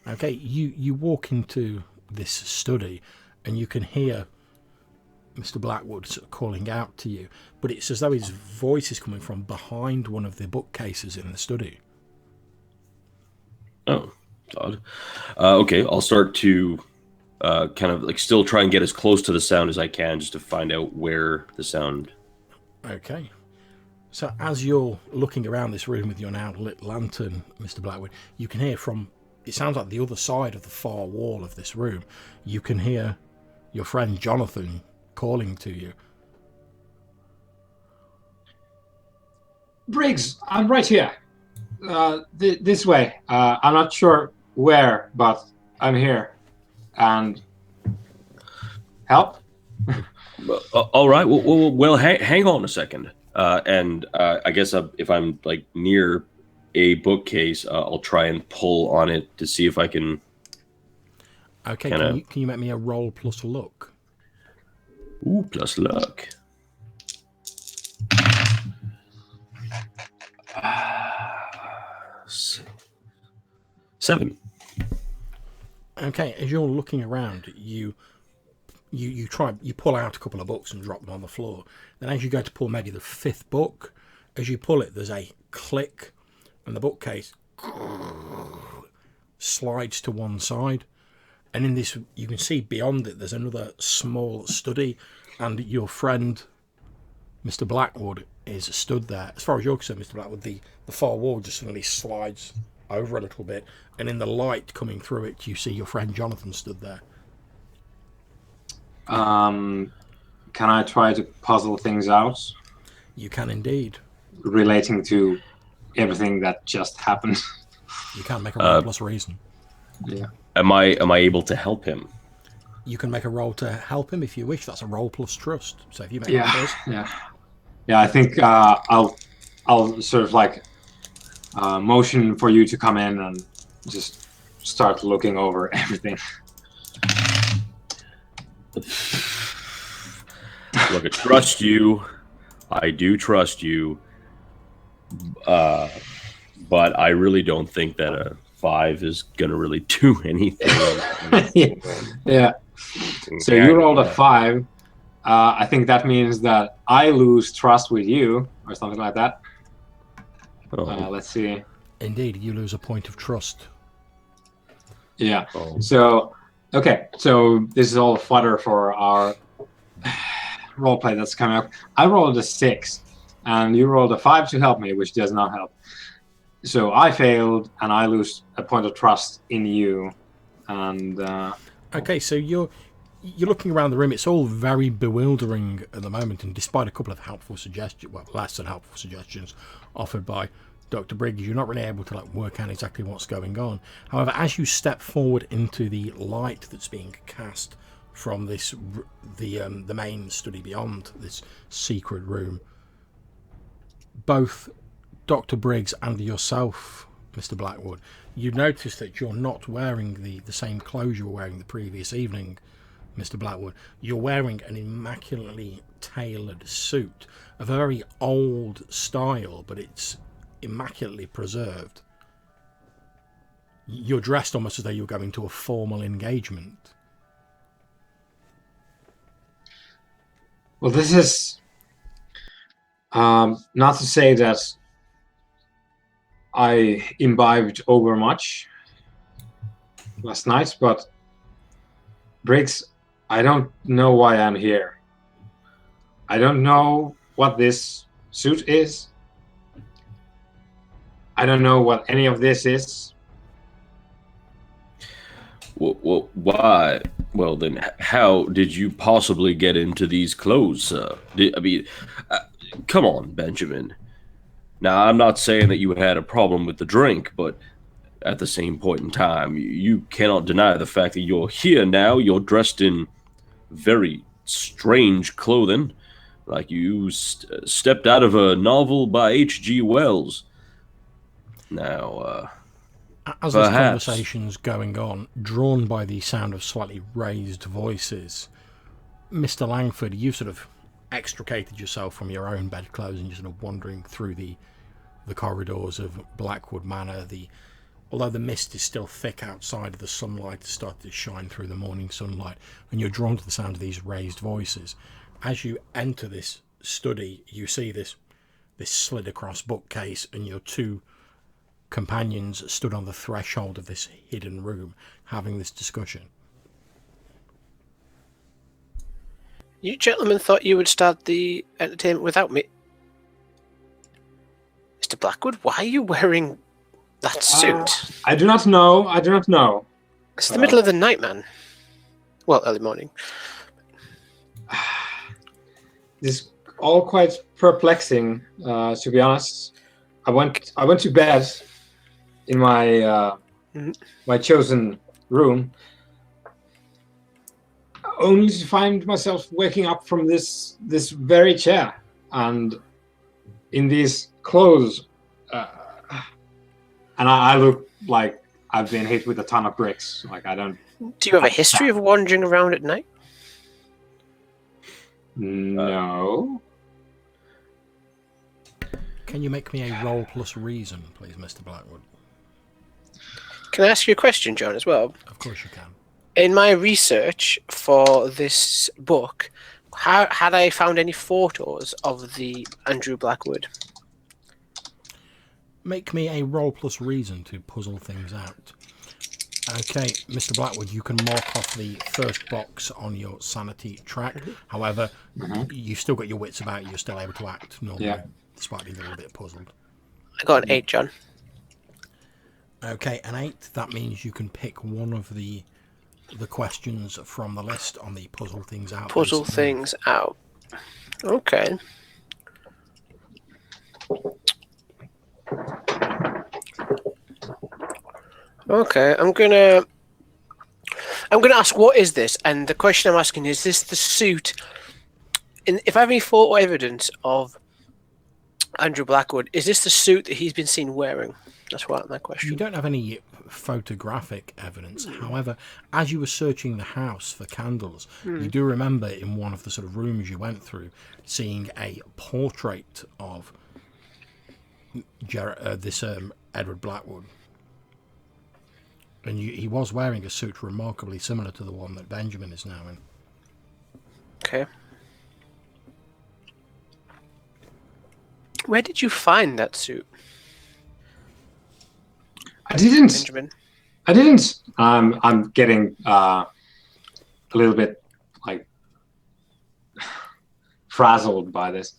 Okay, you walk into this study, and you can hear Mr. Blackwood sort of calling out to you, but it's as though his voice is coming from behind one of the bookcases in the study. Oh, odd. Okay, I'll start to kind of like still try and get as close to the sound as I can, just to find out where the sound. Okay. So as you're looking around this room with your now lit lantern, Mr. Blackwood, you can hear from, it sounds like the other side of the far wall of this room, you can hear your friend Jonathan calling to you. Briggs, I'm right here. This way. I'm not sure where, but I'm here. And help? All right. Well, hang on a second. And I guess if I'm like near a bookcase, I'll try and pull on it to see if I can. Okay. Can you make me a roll plus luck? Ooh, plus luck. Seven. Okay, as you're looking around, you pull out a couple of books and drop them on the floor. Then as you go to pull maybe the 5th book, as you pull it, there's a click, and the bookcase slides to one side. And in this, you can see beyond it, there's another small study, and your friend, Mr. Blackwood, is stood there. As far as you're concerned, Mr. Blackwood, the far wall just suddenly slides over a little bit, and in the light coming through it, you see your friend Jonathan stood there. Can I try to puzzle things out? You can indeed. Relating to everything that just happened. You can make a roll plus reason. Yeah. Am I able to help him? You can make a roll to help him if you wish. That's a roll plus trust. So if you make that first. Yeah. I think I'll sort of like motion for you to come in and just start looking over everything. Look, I trust you, I do trust you, but I really don't think that a 5 is gonna really do anything. Yeah. So you rolled a 5. I think that means that I lose trust with you, or something like that. Let's see. Indeed, you lose a point of trust. Yeah. So, okay. So this is all fodder for our roleplay that's coming up. I rolled a 6, and you rolled a 5 to help me, which does not help. So I failed, and I lose a point of trust in you. And okay, so you're looking around the room. It's all very bewildering at the moment, and despite a couple of helpful suggestions, well, less than helpful suggestions offered by Dr. Briggs, you're not really able to work out exactly what's going on. However, as you step forward into the light that's being cast from this the main study beyond this secret room, both Dr. Briggs and yourself, Mr. Blackwood, you notice that you're not wearing the same clothes you were wearing the previous evening, Mr. Blackwood. You're wearing an immaculately tailored suit, a very old style, but it's immaculately preserved. You're dressed almost as though you're going to a formal engagement. Well, this is not to say that I imbibed over much last night, but Briggs, I don't know why I'm here. I don't know what this suit is. I don't know what any of this is. Well, why? Well, then, how did you possibly get into these clothes, sir? Come on, Benjamin. Now, I'm not saying that you had a problem with the drink, but at the same point in time, you cannot deny the fact that you're here now. You're dressed in very strange clothing, like you stepped out of a novel by H.G. Wells. Now, as this conversation's going on, drawn by the sound of slightly raised voices, Mr. Langford, you've sort of extricated yourself from your own bedclothes and you're sort of wandering through the corridors of Blackwood Manor. Although the mist is still thick outside, the sunlight has started to shine through the morning sunlight, and you're drawn to the sound of these raised voices. As you enter this study, you see this slid across bookcase, and your two companions stood on the threshold of this hidden room having this discussion. You gentlemen thought you would start the entertainment without me. Mr. Blackwood, why are you wearing that suit? I do not know. It's the middle of the night, man. Well, early morning. This is all quite perplexing, to be honest. I went to bed in my my chosen room, only to find myself waking up from this very chair and in these clothes, and I look like I've been hit with a ton of bricks. Like I don't. Do you have a history of wandering around at night? No. Can you make me a roll plus reason, please, Mr. Blackwood? Can I ask you a question, John, as well? Of course you can. In my research for this book, had I found any photos of the Andrew Blackwood? Make me a roll plus reason to puzzle things out. Okay, Mr. Blackwood, you can mark off the first box on your sanity track. However, you've still got your wits about you. You're still able to act normally, despite being a little bit puzzled. I got an 8, John. Okay, an 8. That means you can pick one of the questions from the list on the puzzle things out. Puzzle things out. Okay. Okay, I'm gonna ask, what is this? And the question I'm asking is this the suit? If I have any photo evidence of Andrew Blackwood, is this the suit that he's been seen wearing? That's my question. You don't have any photographic evidence. However, as you were searching the house for candles, you do remember in one of the sort of rooms you went through seeing a portrait of this Edward Blackwood. And he was wearing a suit remarkably similar to the one that Benjamin is now in. Okay. Where did you find that suit? I didn't. Benjamin? I didn't. I'm getting a little bit like frazzled by this.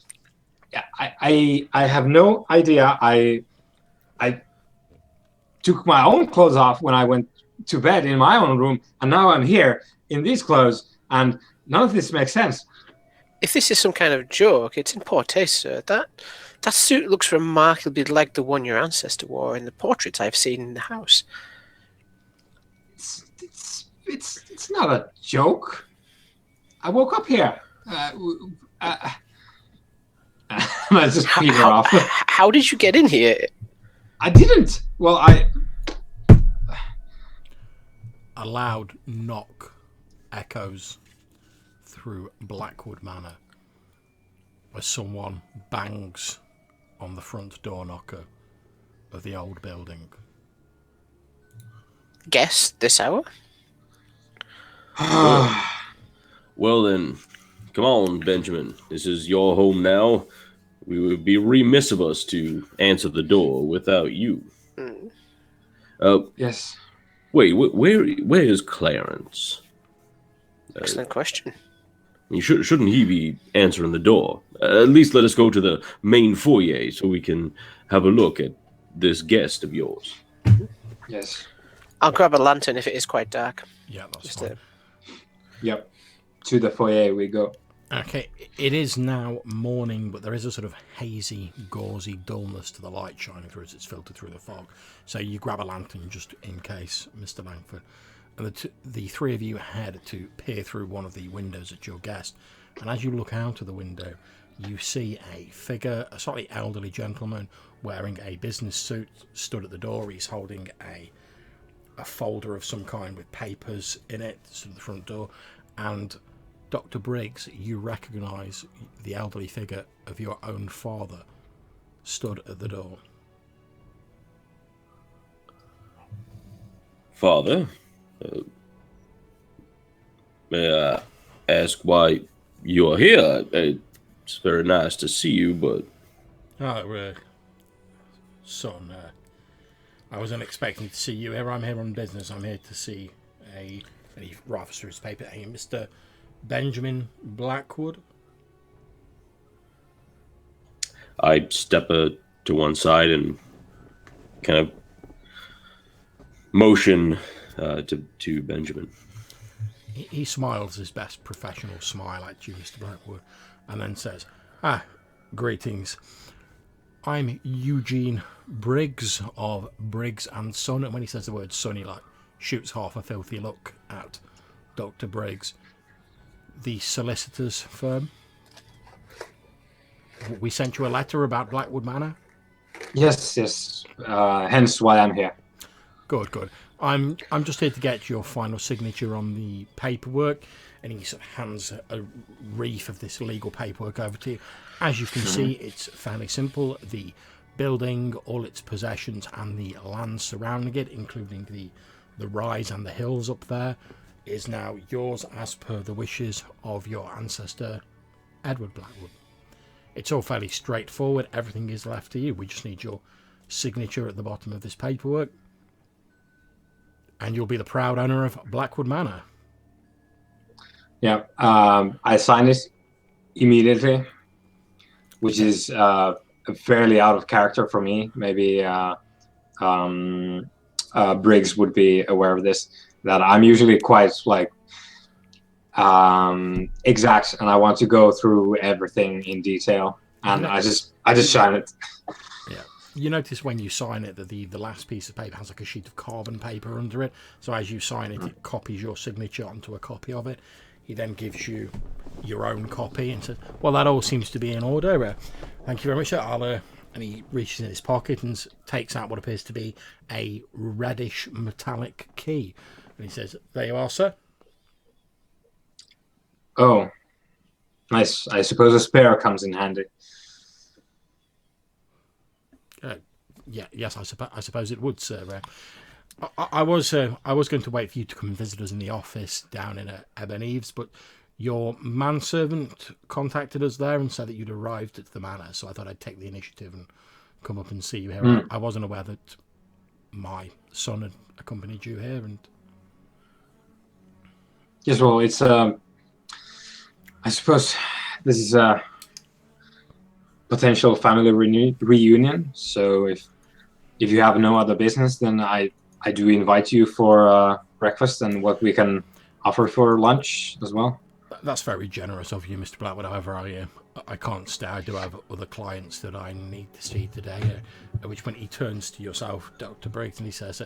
Yeah, I have no idea. I took my own clothes off when I went to bed in my own room, and now I'm here in these clothes, and none of this makes sense. If this is some kind of joke, it's in poor taste, sir. That suit looks remarkably like the one your ancestor wore in the portraits I've seen in the house. It's not a joke. I woke up here. Let's just peter off. How did you get in here? I didn't. Well, A loud knock echoes through Blackwood Manor as someone bangs on the front door knocker of the old building. Guess this hour? Well then, come on, Benjamin. This is your home now. We would be remiss of us to answer the door without you. Yes. Wait, where is Clarence? Excellent question. Shouldn't he be answering the door? At least let us go to the main foyer so we can have a look at this guest of yours. Yes. I'll grab a lantern if it is quite dark. Yeah, that's fine. Yep. To the foyer we go. Okay, it is now morning, but there is a sort of hazy, gauzy dullness to the light shining through as it's filtered through the fog. So you grab a lantern just in case, Mr. Langford. And the three of you head to peer through one of the windows at your guest. And as you look out of the window, you see a figure, a slightly elderly gentleman wearing a business suit, stood at the door. He's holding a folder of some kind with papers in it, to the front door. And Dr. Briggs, you recognise the elderly figure of your own father stood at the door. Father? May I ask why you're here? It's very nice to see you, but... Son, I wasn't expecting to see you here. I'm here on business. I'm here to see and he rifles through his paper, Mr. Benjamin Blackwood. I step to one side and kind of motion to Benjamin. He smiles his best professional smile at you, Mr. Blackwood, and then says, greetings. I'm Eugene Briggs of Briggs and Son. And when he says the word son, he shoots half a filthy look at Dr. Briggs. The solicitors firm. We sent you a letter about Blackwood Manor? Yes. Hence why I'm here. Good. I'm just here to get your final signature on the paperwork. And he sort of hands a reef of this legal paperwork over to you. As you can see, it's fairly simple. The building, all its possessions, and the land surrounding it, including the rise and the hills up there, is now yours as per the wishes of your ancestor, Edward Blackwood. It's all fairly straightforward. Everything is left to you. We just need your signature at the bottom of this paperwork, and you'll be the proud owner of Blackwood Manor. Yeah, I sign it immediately, which is fairly out of character for me. Maybe Briggs would be aware of this, that I'm usually quite exact, and I want to go through everything in detail, and I just sign it. Yeah. You notice when you sign it that the last piece of paper has a sheet of carbon paper under it, so as you sign it, it copies your signature onto a copy of it. He then gives you your own copy and says, well, that all seems to be in order. Thank you very much, sir. And he reaches in his pocket and takes out what appears to be a reddish metallic key. And he says, there you are, sir. Oh, nice. I suppose a spare comes in handy. Yes, I suppose it would, sir. I was going to wait for you to come and visit us in the office down in Ebon Eaves, but your manservant contacted us there and said that you'd arrived at the manor, so I thought I'd take the initiative and come up and see you here. I wasn't aware that my son had accompanied you here, and yes, well, it's I suppose this is a potential family reunion. So if you have no other business, then I do invite you for breakfast and what we can offer for lunch as well. That's very generous of you, Mr. Blackwood. However, I can't stay. I do have other clients that I need to see today. At which point he turns to yourself, Dr. Briggs, and he says,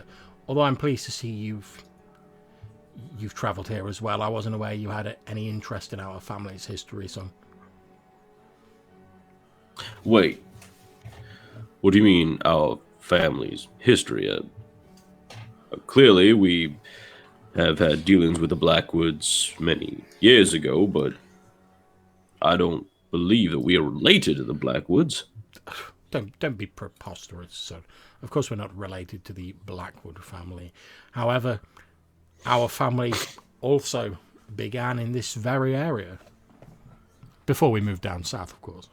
although I'm pleased to see you've travelled here as well, I wasn't aware you had any interest in our family's history, so... Wait. What do you mean, our family's history? Clearly, we have had dealings with the Blackwoods many years ago, but I don't believe that we are related to the Blackwoods. Don't be preposterous, son. Of course we're not related to the Blackwood family. However, our family also began in this very area. Before we moved down south, of course.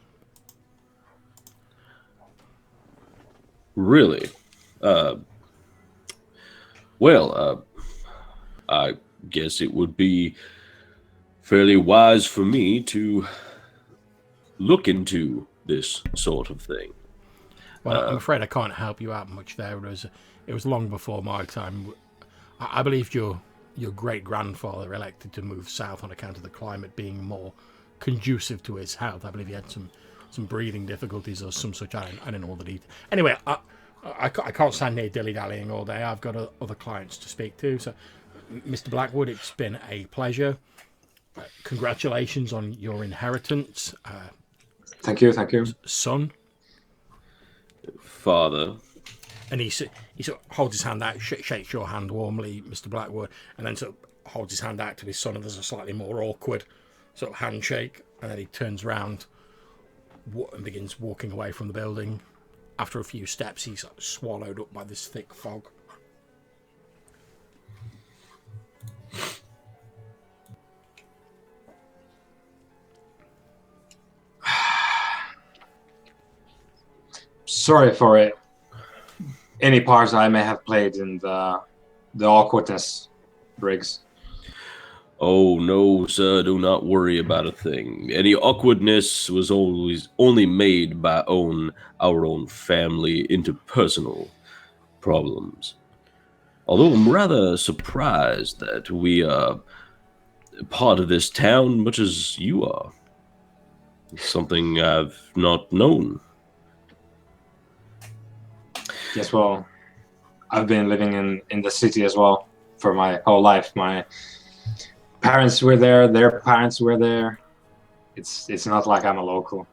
Really? I guess it would be fairly wise for me to look into this sort of thing. Well, I'm afraid I can't help you out much there. It was long before my time. I believed your great-grandfather elected to move south on account of the climate being more conducive to his health. I believe he had some breathing difficulties or some such. I don't know all the details. Anyway, I can't stand here dilly-dallying all day. I've got other clients to speak to. So, Mr. Blackwood, it's been a pleasure. Congratulations on your inheritance. Thank you. Son. Father. And he sort of holds his hand out, shakes your hand warmly, Mr. Blackwood, and then sort of holds his hand out to his son, and there's a slightly more awkward sort of handshake, and then he turns round and begins walking away from the building. After a few steps, he's swallowed up by this thick fog. Sorry for it. Any parts I may have played in the awkwardness, Briggs. Oh, no, sir, do not worry about a thing. Any awkwardness was always only made by our own family interpersonal problems. Although I'm rather surprised that we are part of this town, much as you are. It's something I've not known. Yes, well, I've been living in the city as well for my whole life. My parents were there, their parents were there. It's not like I'm a local.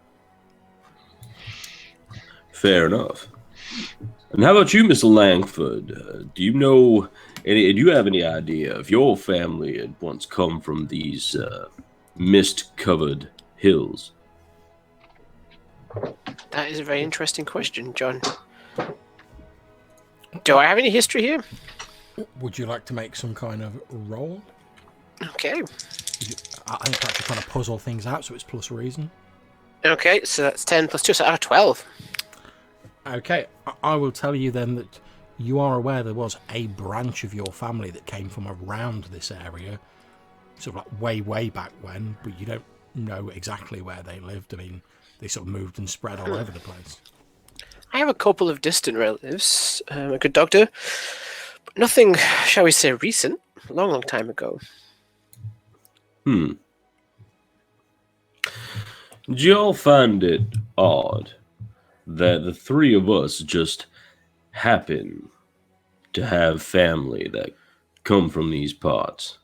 Fair enough. And how about you, Mr. Langford? Do you have any idea if your family had once come from these mist-covered hills? That is a very interesting question, John. Do I have any history here? Would you like to make some kind of roll? Okay. I think perhaps you're trying to puzzle things out, so it's plus reason. Okay, so that's 10 plus 2, so out of 12. Okay, I will tell you then that you are aware there was a branch of your family that came from around this area, sort of like way back when, but you don't know exactly where they lived. I mean, they sort of moved and spread all over the place. I have a couple of distant relatives, a good doctor, but nothing, shall we say, recent, a long time ago. Do y'all find it odd that the three of us just happen to have family that come from these parts?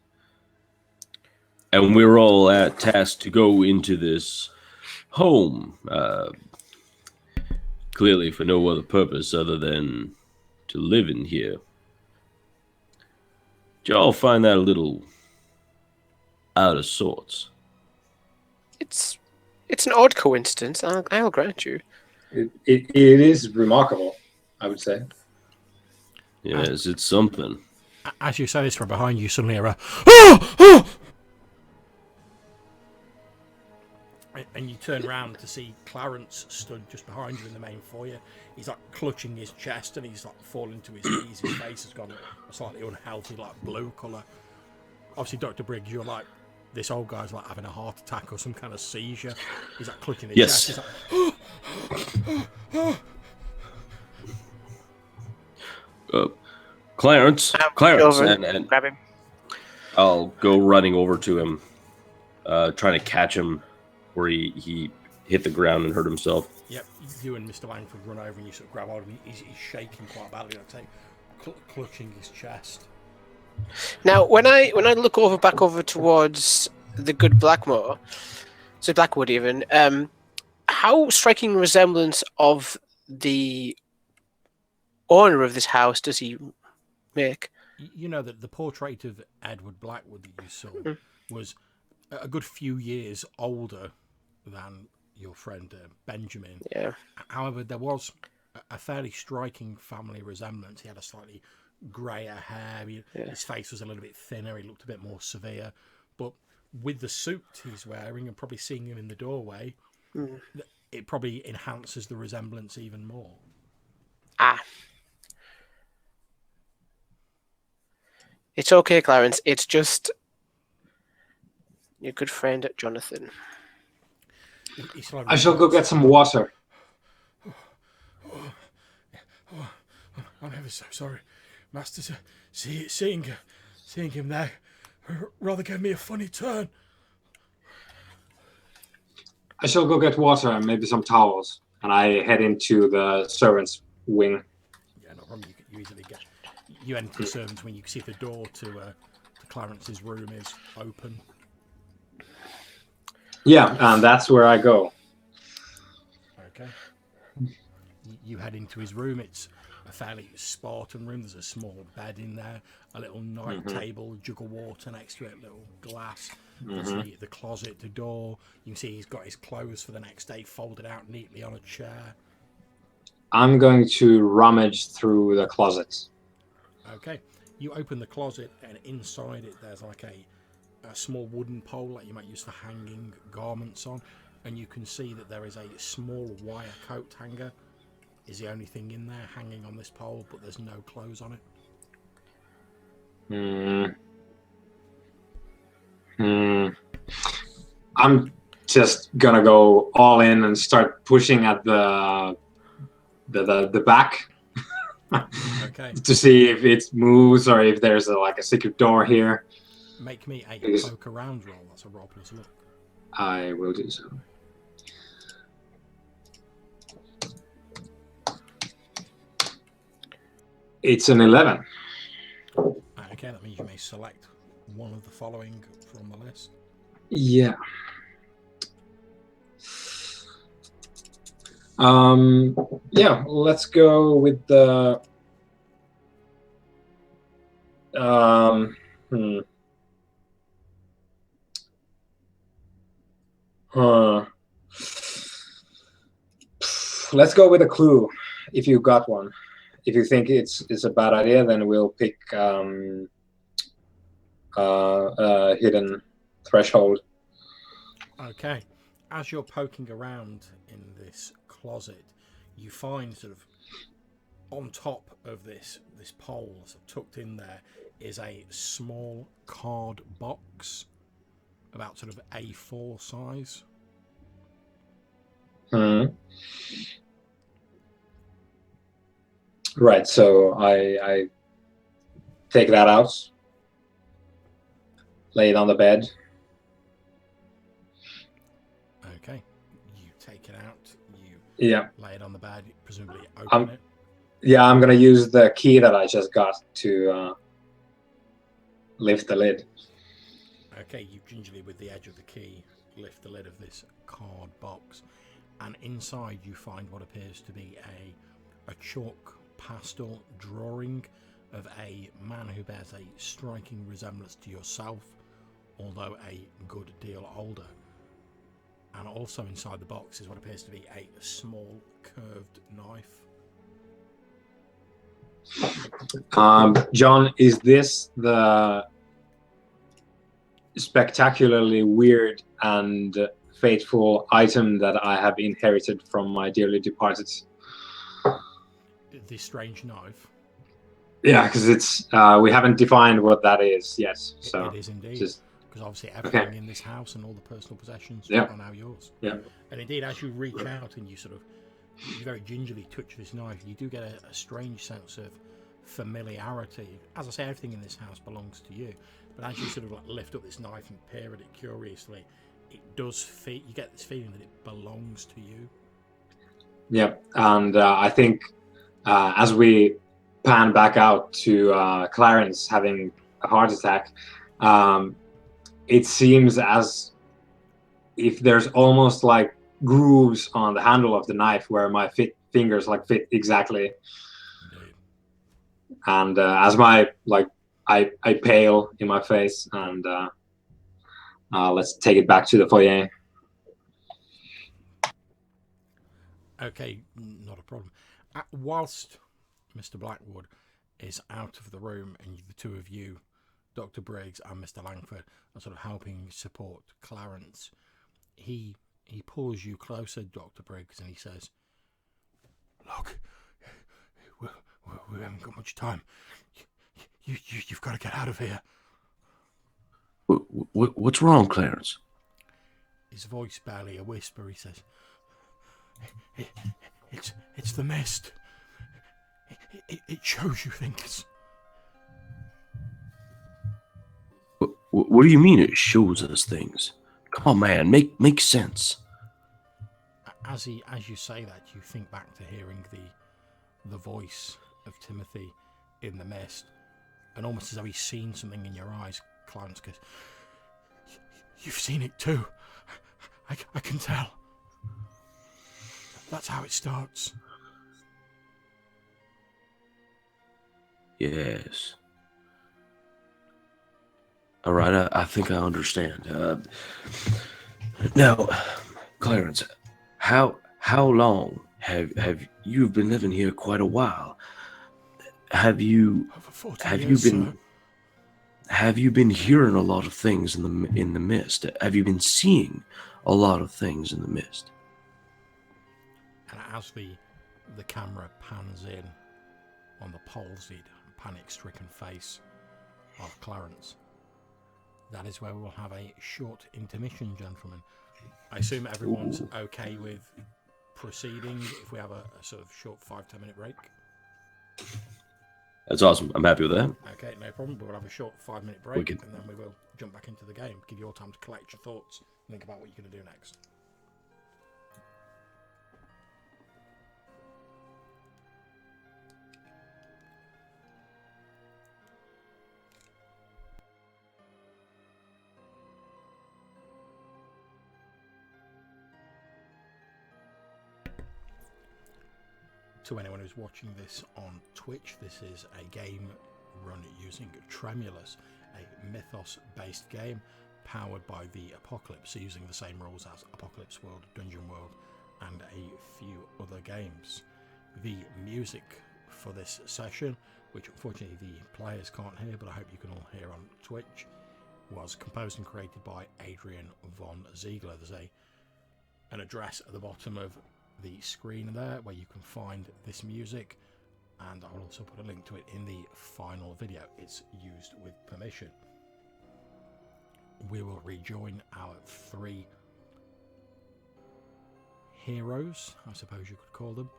and we're all tasked to go into this home, clearly for no other purpose other than to live in here. Do y'all find that a little out of sorts? It's an odd coincidence, I'll grant you. It is remarkable, I would say. Yes, it's something. As you say this from behind you, suddenly hear a "Oh! And you turn around to see Clarence stood just behind you in the main foyer. He's like clutching his chest and he's like falling to his knees. His face has gone a slightly unhealthy, like blue colour. Obviously, Dr. Briggs, you're like, this old guy's like having a heart attack or some kind of seizure. He's like clutching his chest. He's like, Clarence, and grab him. I'll go running over to him, trying to catch him where he hit the ground and hurt himself. Yep, you and Mr. Langford run over and you sort of grab hold of him. He's shaking quite badly, I'd say, clutching his chest. Now, when I look back over towards the good Blackwood even, how striking resemblance of the owner of this house does he make? You know that the portrait of Edward Blackwood that you saw was a good few years older than your friend Benjamin. Yeah. However, there was a fairly striking family resemblance. He had a slightly greyer hair. His face was a little bit thinner. He looked a bit more severe. But with the suit he's wearing and probably seeing him in the doorway, it probably enhances the resemblance even more. It's okay, Clarence. It's just your good friend Jonathan. I shall go get some water. I'm ever so sorry, Master. Seeing him there rather gave me a funny turn. I shall go get water and maybe some towels, and I head into the servants' wing. Yeah, no problem. You easily get. You enter the servants' wing. You can see the door to Clarence's room is open. Yeah, and that's where I go. Okay. You head into his room. It's a fairly Spartan room. There's a small bed in there, a little night table, a jug of water next to it, a little glass. There's the closet, the door. You can see he's got his clothes for the next day folded out neatly on a chair. I'm going to rummage through the closet. Okay. You open the closet, and inside it there's like a small wooden pole that you might use for hanging garments on, and you can see that there is a small wire coat hanger is the only thing in there hanging on this pole, but there's no clothes on it. I'm just gonna go all in and start pushing at the back. Okay. To see if it moves or if there's a secret door here. Make me a poke around roll. That's a roll plus look. I will do so. It's an 11. Okay, that means you may select one of the following from the list. Yeah. Yeah, let's go with the let's go with a clue if you got one. If you think it's a bad idea, then we'll pick hidden threshold. Okay. As you're poking around in this closet, you find sort of on top of this pole, sort of tucked in there, is a small card box about sort of A4 size. Right, so I take that out, lay it on the bed. Okay, you take it out, you lay it on the bed, presumably open it. Yeah, I'm gonna use the key that I just got to lift the lid. Okay, you gingerly, with the edge of the key, lift the lid of this card box, and inside you find what appears to be a chalk pastel drawing of a man who bears a striking resemblance to yourself, although a good deal older. And also inside the box is what appears to be a small curved knife. John, is this the spectacularly weird and fateful item that I have inherited from my dearly departed? The strange knife? Yeah, because it's we haven't defined what that is yet. So it is indeed. Because obviously everything in this house and all the personal possessions are now yours. Yeah. And indeed, as you reach out and you very gingerly touch this knife, you do get a strange sense of familiarity. As I say, everything in this house belongs to you. But as you sort of like lift up this knife and peer at it curiously, it does feel, you get this feeling that it belongs to you. Yeah, and I think as we pan back out to Clarence having a heart attack, it seems as if there's almost like grooves on the handle of the knife where my fingers like fit exactly. Indeed. And as my I pale in my face, and let's take it back to the foyer. Okay, not a problem. Whilst Mr. Blackwood is out of the room and the two of you, Dr. Briggs and Mr. Langford, are sort of helping support Clarence, he pulls you closer, Dr. Briggs, and he says, "Look, we haven't got much time. You've got to get out of here." What's wrong, Clarence? His voice barely a whisper. He says, "It's the mist. It shows you things." What do you mean it shows us things? Come on, man, make sense. As you say that, you think back to hearing the voice of Timothy in the mist, and almost as though he's seen something in your eyes, Clarence goes, "You've seen it too. I can tell. That's how it starts." Yes. All right, I think I understand. Now, Clarence, how long have you been living here? Quite a while. Have you Over 40 years, sir. Have you been hearing a lot of things in the mist? Have you been seeing a lot of things in the mist? And as the camera pans in on the palsied, panic-stricken face of Clarence, that is where we will have a short intermission, gentlemen. I assume everyone's okay with proceeding if we have a sort of short 5-10 minute break. That's awesome. I'm happy with that. Okay, no problem. We'll have a short 5-minute break, and then we will jump back into the game. Give you all time to collect your thoughts and think about what you're going to do next. To anyone who's watching this on Twitch, this is a game run using Tremulous, a Mythos-based game powered by the Apocalypse, so using the same rules as Apocalypse World, Dungeon World, and a few other games. The music for this session, which unfortunately the players can't hear, but I hope you can all hear on Twitch, was composed and created by Adrian von Ziegler. There's an address at the bottom of the screen there where you can find this music, and I'll also put a link to it in the final video. It's used with permission. We will rejoin our 3 heroes, I suppose you could call them,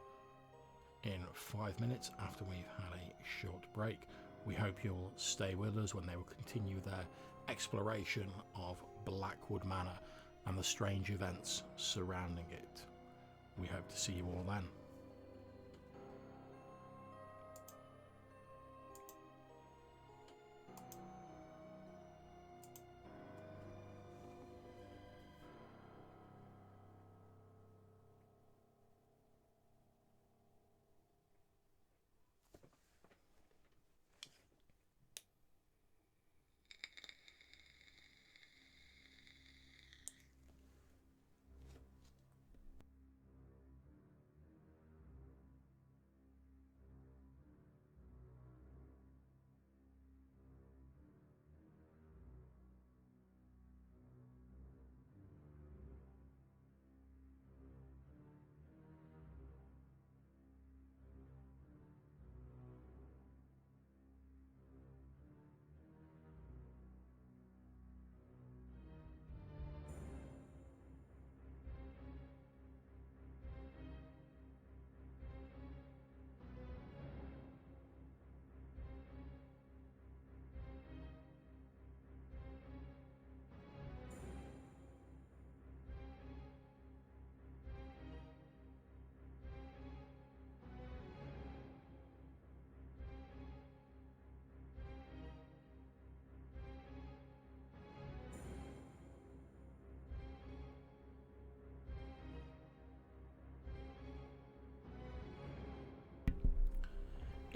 in 5 minutes after we've had a short break. We hope you'll stay with us when they will continue their exploration of Blackwood Manor and the strange events surrounding it. We hope to see you all then.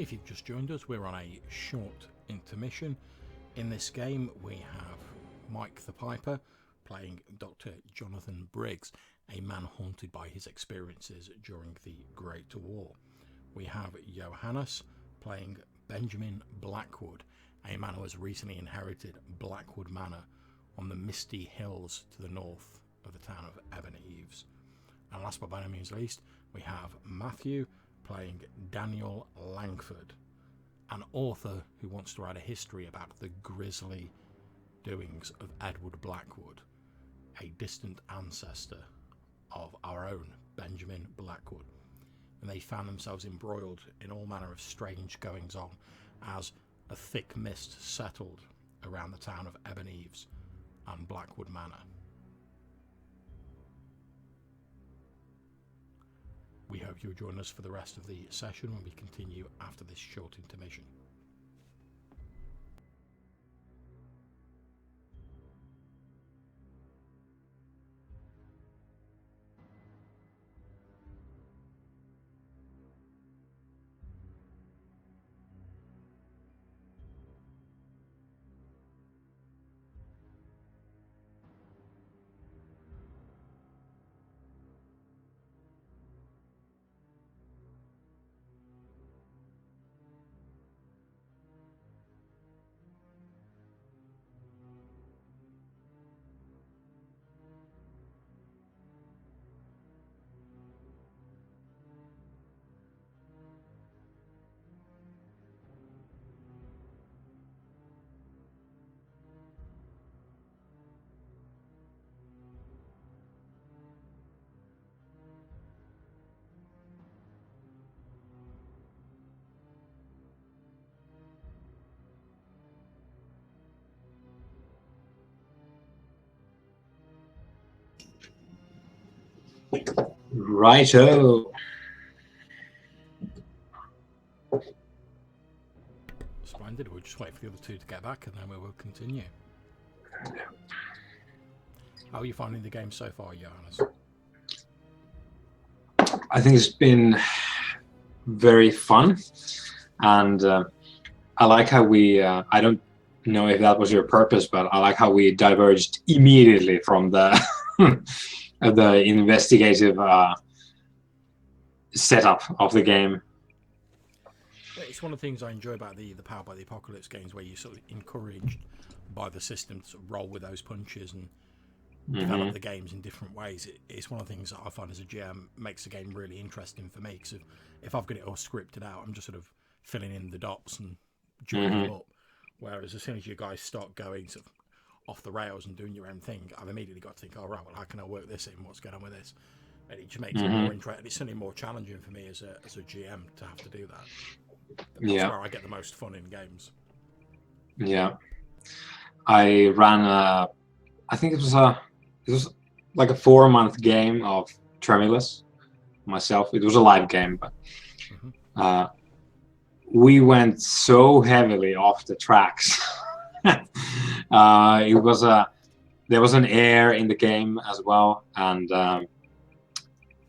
If you've just joined us, we're on a short intermission. In this game, we have Mike the Piper playing Dr. Jonathan Briggs, a man haunted by his experiences during the Great War. We have Johannes playing Benjamin Blackwood, a man who has recently inherited Blackwood Manor on the misty hills to the north of the town of Ebon Eaves. And last but by no means least, we have Matthew playing Daniel Langford, an author who wants to write a history about the grisly doings of Edward Blackwood, a distant ancestor of our own Benjamin Blackwood. And they found themselves embroiled in all manner of strange goings on as a thick mist settled around the town of Ebon Eaves and Blackwood Manor. We hope you'll join us for the rest of the session when we continue after this short intermission. Righto. Splendid. We'll just wait for the other two to get back and then we will continue. How are you finding the game so far, Johannes? I think it's been very fun, and I like how we I don't know if that was your purpose, but I like how we diverged immediately from the the investigative setup of the game. It's one of the things I enjoy about the Powered by the Apocalypse games, where you sort of encouraged by the system to sort of roll with those punches and develop the games in different ways. It's one of the things that I find as a GM makes the game really interesting for me, because if I've got it all scripted out, I'm just sort of filling in the dots and joining them up. Whereas as soon as you guys start going sort of off the rails and doing your own thing, I've immediately got to think, oh right, well, how can I work this in? What's going on with this? And it just makes it more interesting. It's certainly more challenging for me as a GM to have to do that. That's where I get the most fun in games. Yeah, I ran I think it was like a 4-month game of Tremulous myself. It was a live game, but we went so heavily off the tracks. It was there was an heir in the game as well, and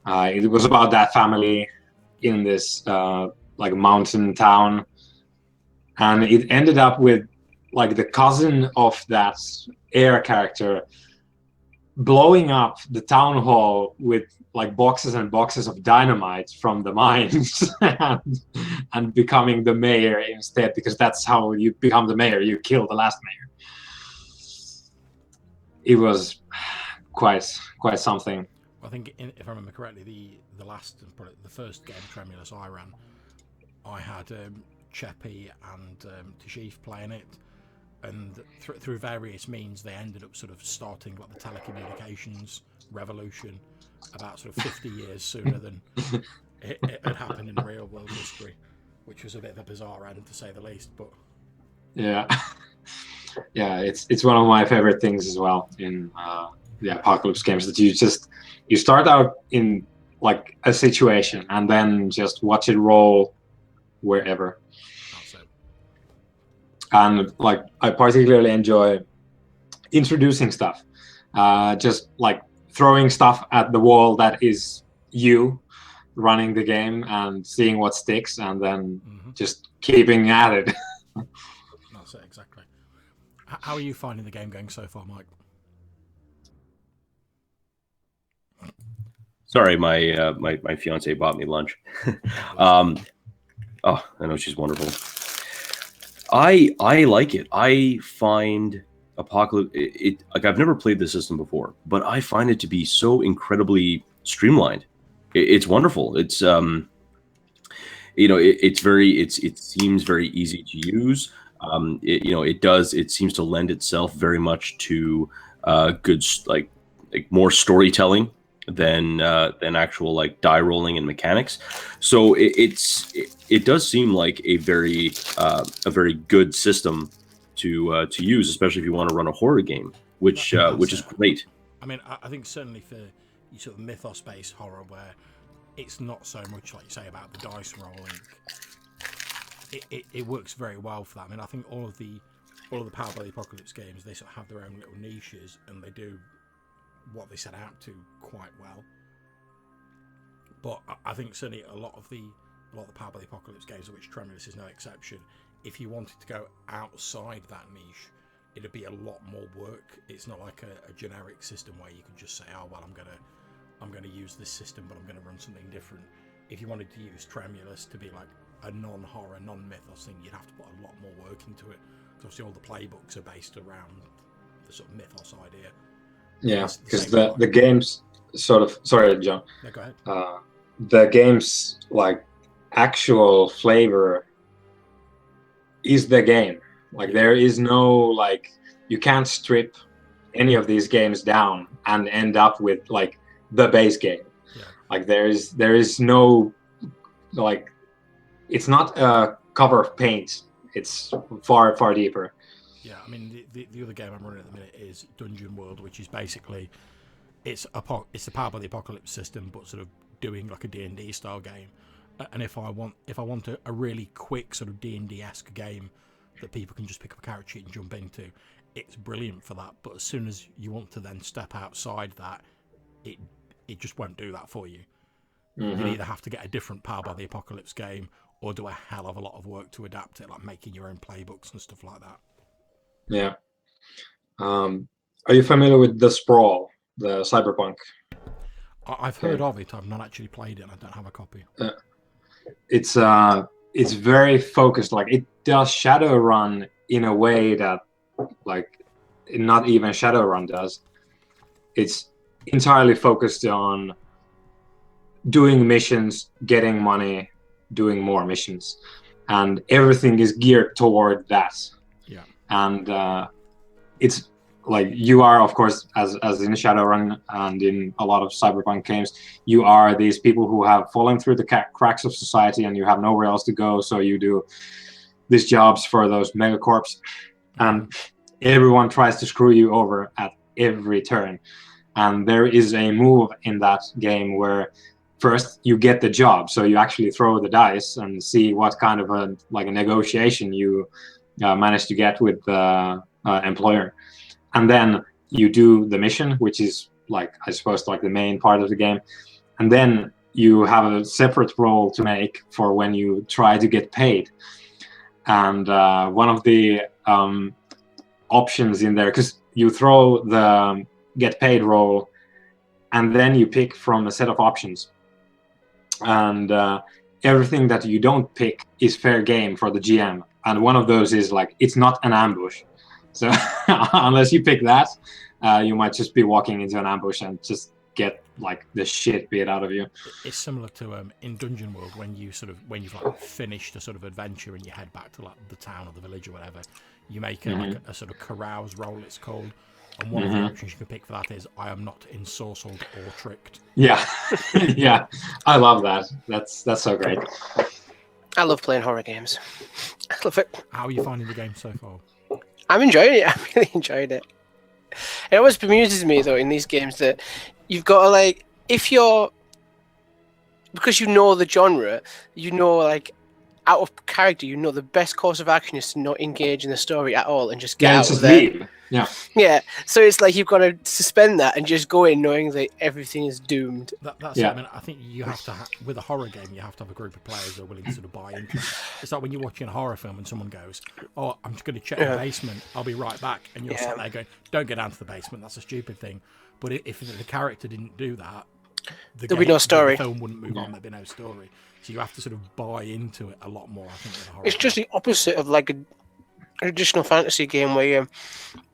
it was about that family in this like mountain town, and it ended up with like the cousin of that heir character blowing up the town hall with like boxes and boxes of dynamite from the mines and becoming the mayor instead, because that's how you become the mayor. You kill the last mayor. It was quite something. I think, if I remember correctly, the last, probably the first game of Tremulous I ran, I had Cheppy and Tashif playing it, and through various means they ended up sort of starting like the telecommunications revolution about sort of 50 years sooner than it had happened in real world history, which was a bit of a bizarre end to say the least. But yeah, it's one of my favorite things as well in the Apocalypse games, that you start out in like a situation and then just watch it roll wherever. And like I particularly enjoy introducing stuff, just like throwing stuff at the wall that is you, running the game and seeing what sticks, and then just keeping at it. That's it, exactly. How are you finding the game going so far, Mike? Sorry, my fiance bought me lunch. Oh, I know, she's wonderful. I like it. I find Apocalypse it like I've never played this system before, but I find it to be so incredibly streamlined. It's wonderful. It's it seems very easy to use. It seems to lend itself very much to good like more storytelling than actual like die rolling and mechanics. So it does seem like a very good system to use, especially if you want to run a horror game, which is great. I mean, I think certainly for sort of mythos-based horror, where it's not so much like you say about the dice rolling, it works very well for that. I mean, I think all of the Power by the Apocalypse games, they sort of have their own little niches, and they do what they set out to quite well. But I think certainly a lot of the Power by the Apocalypse games, of which Tremulous is no exception, if you wanted to go outside that niche, it'd be a lot more work. It's not like a generic system where you can just say, oh well, I'm gonna use this system, but I'm gonna run something different. If you wanted to use Tremulous to be like a non-horror, non-mythos thing, you'd have to put a lot more work into it. Because obviously all the playbooks are based around the sort of mythos idea. Yeah, because the games sort of... Sorry, John. No, go ahead. The game's like actual flavor is the game. Like there is no like, you can't strip any of these games down and end up with like the base game. Yeah. Like there is no like, it's not a cover of paint. It's far deeper. Yeah, I mean the other game I'm running at the minute is Dungeon World, which is basically it's the Power by the Apocalypse system, but sort of doing like a D&D style game. And if I want a really quick sort of D&D-esque game that people can just pick up a character sheet and jump into, it's brilliant for that. But as soon as you want to then step outside that, it just won't do that for you. You either have to get a different Power by the Apocalypse game or do a hell of a lot of work to adapt it, like making your own playbooks and stuff like that. Yeah. Are you familiar with the Sprawl, the Cyberpunk? I've heard of it. I've not actually played it. And I don't have a copy. It's very focused. Like it does Shadowrun in a way that like not even Shadowrun does. It's entirely focused on doing missions, getting money, doing more missions, and everything is geared toward that. Yeah. And it's like you are, of course, as in Shadowrun and in a lot of Cyberpunk games, you are these people who have fallen through the cracks of society and you have nowhere else to go, so you do these jobs for those megacorps, and everyone tries to screw you over at every turn. And there is a move in that game where first you get the job, so you actually throw the dice and see what kind of a negotiation you manage to get with the employer. And then you do the mission, which is like, I suppose, like the main part of the game. And then you have a separate role to make for when you try to get paid. And one of the options in there, because you throw the get paid role and then you pick from a set of options. And everything that you don't pick is fair game for the GM. And one of those is like, it's not an ambush. So unless you pick that, you might just be walking into an ambush and just get like the shit beat out of you. It's similar to in Dungeon World when you've like finished a sort of adventure and you head back to like the town or the village or whatever. You make like a sort of carouse roll, it's called. And one of the options you can pick for that is I am not ensorcelled or tricked. Yeah, yeah, I love that. That's so great. I love playing horror games. I love it. How are you finding the game so far? I'm enjoying it. I'm really enjoying it. It always bemuses me though in these games that you've got to like, if you're, because you know the genre, you know like out of character, you know the best course of action is to not engage in the story at all and just get Yeah, out just of there. leave. Yeah. Yeah, so it's like you've got to suspend that and just go in knowing that everything is doomed. That's it. I mean, I think you have to with a horror game, you have to have a group of players who are willing to sort of buy into it. It's like when you're watching a horror film and someone goes, "Oh, I'm just going to check the basement. I'll be right back," and you're sat there going, "Don't get down to the basement. That's a stupid thing." But if the character didn't do that, there'd be no story. The film wouldn't move on. There'd be no story. So you have to sort of buy into it a lot more, I think, with a horror It's just the opposite of like a traditional fantasy game where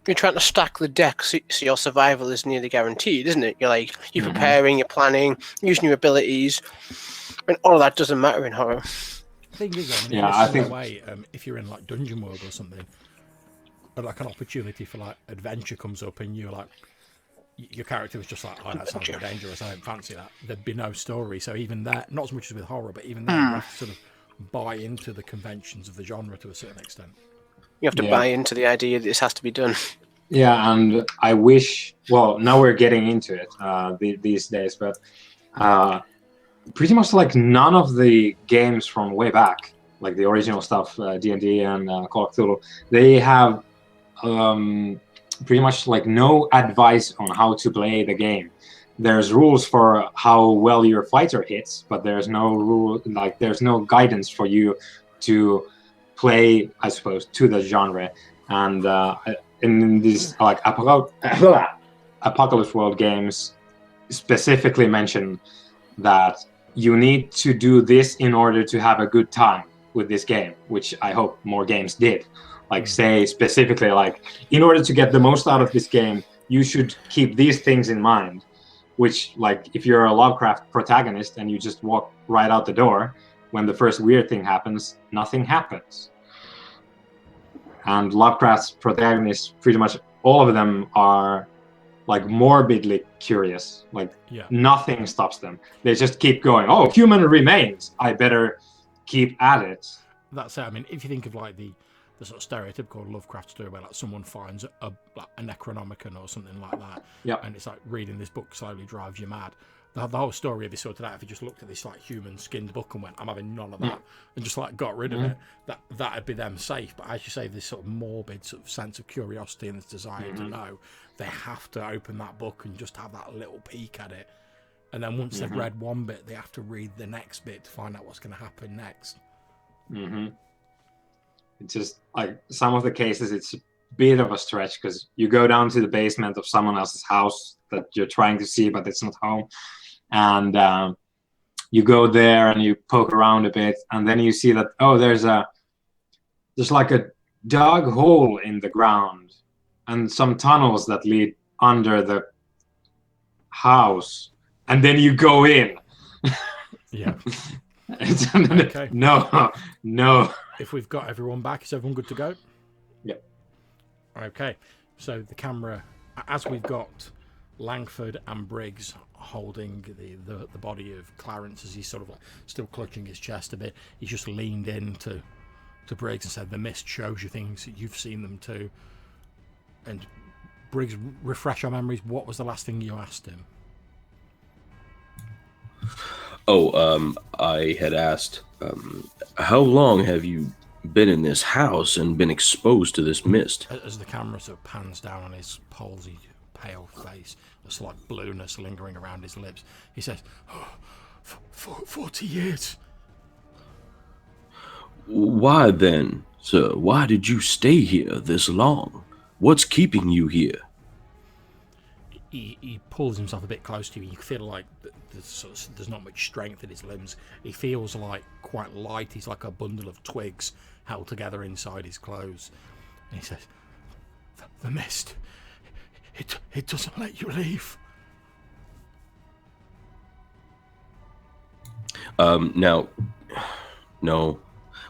you're trying to stack the deck so your survival is nearly guaranteed, isn't it? You're preparing, you're planning, using your abilities, and all of that doesn't matter in horror. The thing is, I mean, I think way, if you're in like Dungeon World or something, but like an opportunity for like adventure comes up and you're like, your character was just like, "Oh, that sounds dangerous. I don't fancy that." There'd be no story. So even that, not as much as with horror, but even there, you have to sort of buy into the conventions of the genre to a certain extent. You have to buy into the idea that this has to be done. Yeah, and I wish. Well, now we're getting into it these days, but pretty much like none of the games from way back, like the original stuff, D&D and Call of Cthulhu, they have pretty much like no advice on how to play the game. There's rules for how well your fighter hits, but there's no rule, like there's no guidance for you to play, I suppose, to the genre. And in these like Apocalypse World games specifically mention that you need to do this in order to have a good time with this game, which I hope more games did. Like say specifically, like in order to get the most out of this game, you should keep these things in mind. Which, like, if you're a Lovecraft protagonist and you just walk right out the door, when the first weird thing happens, nothing happens. And Lovecraft's protagonists, pretty much all of them are like morbidly curious. Like nothing stops them. They just keep going. Oh, human remains. I better keep at it. That's it. I mean, if you think of like the sort of stereotypical Lovecraft story where like someone finds a Necronomicon or something like that, and it's like reading this book slowly drives you mad. The whole story would be sorted out if you just looked at this like human skinned book and went, "I'm having none of that," and just like got rid of it. That'd be them safe. But as you say, this sort of morbid sort of sense of curiosity and this desire to know, they have to open that book and just have that little peek at it. And then once they've read one bit, they have to read the next bit to find out what's going to happen next. It's just like some of the cases, it's a bit of a stretch because you go down to the basement of someone else's house that you're trying to see, but it's not home. And you go there and you poke around a bit, and then you see that, oh, there's like a dug hole in the ground and some tunnels that lead under the house. And then you go in. Yeah. Okay. No. If we've got everyone back, is everyone good to go? Yep. Okay. So the camera, as we've got Langford and Briggs holding the body of Clarence as he's sort of like still clutching his chest a bit, he's just leaned in to Briggs and said, "The mist shows you things, you've seen them too." And Briggs, refresh our memories, what was the last thing you asked him? I had asked, how long have you been in this house and been exposed to this mist? As the camera sort of pans down on his palsy, pale face, a slight blueness lingering around his lips, he says, 40 years. Why then, sir? Why did you stay here this long? What's keeping you here? He pulls himself a bit close to you. You feel like there's not much strength in his limbs. He feels like quite light. He's like a bundle of twigs held together inside his clothes. And he says, "The mist, it doesn't let you leave." Now, no.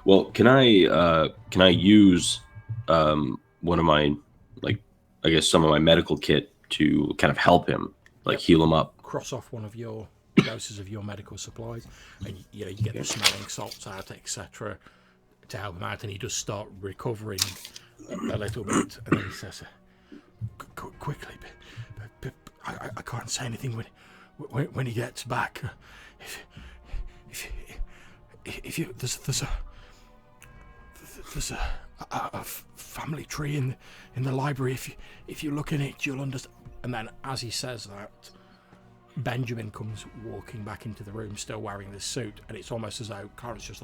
Well, can I use one of my, like, I guess some of my medical kit to kind of help him, like heal him up? Cross off one of your doses of your medical supplies, and you get the smelling salts out, etc., to help him out, and he does start recovering a little bit. And then he says, "Quickly, I can't say anything when he gets back. If you there's There's a family tree in the library. If you look in it, you'll understand. And then, as he says that, Benjamin comes walking back into the room, still wearing this suit, and it's almost as though Clarence just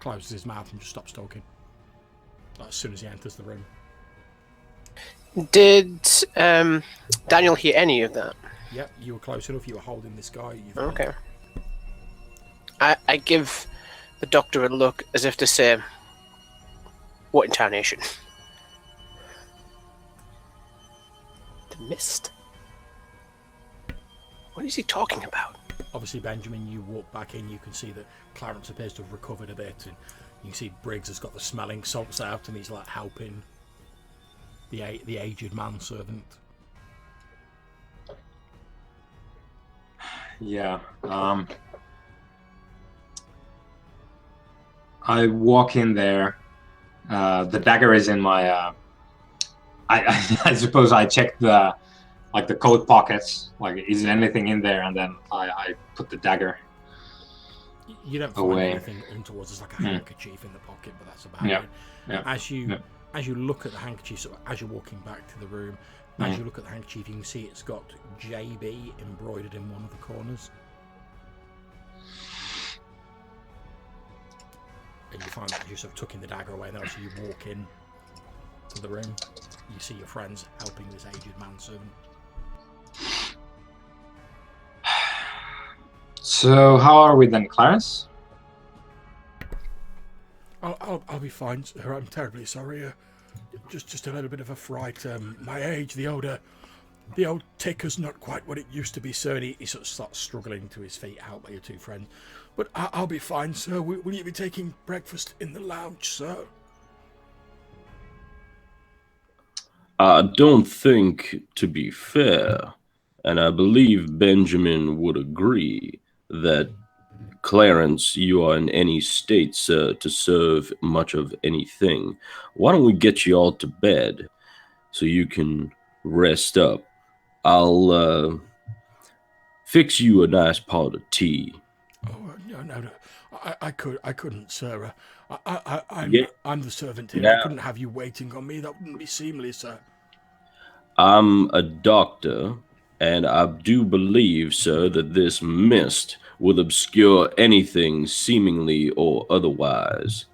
closes his mouth and just stops talking. As soon as he enters the room. Did Daniel hear any of that? Yep, you were close enough. You were holding this guy. Okay. I give the doctor a look as if to say, what intonation? The mist? What is he talking about? Obviously, Benjamin, you walk back in, you can see that Clarence appears to have recovered a bit, and you can see Briggs has got the smelling salts out, and he's like helping the aged manservant. Yeah. I walk in there. The dagger is in my. I suppose I check the coat pockets. Like, is there anything in there? And then I put the dagger. You don't find anything untoward. There's like a handkerchief in the pocket, but that's about it. Yeah. As you look at the handkerchief, so as you're walking back to the room, as you look at the handkerchief, you can see it's got JB embroidered in one of the corners. And you find that you're sort of tucking the dagger away, and then as you walk in to the room, you see your friends helping this aged manservant. So how are we then, Clarence? I'll be fine, sir. I'm terribly sorry. Just a little bit of a fright. My age, the old ticker's not quite what it used to be, sir. And he sort of starts struggling to his feet, helped by your two friends. But I'll be fine, sir. Will you be taking breakfast in the lounge, sir? I don't think, to be fair, and I believe Benjamin would agree, that Clarence, you are in any state, sir, to serve much of anything. Why don't we get you all to bed so you can rest up? I'll fix you a nice pot of tea. Oh no! I couldn't, sir. Yeah. I'm the servant here. Yeah. I couldn't have you waiting on me. That wouldn't be seemly, sir. I'm a doctor, and I do believe, sir, that this mist will obscure anything seemingly or otherwise.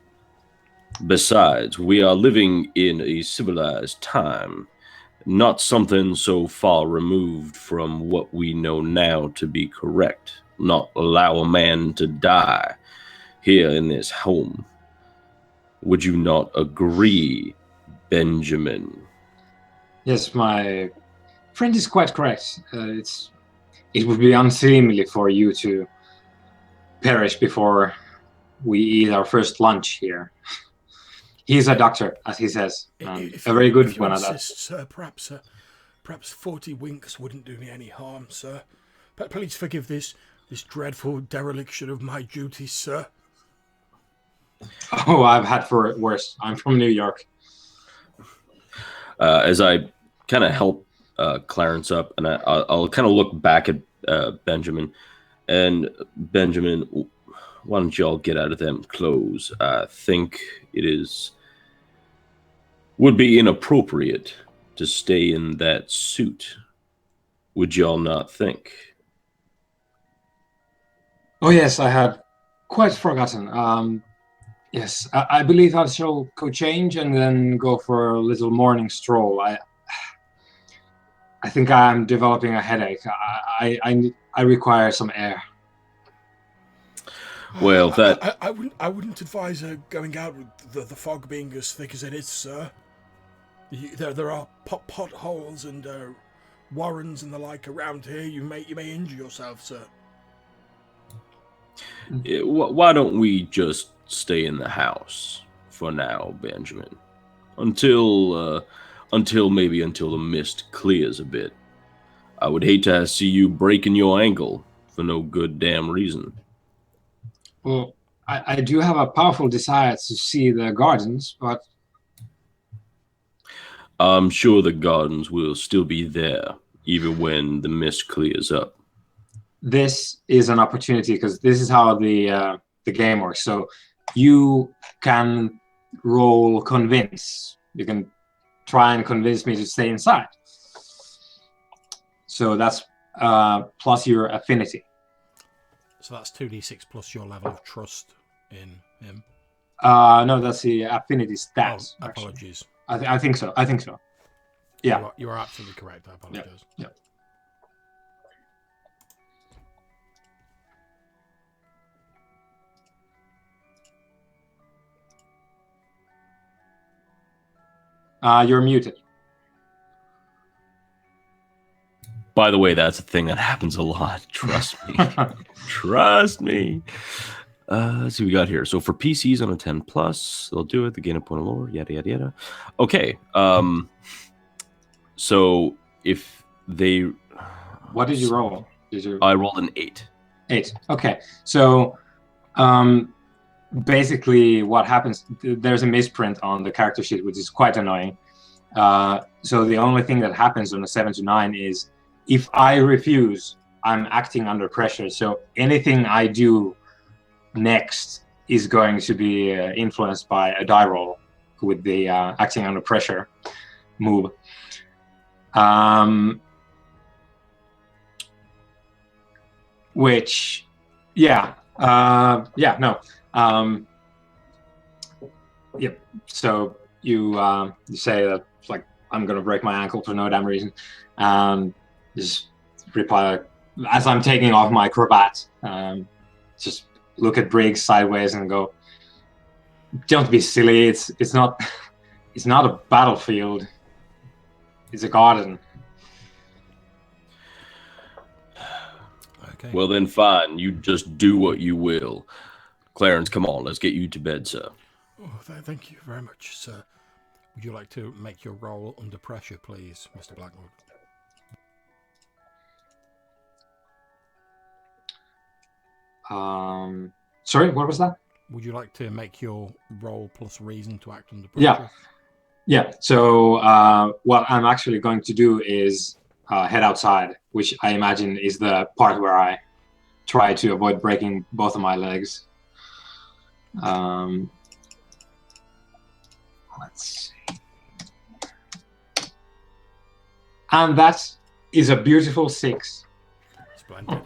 Besides, we are living in a civilized time, not something so far removed from what we know now to be correct. Not allow a man to die here in this home. Would you not agree, Benjamin? Yes, my friend is quite correct. It would be unseemly for you to perish before we eat our first lunch here. He's a doctor, as he says. A very good one at that. Sir, perhaps 40 winks wouldn't do me any harm, sir. But please forgive this dreadful dereliction of my duties, sir. Oh, I've had for worse. I'm from New York. As I kind of help Clarence up, and I'll kind of look back at Benjamin. And Benjamin, why don't y'all get out of them clothes? I think would be inappropriate to stay in that suit. Would y'all not think? Oh yes, I had quite forgotten. Yes, I believe I shall go change and then go for a little morning stroll. I think I'm developing a headache. I require some air. Well, I wouldn't advise going out with the fog being as thick as it is, sir. There are potholes and warrens and the like around here. You may injure yourself, sir. Why don't we just stay in the house for now, Benjamin, until the mist clears a bit? I would hate to see you breaking your ankle for no good damn reason. Well, I do have a powerful desire to see the gardens, but I'm sure the gardens will still be there, even when the mist clears up. This is an opportunity, because this is how the game works. So you can roll convince. You can try and convince me to stay inside. So that's plus your affinity. So that's 2d6 plus your level of trust in him. No, that's the affinity stats. Oh, apologies. I think so. Yeah. You are absolutely correct. I apologize. Yeah. You're muted. By the way, that's a thing that happens a lot. Trust me. Trust me. Let's see what we got here. So for PCs on a 10 plus, they'll do it. They gain a point of lore, yada, yada, yada. Okay. So if they... What did you roll? I rolled an 8. 8. Okay. So basically what happens, there's a misprint on the character sheet, which is quite annoying. So the only thing that happens on a 7 to 9 is if I refuse, I'm acting under pressure. So anything I do next is going to be influenced by a die roll with the acting under pressure move. Which, yeah, no. Yep. So you say that, like, I'm going to break my ankle for no damn reason. Just reply, as I'm taking off my cravat, just look at Briggs sideways and go, don't be silly. It's not a battlefield. It's a garden. Okay. Well, then fine. You just do what you will. Clarence, come on. Let's get you to bed, sir. Oh, thank you very much, sir. Would you like to make your roll under pressure, please, Mr. Blackwood? Sorry, what was that? Would you like to make your roll plus reason to act under pressure? Yeah. So what I'm actually going to do is head outside, which I imagine is the part where I try to avoid breaking both of my legs. Let's see. And that is a beautiful 6. Splendid.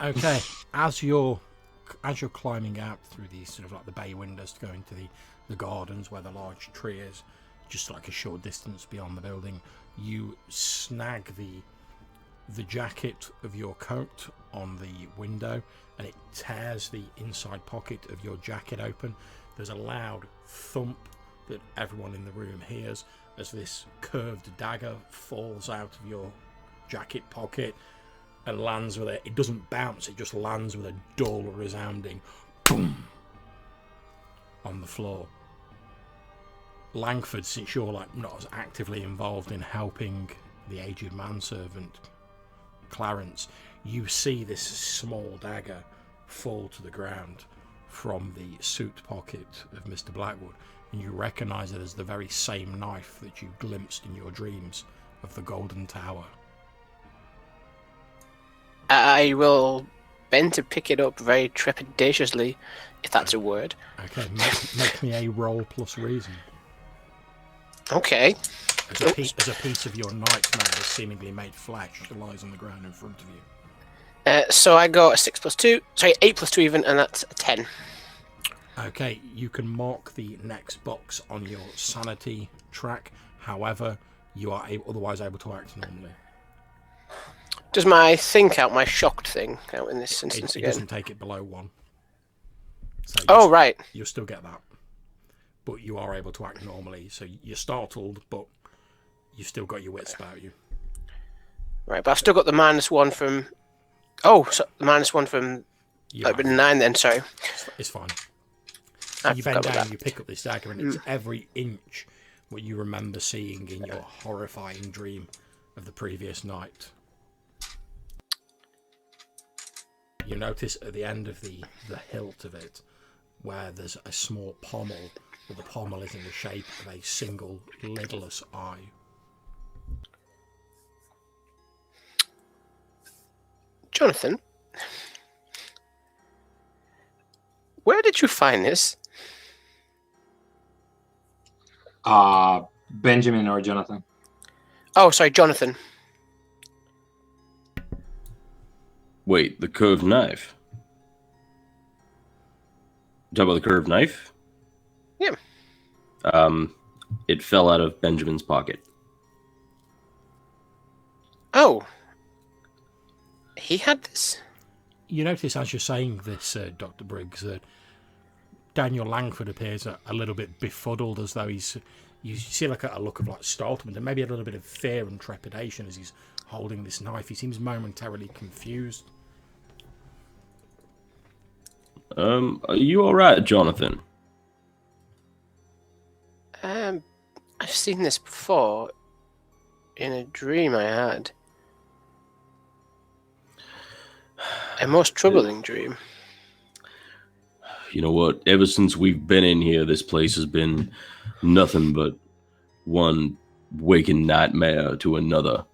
Okay, as you're climbing out through these sort of like the bay windows to go into the gardens where the large tree is, just like a short distance beyond the building, you snag the jacket of your coat on the window, and it tears the inside pocket of your jacket open. There's a loud thump that everyone in the room hears as this curved dagger falls out of your jacket pocket and lands with it doesn't bounce, it just lands with a dull, resounding boom on the floor. Langford, since you're like not as actively involved in helping the aged manservant Clarence, you see this small dagger fall to the ground from the suit pocket of Mr. Blackwood, and you recognise it as the very same knife that you glimpsed in your dreams of the Golden Tower. I will bend to pick it up very trepidatiously, if that's a word. Okay, make me a roll plus reason. Okay. As a piece of your nightmare seemingly made flesh that lies on the ground in front of you. So I got a 6 plus 2, sorry, 8 plus 2 even, and that's a 10. Okay, you can mark the next box on your sanity track. However, you are otherwise able to act normally. Does my thing count, my shocked thing count in this instance It again? doesn't take it below 1. So right. You'll still get that. But you are able to act normally. So you're startled, but you've still got your wits about you. Right, but I've still got the -1 from... Oh, so the -1 from... That would be 9 then, sorry. It's fine. So you bend down, you pick up this dagger, and it's every inch what you remember seeing in your horrifying dream of the previous night. You notice at the end of the hilt of it, where there's a small pommel, but the pommel is in the shape of a single lidless eye. Jonathan, Where did you find this? Benjamin or Jonathan? Oh, sorry, Jonathan. Wait, the curved knife? You talk about the curved knife? Yeah. It fell out of Benjamin's pocket. Oh. He had this? You notice as you're saying this, Dr. Briggs, that Daniel Langford appears a little bit befuddled, as though you see like a look of like startlement and maybe a little bit of fear and trepidation as he's holding this knife. He seems momentarily confused. Are you all right, Jonathan? I've seen this before in a dream I had. A most troubling dream. You know what? Ever since we've been in here, this place has been nothing but one waking nightmare to another.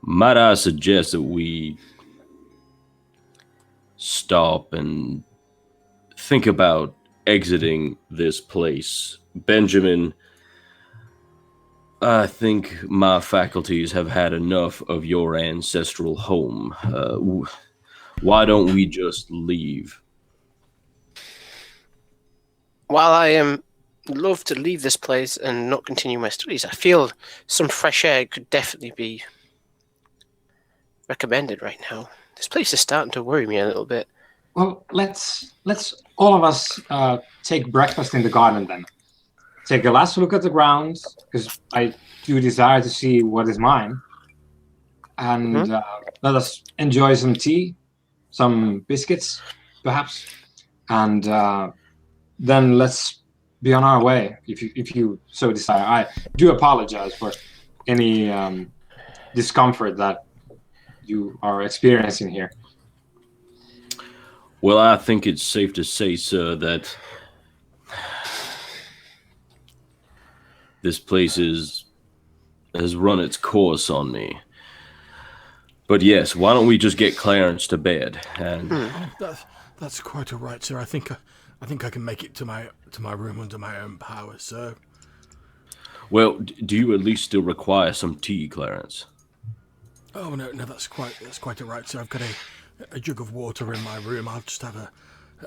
Might I suggest that we stop and think about exiting this place? Benjamin, I think my faculties have had enough of your ancestral home. Why don't we just leave? While I love to leave this place and not continue my studies, I feel some fresh air could definitely be recommended right now. This place is starting to worry me a little bit. Well, let's all of us take breakfast in the garden then. Take a last look at the ground, because I do desire to see what is mine. And let us enjoy some tea, some biscuits, perhaps. And then let's be on our way, if you so desire. I do apologize for any discomfort that you are experiencing here. Well, I think it's safe to say, sir, that this place has run its course on me. But yes, why don't we just get Clarence to bed? And That's quite all right, sir. I think I can make it to my room under my own power, sir. Well, do you at least still require some tea, Clarence? Oh no, that's quite all right, sir. I've got a jug of water in my room. I'll just have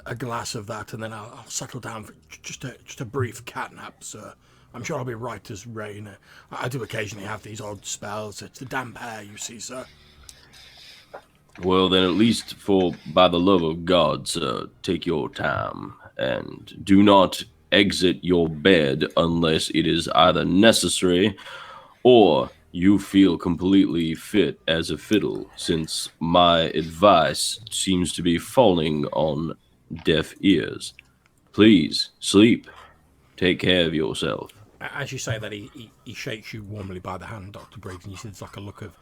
a glass of that, and then I'll settle down for just a brief cat nap, sir. I'm sure I'll be right as rain. I do occasionally have these odd spells. It's the damp air, you see, sir. Well, then at least by the love of God, sir, take your time and do not exit your bed unless it is either necessary or you feel completely fit as a fiddle, since my advice seems to be falling on deaf ears. Please, sleep. Take care of yourself. As you say that, he shakes you warmly by the hand, Dr. Briggs, and you see there's like a look of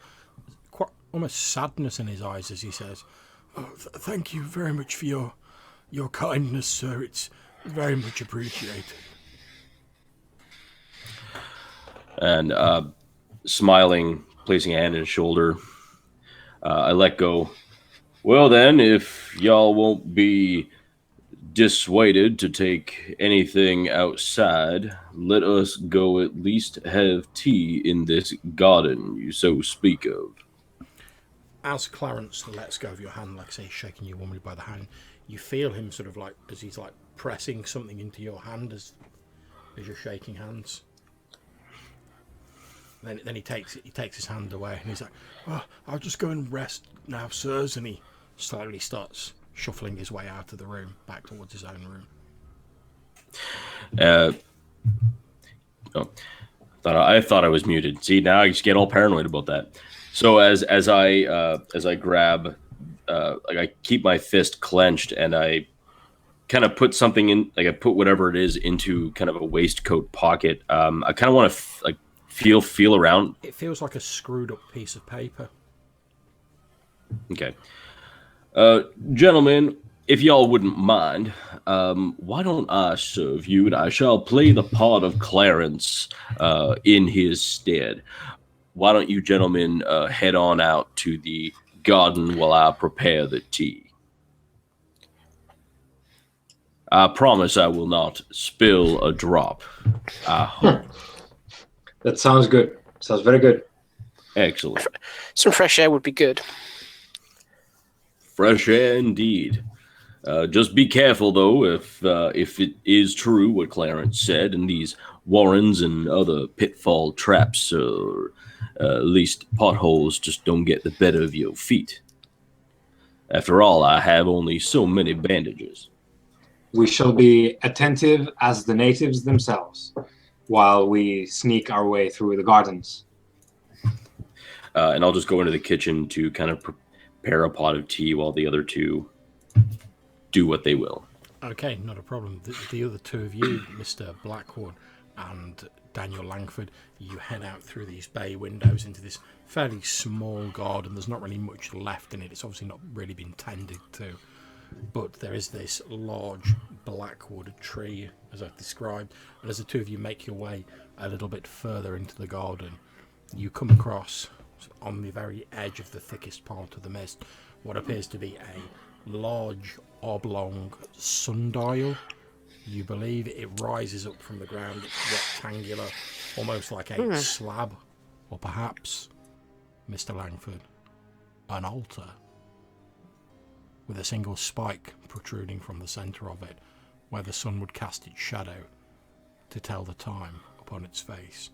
quite almost sadness in his eyes as he says, thank you very much for your kindness, sir. It's very much appreciated. And smiling, placing a hand on his shoulder, I let go. Well then, if y'all won't be dissuaded to take anything outside, let us go at least have tea in this garden you so speak of. As Clarence lets go of your hand, like I say, shaking you warmly by the hand, you feel him sort of like, as he's like pressing something into your hand as you're shaking hands. Then he takes his hand away and he's like, oh, I'll just go and rest now, sirs. And he slowly starts shuffling his way out of the room, back towards his own room. I thought I was muted. See, now I just get all paranoid about that. So as I grab, like I keep my fist clenched and I kind of put something in, like I put whatever it is into kind of a waistcoat pocket. I kind of want to feel around. It feels like a screwed up piece of paper. Okay. Gentlemen, if y'all wouldn't mind, why don't I serve you and I shall play the part of Clarence in his stead. Why don't you gentlemen head on out to the garden while I prepare the tea? I promise I will not spill a drop. I hope. That sounds good. Sounds very good. Excellent. Some fresh air would be good. Fresh air indeed. Just be careful, though, if it is true what Clarence said, and these warrens and other pitfall traps, or at least potholes, just don't get the better of your feet. After all, I have only so many bandages. We shall be attentive as the natives themselves, while we sneak our way through the gardens. And I'll just go into the kitchen to kind of prepare a pot of tea while the other two do what they will. Okay, not a problem. The other two of you, Mr. Blackwood and Daniel Langford, you head out through these bay windows into this fairly small garden. There's not really much left in it. It's obviously not really been tended to. But there is this large blackwood tree, as I've described. And as the two of you make your way a little bit further into the garden, you come across, on the very edge of the thickest part of the mist, what appears to be a large oblong sundial. You believe it rises up from the ground. It's rectangular, almost like a slab, or perhaps, Mr. Langford, an altar with a single spike protruding from the centre of it, where the sun would cast its shadow to tell the time upon its face.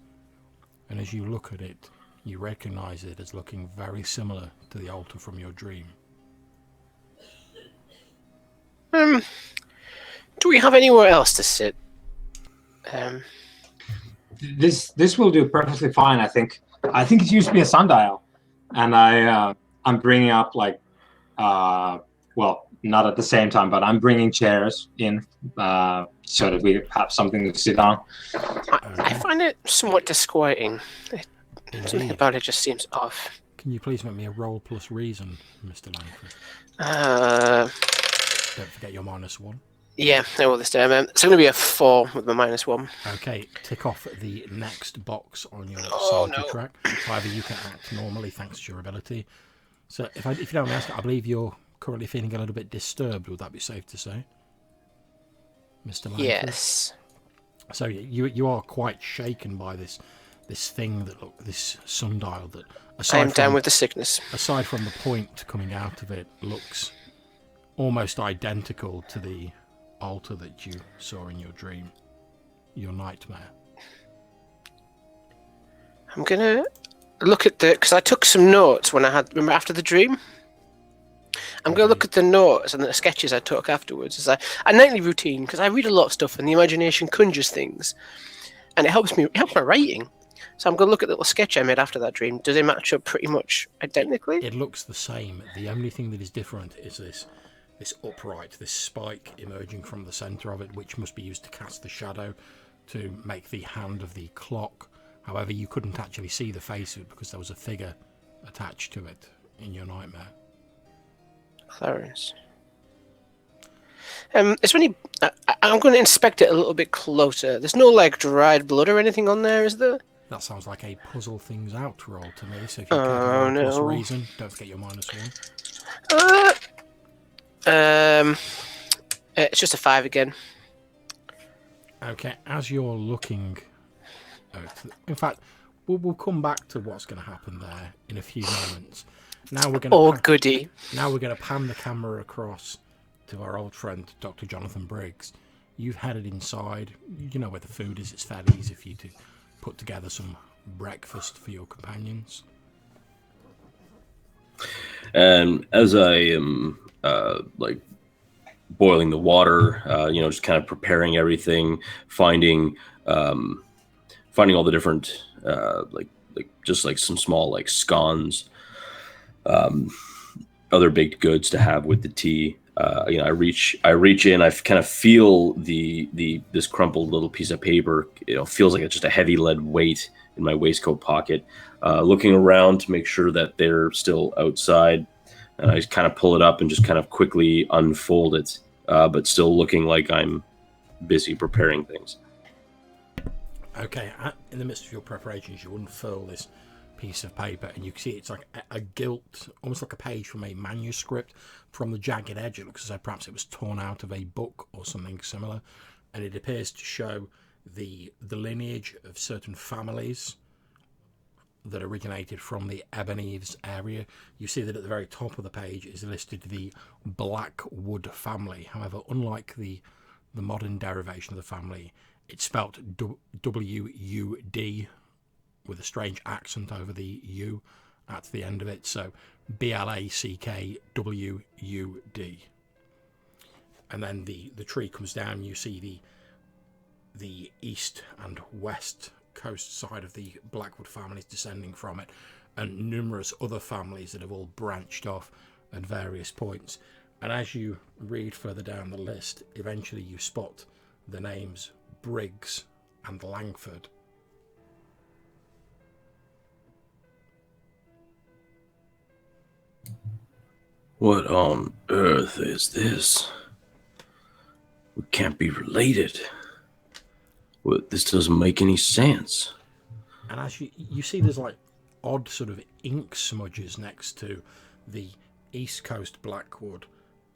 And as you look at it, you recognise it as looking very similar to the altar from your dream. Do we have anywhere else to sit? This will do perfectly fine. I think it used to be a sundial, and I'm bringing up well, not at the same time, but I'm bringing chairs in so that we have something to sit on. I find it somewhat disquieting. Something about it just seems off. Can you please make me a roll plus reason, Mr. Langford? Don't forget your -1. Yeah, I will this time. It's going to be a 4 with my -1. Okay, tick off the next box on your sanity track. However, you can act normally thanks to your ability. So, if you don't ask, I believe you're currently feeling a little bit disturbed. Would that be safe to say, Mr. Langford? Yes. So you are quite shaken by this thing this sundial that. I am down with the sickness. Aside from the point coming out of it, looks almost identical to the altar that you saw in your dream, your nightmare. I'm gonna look at because I took some notes when remember after the dream. I'm going to look at the notes and the sketches I took afterwards as a nightly routine, because I read a lot of stuff and the imagination conjures things, and it helps my writing. So I'm going to look at the little sketch I made after that dream. Does it match up pretty much identically? It looks the same. The only thing that is different is this upright, this spike emerging from the centre of it, which must be used to cast the shadow to make the hand of the clock. However, you couldn't actually see the face of it because there was a figure attached to it in your nightmare. Clarence. Is there any? I'm going to inspect it a little bit closer. There's no dried blood or anything on there, is there? That sounds like a puzzle things out roll to me. So if you can plus reason, don't forget your -1. It's just a 5 again. Okay, as you're looking, in fact, we'll come back to what's going to happen there in a few moments. Now we're going to goody. Now we're going to pan the camera across to our old friend, Dr. Jonathan Briggs. You've headed inside. You know where the food is. It's fairly easy for you to put together some breakfast for your companions. And as I am boiling the water, just kind of preparing everything, finding all the different just some small scones, other baked goods to have with the tea. I reach in, I kind of feel this crumpled little piece of paper. It feels like it's just a heavy lead weight in my waistcoat pocket. Looking around to make sure that they're still outside, and I just kind of pull it up and just kind of quickly unfold it, but still looking like I'm busy preparing things. Okay, in the midst of your preparations, you unfurl this piece of paper, and you can see it's like a gilt, almost like a page from a manuscript. From the jagged edge, it looks as though perhaps it was torn out of a book or something similar, and it appears to show the lineage of certain families that originated from the Ebon Eaves area. You see that at the very top of the page is listed the Blackwood family. However, unlike the modern derivation of the family, it's spelt W-U-D with a strange accent over the U at the end of it. So B-L-A-C-K-W-U-D. And then the tree comes down. You see the east and west coast side of the Blackwood families descending from it, and numerous other families that have all branched off at various points. And as you read further down the list, eventually you spot the names Briggs and Langford. What on earth is this? We can't be related. Well, this doesn't make any sense. And as you see, there's like odd sort of ink smudges next to the East Coast Blackwood,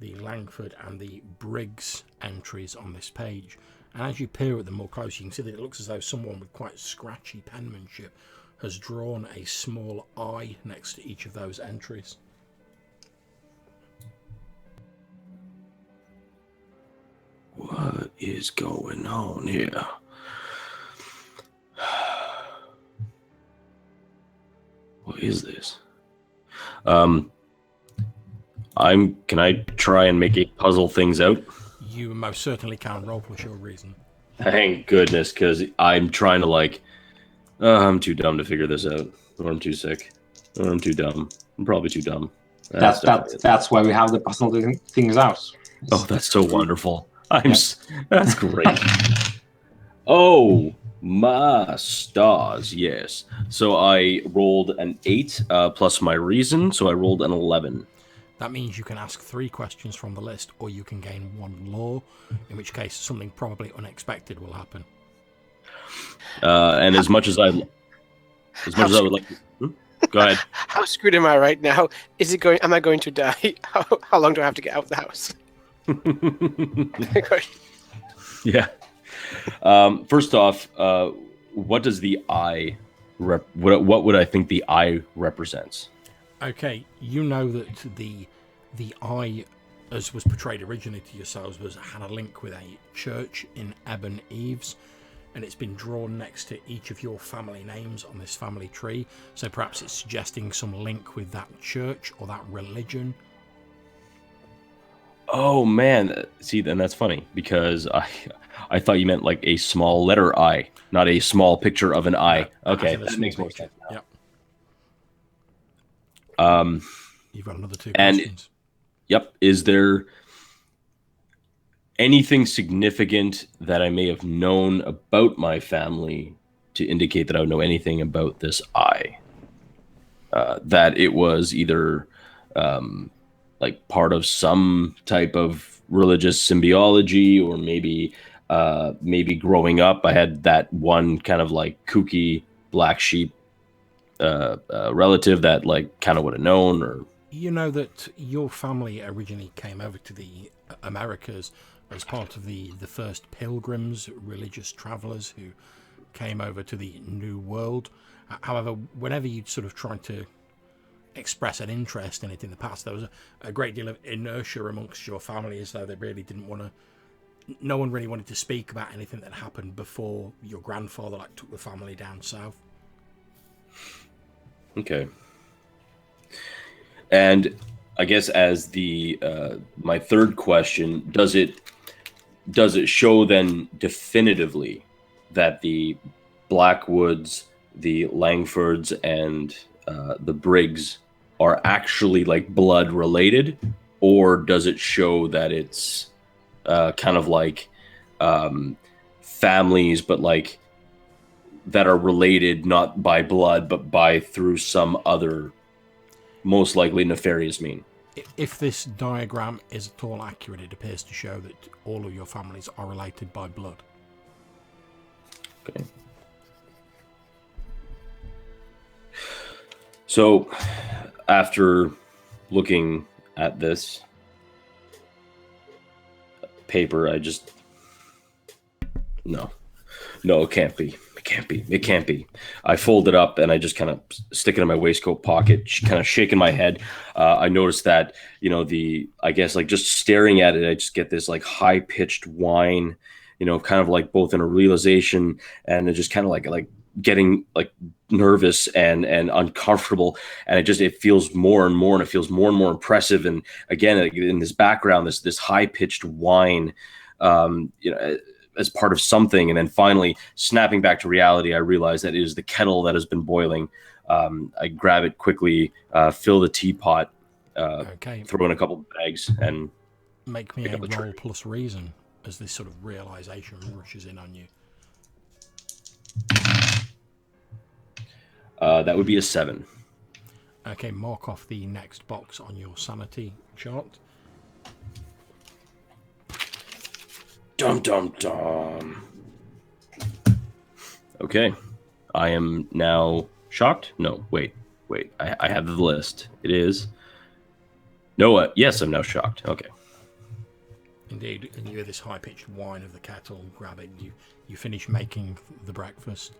the Langford and the Briggs entries on this page. And as you peer at them more closely, you can see that it looks as though someone with quite scratchy penmanship has drawn a small eye next to each of those entries. What is going on here? What is this? Can I try and make it puzzle things out? You most certainly can. Roll for sure reason. Thank goodness, because I'm trying to I'm too dumb to figure this out. Or I'm too sick. Or I'm too dumb. I'm probably too dumb. That's why we have the puzzle things out. Oh, that's so wonderful. That's great. Oh, my stars, yes. So I rolled an 8 plus my reason, so I rolled an 11. That means you can ask 3 questions from the list, or you can gain 1 law, in which case something probably unexpected will happen. And as much as I would like to... Go ahead. How screwed am I right now? Am I going to die? How long do I have to get out of the house? Yeah. First off, what does the eye what would I think the eye represents? Okay, you know that the eye, as was portrayed originally to yourselves, had a link with a church in Ebon Eaves, and it's been drawn next to each of your family names on this family tree. So perhaps it's suggesting some link with that church or that religion. Oh man, see, then that's funny because I thought you meant like a small letter I, not a small picture of an eye. Okay, that makes more sense now. Yep. You've got another 2 questions. Yep. Is there anything significant that I may have known about my family to indicate that I would know anything about this eye? That it was either like part of some type of religious symbiology, or maybe growing up I had that one kind of like kooky black sheep relative that like kind of would have known. Or you know that your family originally came over to the Americas as part of the first pilgrims, religious travelers who came over to the New World. However, whenever you sort of tried to express an interest in it in the past, there was a great deal of inertia amongst your family, as though they really didn't want to, no one really wanted to speak about anything that happened before your grandfather like took the family down south. Okay. And I guess as the my third question, does it show then definitively that the Blackwoods, the Langfords, and the Briggs are actually like blood related, or does it show that it's kind of like families, but like that are related not by blood but by through some other most likely nefarious mean? If this diagram is at all accurate, it appears to show that all of your families are related by blood. Okay. So, after looking at this paper, I just... No, it can't be. It can't be. I fold it up and I just kind of stick it in my waistcoat pocket, kind of shaking my head. I noticed that, I guess like just staring at it, I just get this like high pitched whine, kind of like both in a realization and it just kind of like getting like nervous and uncomfortable. And it feels more and more, and it feels more and more impressive. And again, in this background, this high pitched whine, as part of something. And then finally snapping back to reality, I realize that it is the kettle that has been boiling. I grab it quickly, fill the teapot, throw in a couple of bags, and make me a roll plus reason as this sort of realization rushes in on you. That would be a 7. Okay, mark off the next box on your sanity chart. Dum dum dum. Okay, I am now shocked. No, wait. I have the list. It is. No, yes, I'm now shocked. Okay. Indeed, and you hear this high-pitched whine of the kettle. Grab it. You finish making the breakfast.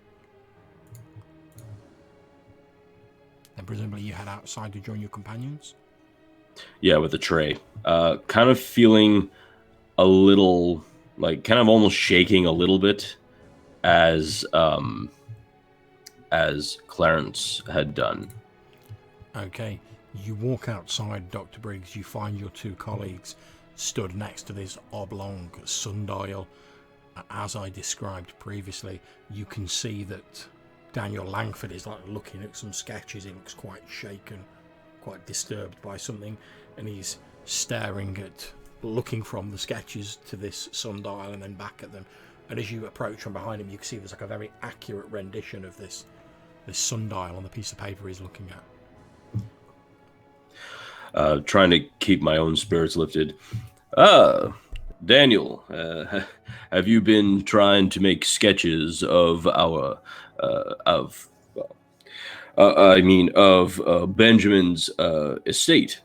Then presumably you head outside to join your companions. Yeah, with the tray. Kind of feeling a little. Like kind of almost shaking a little bit as Clarence had done. Okay, you walk outside, Dr. Briggs. You find your 2 colleagues stood next to this oblong sundial. As I described previously, you can see that Daniel Langford is like looking at some sketches. He looks quite shaken, quite disturbed by something, and he's looking from the sketches to this sundial and then back at them. And as you approach from behind him, you can see there's like a very accurate rendition of this sundial on the piece of paper he's looking at. Trying to keep my own spirits lifted. Daniel, have you been trying to make sketches of our Benjamin's estate?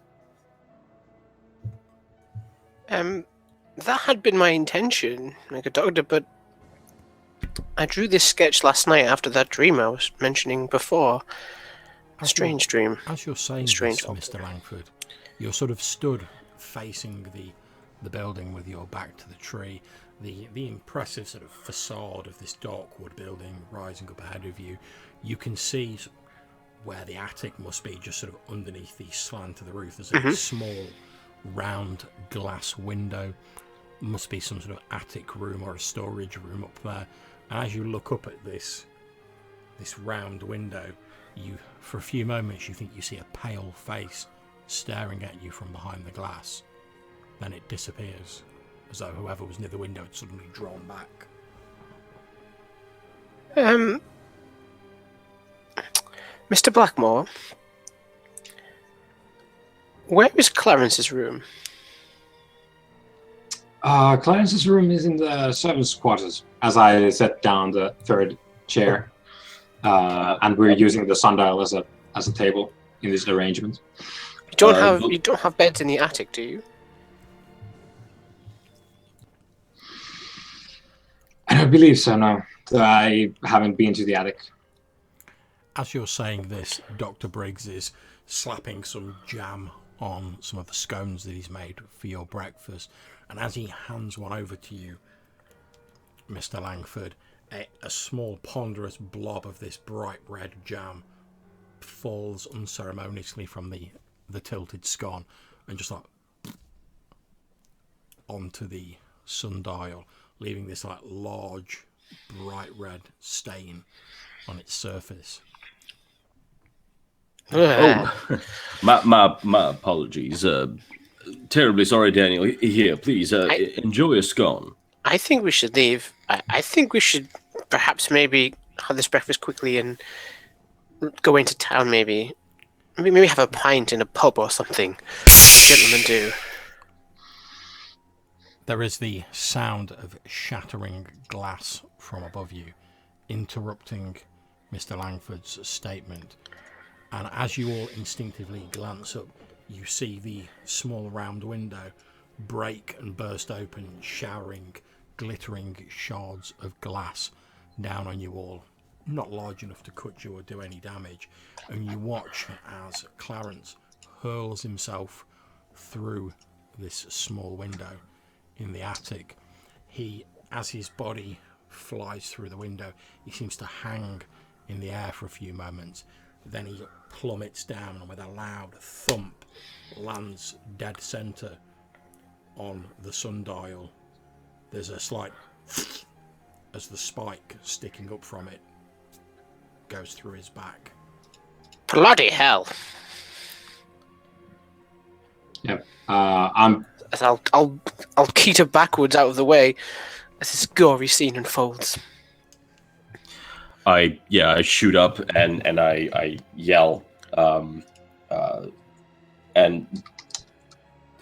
That had been my intention, like a doctor, but I drew this sketch last night after that dream I was mentioning before. A strange dream. As you're saying this, Mr. Langford, you're sort of stood facing the building with your back to the tree. The impressive sort of facade of this dark wood building rising up ahead of you. You can see where the attic must be, just sort of underneath the slant of the roof. There's a small round glass window. Must be some sort of attic room or a storage room up there. And as you look up at this round window, for a few moments you think you see a pale face staring at you from behind the glass. Then it disappears, as though whoever was near the window had suddenly drawn back. Mr. Blackmore, where is Clarence's room? Clarence's room is in the servants' quarters, as I set down the 3rd chair. And we're using the sundial as a table in this arrangement. You don't have beds in the attic, do you? I don't believe so, no. I haven't been to the attic. As you're saying this, Dr. Briggs is slapping some jam on some of the scones that he's made for your breakfast. And as he hands one over to you, Mr. Langford, a small ponderous blob of this bright red jam falls unceremoniously from the tilted scone and just like onto the sundial, leaving this like large bright red stain on its surface. Oh, my apologies. Terribly sorry, Daniel. Here, please, enjoy a scone. I think we should leave. I think we should perhaps maybe have this breakfast quickly and go into town maybe. Maybe have a pint in a pub or something. Gentlemen do. There is the sound of shattering glass from above you, interrupting Mr. Langford's statement. And as you all instinctively glance up, you see the small round window break and burst open, showering glittering shards of glass down on you all. Not large enough to cut you or do any damage. And you watch as Clarence hurls himself through this small window in the attic. As his body flies through the window, he seems to hang in the air for a few moments. Then he plummets down and with a loud thump lands dead centre on the sundial. There's a slight as the spike sticking up from it goes through his back. Bloody hell! Yep. I'm. I'll keter backwards out of the way as this gory scene unfolds. I shoot up and I yell, and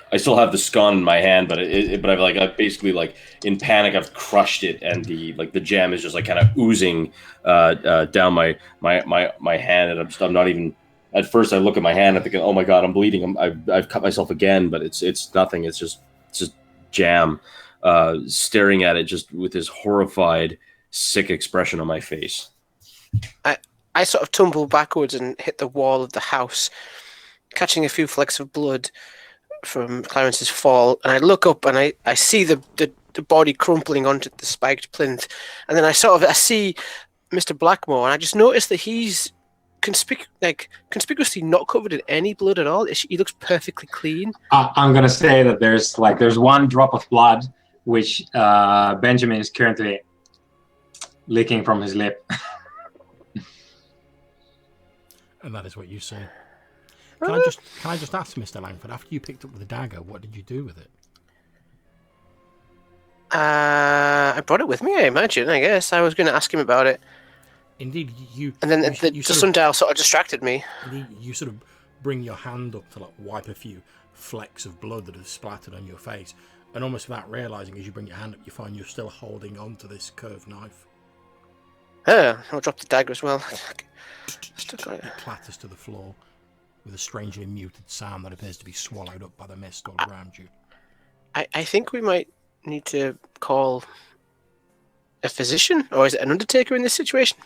I still have the scone in my hand, but I basically like in panic I've crushed it, and the jam is just like kind of oozing down my hand, and I'm not even. At first, I look at my hand, I'm thinking, "Oh my god, I'm bleeding! I've cut myself again," but it's nothing. It's just jam, staring at it just with this horrified, sick expression on my face. I sort of tumble backwards and hit the wall of the house, catching a few flecks of blood from Clarence's fall, and I look up and I see the body crumpling onto the spiked plinth, and then I see Mr. Blackmore, and I just noticed that he's conspicuously not covered in any blood at all. He looks perfectly clean. I'm gonna say that there's one drop of blood which Benjamin is currently licking from his lip. And that is what you see. Can I just ask, Mr. Langford, after you picked up the dagger, what did you do with it? I brought it with me, I imagine. I guess I was going to ask him about it. Indeed, you. And then the sundial sort of distracted me. Indeed, you sort of bring your hand up to wipe a few flecks of blood that have splattered on your face, and almost without realizing, as you bring your hand up, you find you're still holding on to this curved knife. I'll drop the dagger as well. It clatters to the floor with a strangely muted sound that appears to be swallowed up by the mist all around you. I think we might need to call a physician, or is it an undertaker in this situation?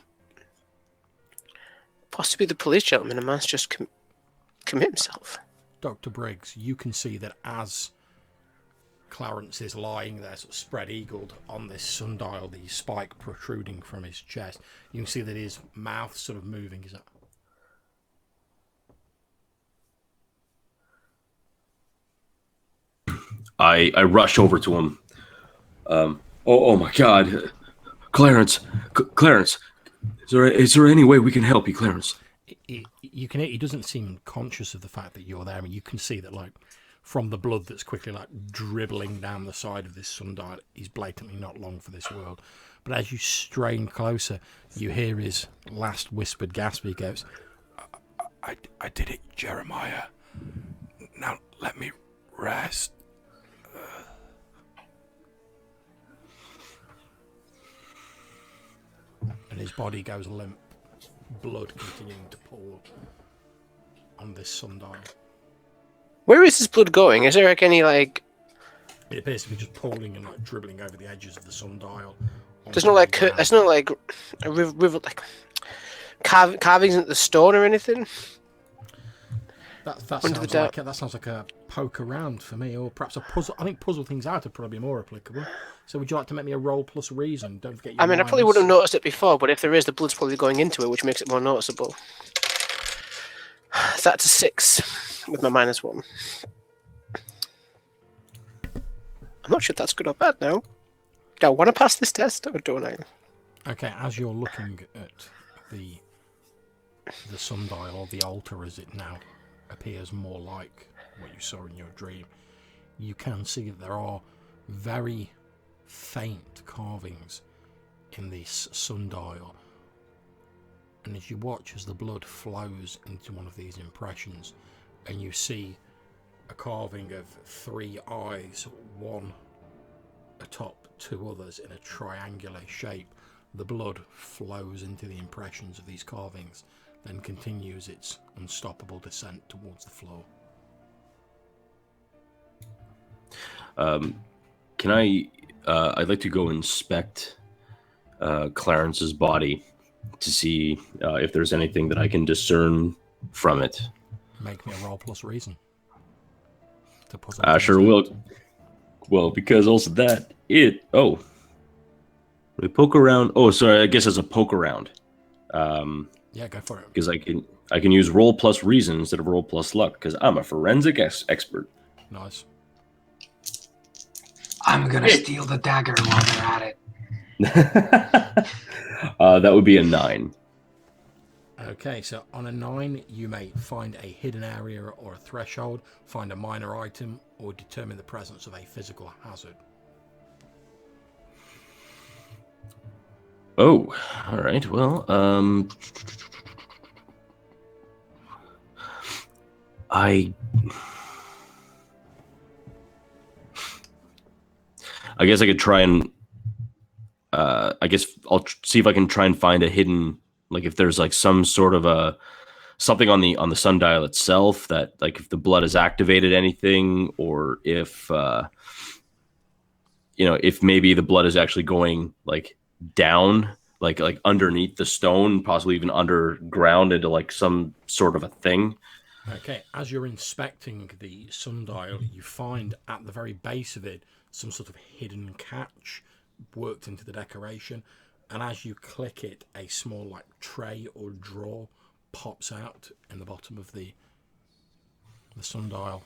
Possibly the police gentleman. A man's just commit himself. Dr. Briggs, you can see that as Clarence is lying there, sort of spread-eagled on this sundial, the spike protruding from his chest, you can see that his mouth sort of moving. Is that? I rush over to him. Oh my God, Clarence, is there any way we can help you, Clarence? He doesn't seem conscious of the fact that you're there. I mean, you can see that from the blood that's quickly dribbling down the side of this sundial, he's blatantly not long for this world. But as you strain closer, you hear his last whispered gasp. He goes, I did it, Jeremiah. Now let me rest. And his body goes limp, blood continuing to pour on this sundial. Where is this blood going? Is there any It appears to be just pooling and dribbling over the edges of the sundial. There's no a river carvings into the stone or anything. That sounds like a poke around for me, or perhaps a puzzle. I think puzzle things out would probably be more applicable. So would you like to make me a roll plus reason? Don't forget your I probably wouldn't have noticed it before, but if there is, the blood's probably going into it, which makes it more noticeable. That's a 6 with my -1. I'm not sure if that's good or bad now. Do I want to pass this test, or don't I? Okay, as you're looking at the sundial, or the altar as it now appears more like what you saw in your dream, you can see that there are very faint carvings in this sundial. And as you watch as the blood flows into one of these impressions, and you see a carving of 3 eyes, one atop 2 others in a triangular shape, the blood flows into the impressions of these carvings then continues its unstoppable descent towards the floor. Can I? I'd like to go inspect Clarence's body to see if there's anything that I can discern from it. Make me a roll plus reason. To puzzle I sure will. Well, because also that we poke around. Oh, sorry. I guess it's a poke around. Yeah, go for it. Because I can use roll plus reason instead of roll plus luck because I'm a forensic expert. Nice. I'm gonna steal the dagger while they're at it. That would be a 9. Okay, so on a 9, you may find a hidden area or a threshold, find a minor item, or determine the presence of a physical hazard. Oh, all right. Well, I guess I could try and I guess I'll see if I can try and find a hidden, like if there's like some sort of something on the sundial itself that, like, if the blood has activated anything, or if if maybe the blood is actually going like down, like underneath the stone, possibly even underground into like some sort of a thing. Okay, as you're inspecting the sundial, you find at the very base of it some sort of hidden catch worked into the decoration, and as you click it, a small like tray or drawer pops out in the bottom of the sundial.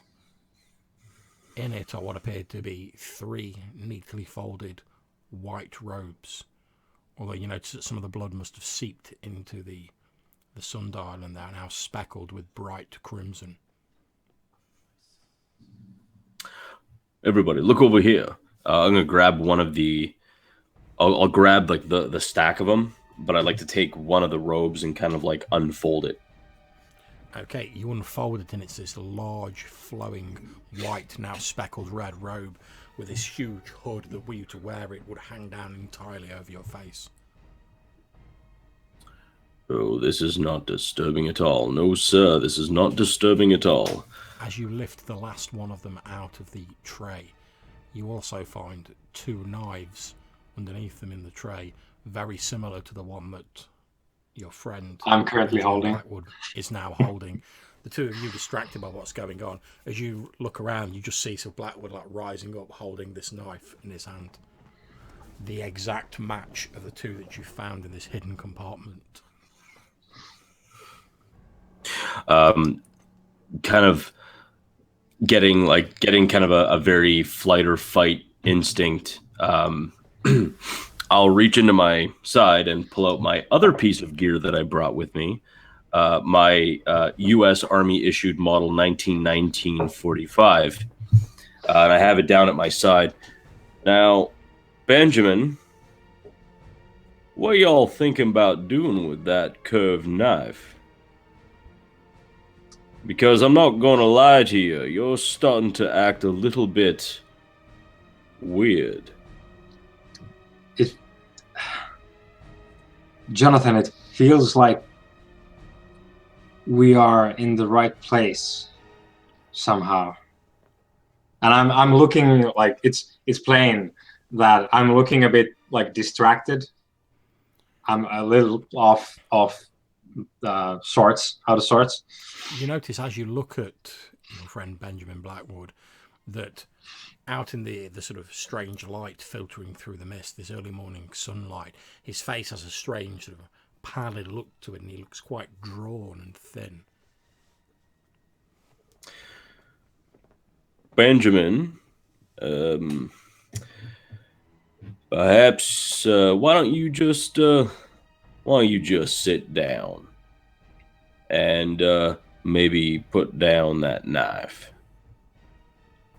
In it are what appeared to be 3 neatly folded white robes, although you notice that some of the blood must have seeped into the sundial, and they're now speckled with bright crimson. Everybody, look over here. I'm gonna grab one of the. I'll grab like the stack of them, but I'd like to take one of the robes and kind of like unfold it. Okay, you unfold it, and it's this large, flowing, white, now speckled red robe with this huge hood that, were you to wear it, would hang down entirely over your face. Oh, this is not disturbing at all. No, sir, this is not disturbing at all. As you lift the last one of them out of the tray, you also find 2 knives underneath them in the tray, very similar to the one that your friend I'm currently holding Blackwood is now holding. The two of you, distracted by what's going on, as you look around, you just see Sir Blackwood like rising up, holding this knife in his hand. The exact match of the 2 that you found in this hidden compartment. Kind of getting kind of a very flight or fight instinct. I'll reach into my side and pull out my other piece of gear that I brought with me, my U.S. Army issued model 1919 45, and I have it down at my side. Now, Benjamin, what y'all thinking about doing with that curved knife? Because I'm not going to lie to you, you're starting to act a little bit weird. Jonathan, it feels like we are in the right place somehow. And I'm looking like it's plain that I'm looking a bit like distracted. I'm a little off out of sorts. You notice as you look at your friend Benjamin Blackwood that out in the sort of strange light filtering through the mist, this early morning sunlight, his face has a strange sort of pallid look to it, and he looks quite drawn and thin. Benjamin, perhaps why don't you just sit down and maybe put down that knife?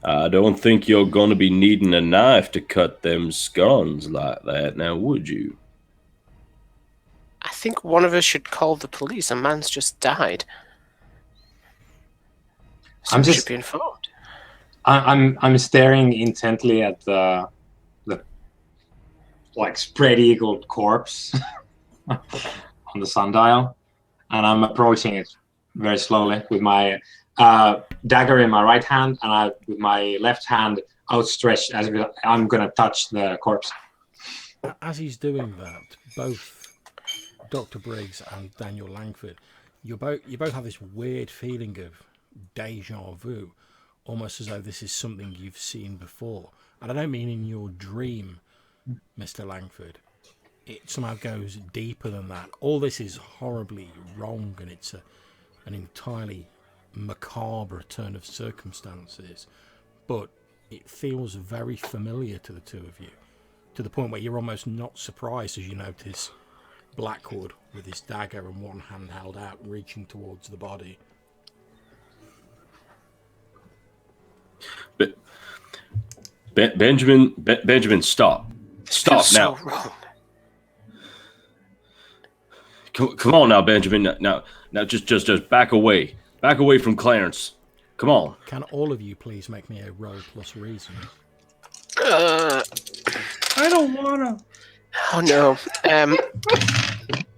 I don't think you're going to be needing a knife to cut them scones like that, now would you? I think one of us should call the police. A man's just died. So we should be informed. I'm staring intently at the like spread-eagled corpse on the sundial, and I'm approaching it very slowly with my dagger in my right hand, and with my left hand outstretched as if I'm going to touch the corpse. As he's doing that, both Dr. Briggs and Daniel Langford, you both have this weird feeling of deja vu, almost as though this is something you've seen before. And I don't mean in your dream, Mr. Langford. It somehow goes deeper than that. All this is horribly wrong, and it's an entirely macabre turn of circumstances. But it feels very familiar to the two of you, to the point where you're almost not surprised as you notice Blackwood with his dagger and one hand held out, reaching towards the body. But Benjamin, stop now. So wrong. Come on now, Benjamin. Now, just back away from Clarence. Come on. Can all of you please make me a roll plus reason? I don't wanna. Oh no.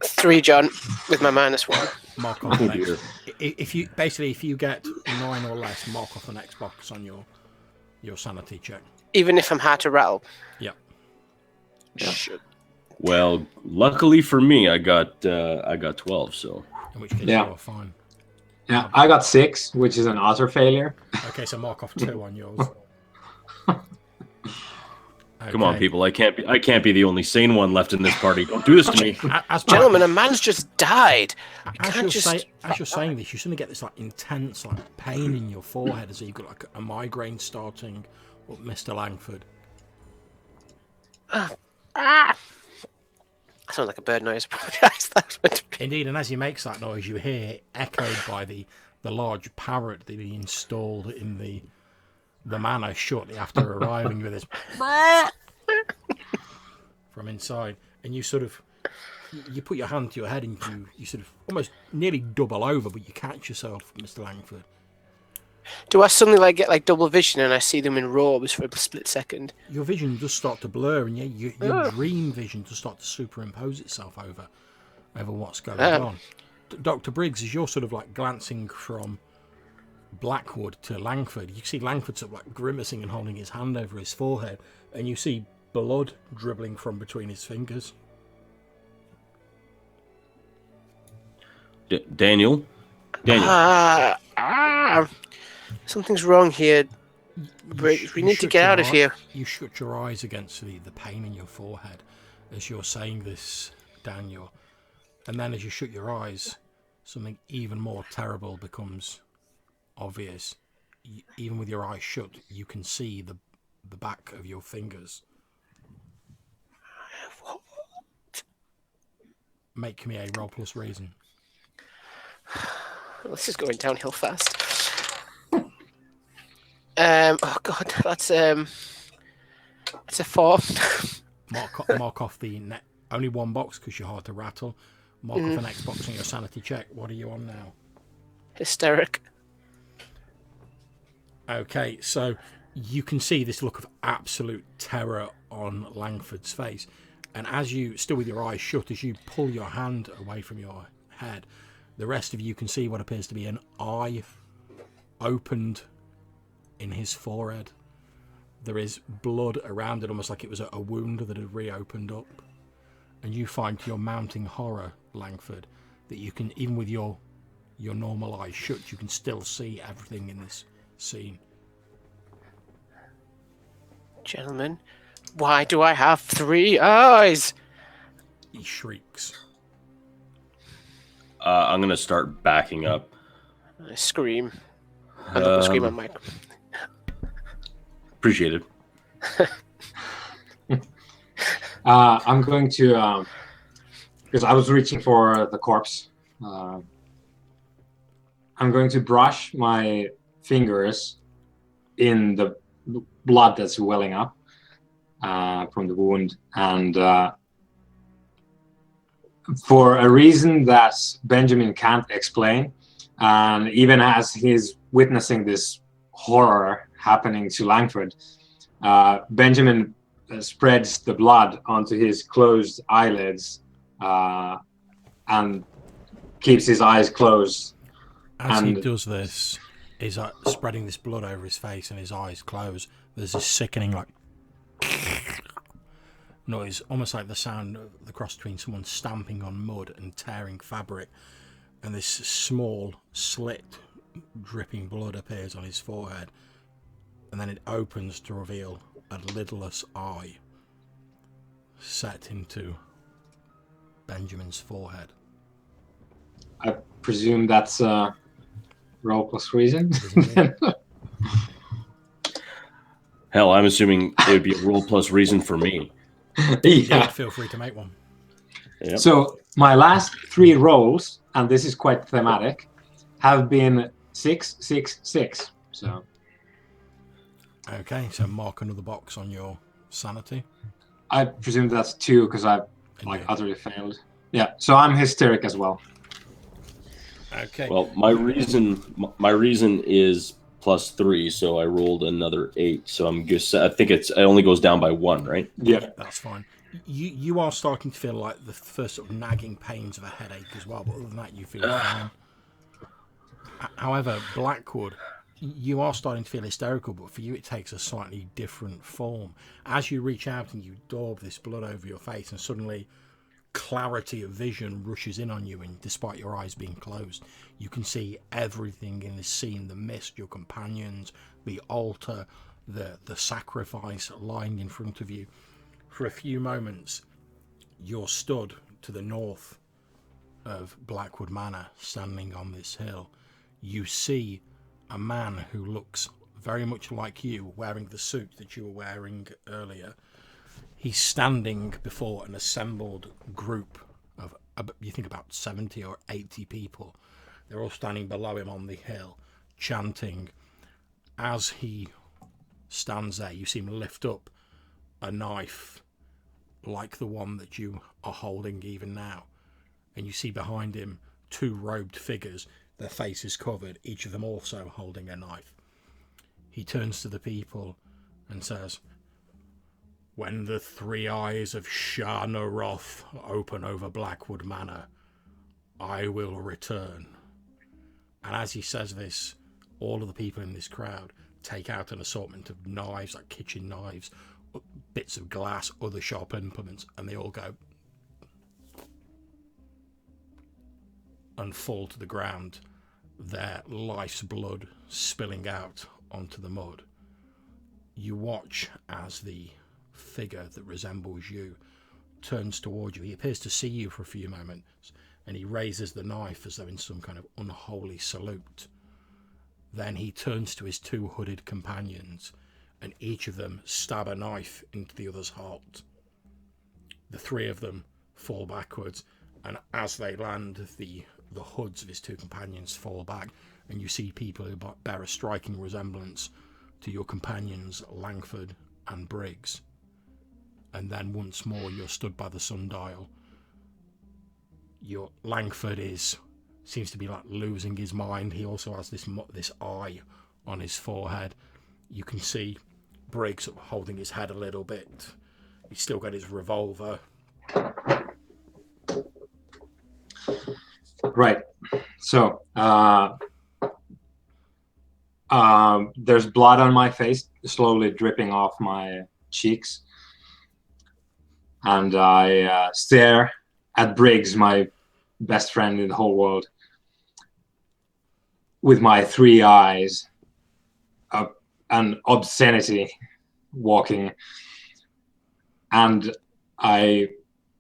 3, John, with my -1. Mark off the next. If you get 9 or less, mark off the next box on your sanity check. Even if I'm hard to rattle. Yep. Shit. Well, luckily for me, I got 12. So. In which case you're fine. Yeah, I got 6, which is an utter failure. Okay, so mark off 2 on yours. Okay. Come on, people! I can't be the only sane one left in this party. Don't do this to me, gentlemen. A man's just died. As you're saying this, you suddenly get this intense pain in your forehead, as if you've got a migraine starting up, Mr. Langford. That sounds like a bird noise. Indeed, and as he makes that noise, you hear echoed by the large parrot that he installed in the manor shortly after arriving with his from inside, and you put your hand to your head and you sort of almost nearly double over, but you catch yourself, Mr. Langford. Do I suddenly get double vision and I see them in robes for a split second? Your vision does start to blur, and your dream vision does start to superimpose itself over what's going on. Dr. Briggs, as you're sort of glancing from Blackwood to Langford, you see Langford sort of grimacing and holding his hand over his forehead, and you see blood dribbling from between his fingers. Daniel. Something's wrong here. We need to get out of here. You shut your eyes against the pain in your forehead as you're saying this, Daniel. And then as you shut your eyes, something even more terrible becomes obvious. Even with your eyes shut, you can see the back of your fingers. What? Make me a roll plus reason. This is going downhill fast. Oh god, that's a 4. Mark off the only one box because you're hard to rattle. Mark off the next box on your sanity check. What are you on now? Hysteric. Okay, so you can see this look of absolute terror on Langford's face, and as you, still with your eyes shut, as you pull your hand away from your head, the rest of you can see what appears to be an eye opened in his forehead. There is blood around it, almost like it was a wound that had reopened up. And you find to your mounting horror, Langford, that you can, even with your normal eyes shut, you can still see everything in this scene. Gentlemen, why do I have 3 eyes? He shrieks. I'm going to start backing up. I scream. I'm not going to scream on mic. Appreciate it. I'm going to, because I was reaching for the corpse, I'm going to brush my fingers in the blood that's welling up from the wound, and for a reason that Benjamin can't explain, and even as he's witnessing this horror happening to Langford, Benjamin spreads the blood onto his closed eyelids and keeps his eyes closed. As he does this, he's spreading this blood over his face and his eyes close. There's this sickening like noise, almost like the sound of the cross between someone stamping on mud and tearing fabric. And this small slit, dripping blood appears on his forehead. And then it opens to reveal a lidless eye set into Benjamin's forehead. I presume that's roll plus reason. Hell, I'm assuming it would be a roll plus reason for me. Yeah, feel free to make one. Yep. So my last 3 rolls, and this is quite thematic, have been 6, 6, 6. So. Okay, so mark another box on your sanity. I presume that's 2 because I utterly failed. Yeah, so I'm hysteric as well. Okay. Well, my reason is plus 3, so I rolled another 8. So I think it only goes down by 1, right? Yeah, that's fine. You are starting to feel like the first sort of nagging pains of a headache as well, but other than that, you feel fine. However, Blackwood, you are starting to feel hysterical, but for you, it takes a slightly different form. As you reach out and you daub this blood over your face, and suddenly clarity of vision rushes in on you, and despite your eyes being closed, you can see everything in this scene: the mist, your companions, the altar, the sacrifice lying in front of you. For a few moments, you're stood to the north of Blackwood Manor, standing on this hill. You see a man who looks very much like you, wearing the suit that you were wearing earlier. He's standing before an assembled group of, you think, about 70 or 80 people. They're all standing below him on the hill, chanting. As he stands there, you see him lift up a knife like the one that you are holding even now. And you see behind him 2 robed figures, their faces covered, each of them also holding a knife. He turns to the people and says, "When the 3 eyes of Sha'Naroth open over Blackwood Manor, I will return." And as he says this, all of the people in this crowd take out an assortment of knives, like kitchen knives, bits of glass, other sharp implements, and they all go and fall to the ground, their life's blood spilling out onto the mud. You watch as the figure that resembles you turns towards you. He appears to see you for a few moments, and he raises the knife as though in some kind of unholy salute. Then he turns to his 2 hooded companions, and each of them stab a knife into the other's heart. The 3 of them fall backwards, and as they land, the hoods of his 2 companions fall back, and you see people who bear a striking resemblance to your companions, Langford and Briggs. And then once more, you're stood by the sundial. Your Langford seems to be like losing his mind. He also has this eye on his forehead. You can see Briggs holding his head a little bit. He's still got his revolver. Right. So there's blood on my face, slowly dripping off my cheeks. And I stare at Briggs, my best friend in the whole world, with my 3 eyes, an obscenity walking. And I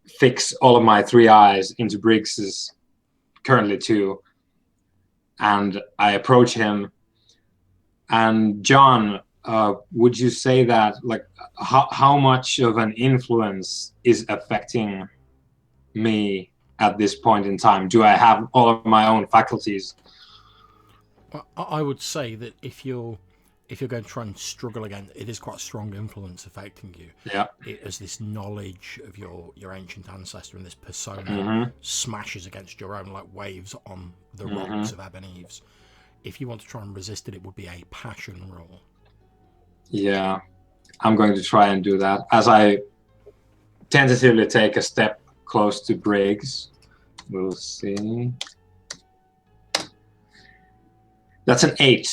fix all of my 3 eyes into Briggs's currently 2. And I approach him. And John, would you say that, like, how much of an influence is affecting me at this point in time? Do I have all of my own faculties? I would say that if you're going to try and struggle again, it is quite a strong influence affecting you. Yeah. It, as this knowledge of your ancient ancestor and this persona smashes against your own like waves on the rocks of Ebon Eaves. If you want to try and resist it, it would be a passion roll. Yeah, I'm going to try and do that. As I tentatively take a step close to Briggs, we'll see. That's an 8.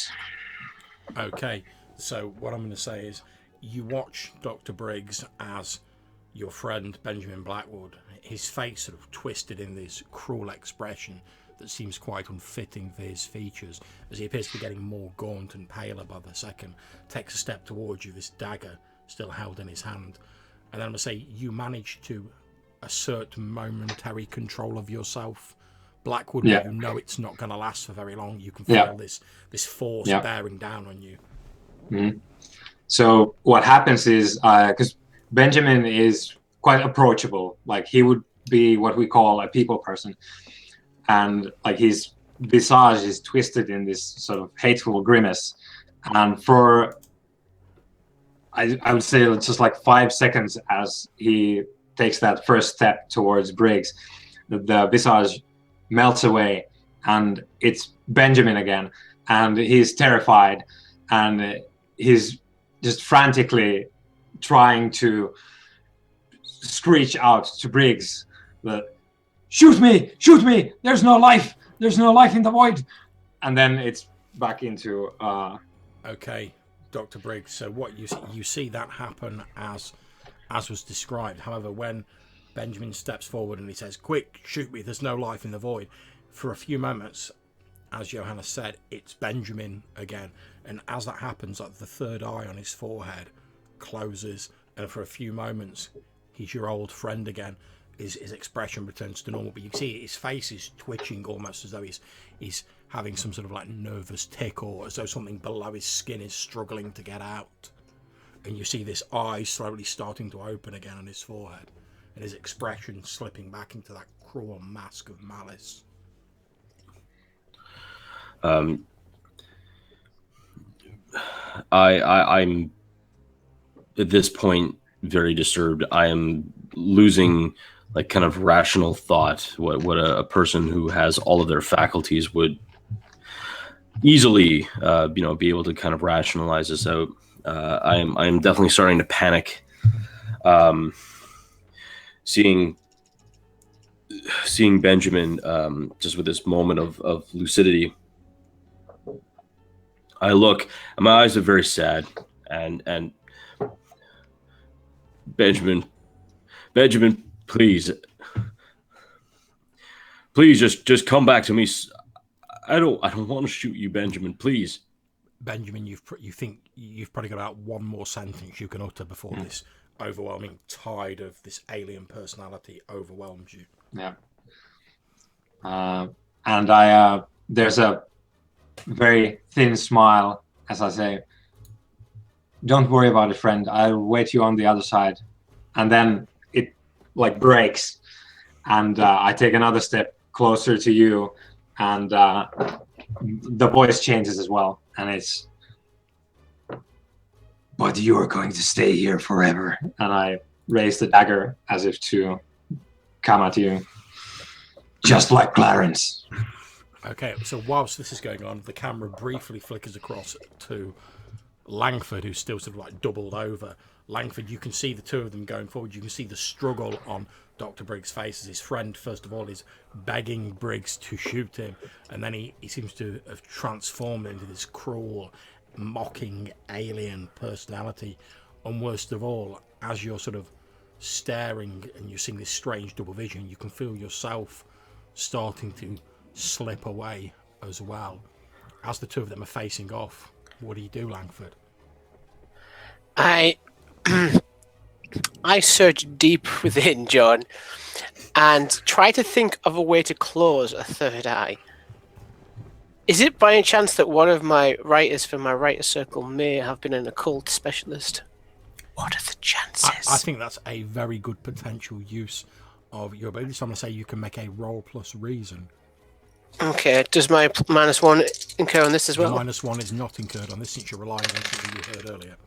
Okay, so what I'm going to say is you watch Dr. Briggs as your friend Benjamin Blackwood, his face sort of twisted in this cruel expression that seems quite unfitting for his features, as he appears to be getting more gaunt and paler by the second, takes a step towards you, this dagger still held in his hand. And then I'm going to say you manage to assert momentary control of yourself, Blackwood, but you know it's not going to last for very long. You can feel this force bearing down on you. Mm-hmm. So what happens is, because Benjamin is quite approachable, like he would be what we call a people person, and like his visage is twisted in this sort of hateful grimace, and for I would say just like 5 seconds as he takes that first step towards Briggs, the visage melts away and it's Benjamin again, and he's terrified and he's just frantically trying to screech out to Briggs that shoot me, there's no life in the void. And then it's back into okay, Dr. Briggs, so what you see that happen as was described. However, when Benjamin steps forward and he says, quick, shoot me, there's no life in the void, for a few moments, as Johanna said, it's Benjamin again. And as that happens, like the third eye on his forehead closes, and for a few moments, he's your old friend again. His expression returns to normal, but you can see his face is twitching almost as though he's having some sort of like nervous tick, or as though something below his skin is struggling to get out. And you see this eye slowly starting to open again on his forehead, and his expression slipping back into that cruel mask of malice. I'm at this point very disturbed. I am losing like kind of rational thought. What a person who has all of their faculties would easily, be able to kind of rationalize this out. I am definitely starting to panic. Seeing Benjamin just with this moment of lucidity, I look, and my eyes are very sad, and Benjamin, please just come back to me. I don't want to shoot you, Benjamin. Please, Benjamin. You think you've probably got about one more sentence you can utter before this overwhelming tide of this alien personality overwhelms you. Yeah. And I there's a very thin smile as I say, "Don't worry about it, friend. I'll wait you on the other side." And then it like breaks, and I take another step closer to you, and the voice changes as well, and it's, "But you're going to stay here forever." And I raise the dagger as if to come at you, just like Clarence. Okay, so whilst this is going on, the camera briefly flickers across to Langford, who's still sort of like doubled over. Langford, you can see the two of them going forward. You can see the struggle on Dr. Briggs' face as his friend, first of all, is begging Briggs to shoot him, and then he seems to have transformed into this cruel, mocking alien personality. And worst of all, as you're sort of staring and you're seeing this strange double vision, you can feel yourself starting to slip away as well. As the two of them are facing off, what do you do, Langford? I search deep within, John, and try to think of a way to close a third eye. Is it by any chance that one of my writers for my writer circle may have been an occult specialist? What are the chances? I think that's a very good potential use of your ability. So I'm going to say you can make a roll plus reason. Okay, does my -1 incur on this as well? The -1 is not incurred on this since you're relying on something you heard earlier.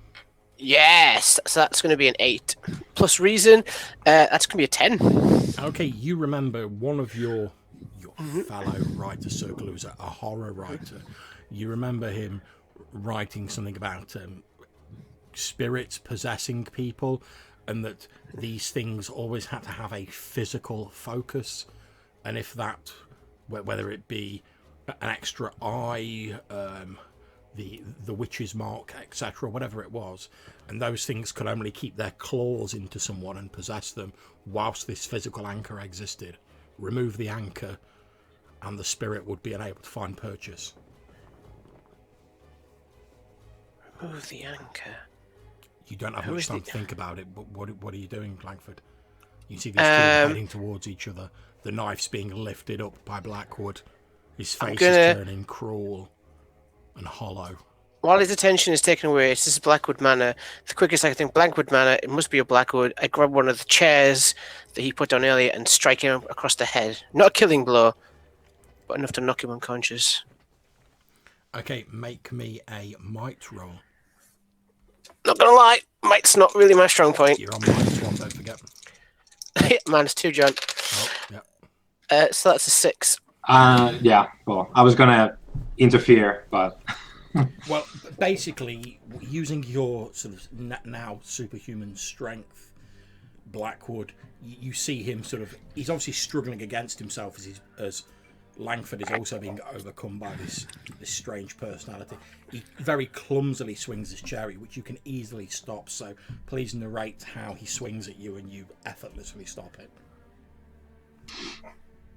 Yes, so that's going to be an 8. Plus reason, that's going to be a 10. Okay, you remember one of your fellow writer circle who's a horror writer. You remember him writing something about spirits possessing people, and that these things always had to have a physical focus, and if that, whether it be an extra eye, the witch's mark, etc., whatever it was, and those things could only keep their claws into someone and possess them whilst this physical anchor existed. Remove the anchor, and the spirit would be unable to find purchase. Remove the anchor. You don't have much time to think about it, but what are you doing, Langford? You see these two heading towards each other. The knife's being lifted up by Blackwood. His face is turning cruel and hollow. While his attention is taken away, this is Blackwood Manor. The quickest I can think, Blackwood Manor, it must be a Blackwood. I grab one of the chairs that he put down earlier and strike him across the head. Not a killing blow, but enough to knock him unconscious. Okay, make me a might roll. Not gonna lie, might's not really my strong point. You're on -1, don't forget. -2, John. Oh, yeah. So that's a 6. Yeah, well, I was gonna interfere, but... Well, basically, using your sort of now superhuman strength, Blackwood, you see him sort of... He's obviously struggling against himself as Langford is also being overcome by this strange personality. He very clumsily swings his cherry, which you can easily stop, so please narrate how he swings at you and you effortlessly stop it.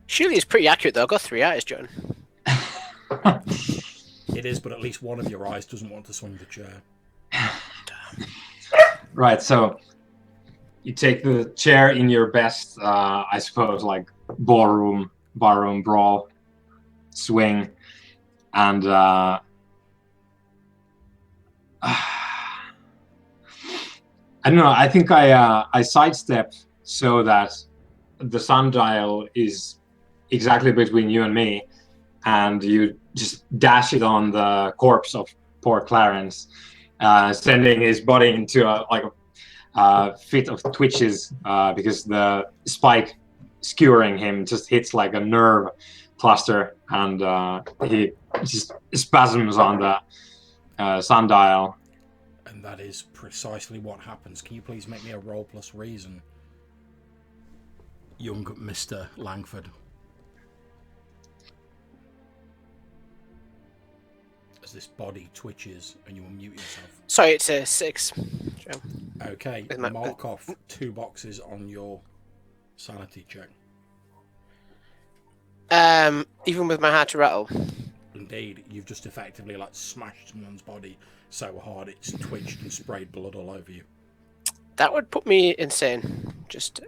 Surely it's pretty accurate, though. I've got 3 eyes, John. It is, but at least one of your eyes doesn't want to swing the chair. Right, so you take the chair in your best, I suppose, like barroom brawl swing, and I don't know. I think I sidestep so that the sundial is exactly between you and me, and you just dash it on the corpse of poor Clarence, sending his body into a fit of twitches because the spike skewering him just hits like a nerve cluster, and he just spasms on the sundial. And that is precisely what happens. Can you please make me a roll plus reason, young Mr. Langford? As this body twitches and you unmute yourself. Sorry, it's a 6. Okay, mark off 2 boxes on your sanity check. Even with my heart to rattle. Indeed, you've just effectively smashed someone's body so hard it's twitched and sprayed blood all over you. That would put me insane. Just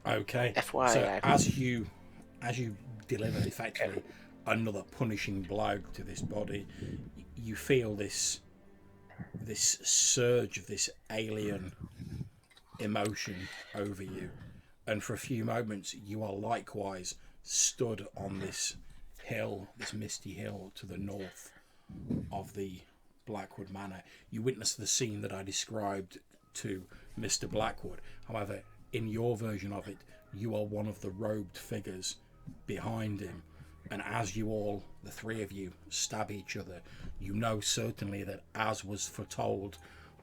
okay. FYI. So as you deliver effectively another punishing blow to this body, you feel this surge of this alien emotion over you, and for a few moments you are likewise stood on this hill, this misty hill to the north of the Blackwood Manor. You witness the scene that I described to Mr. Blackwood. However, in your version of it, you are one of the robed figures behind him, and as you all, the 3 of you, stab each other, you know certainly that, as was foretold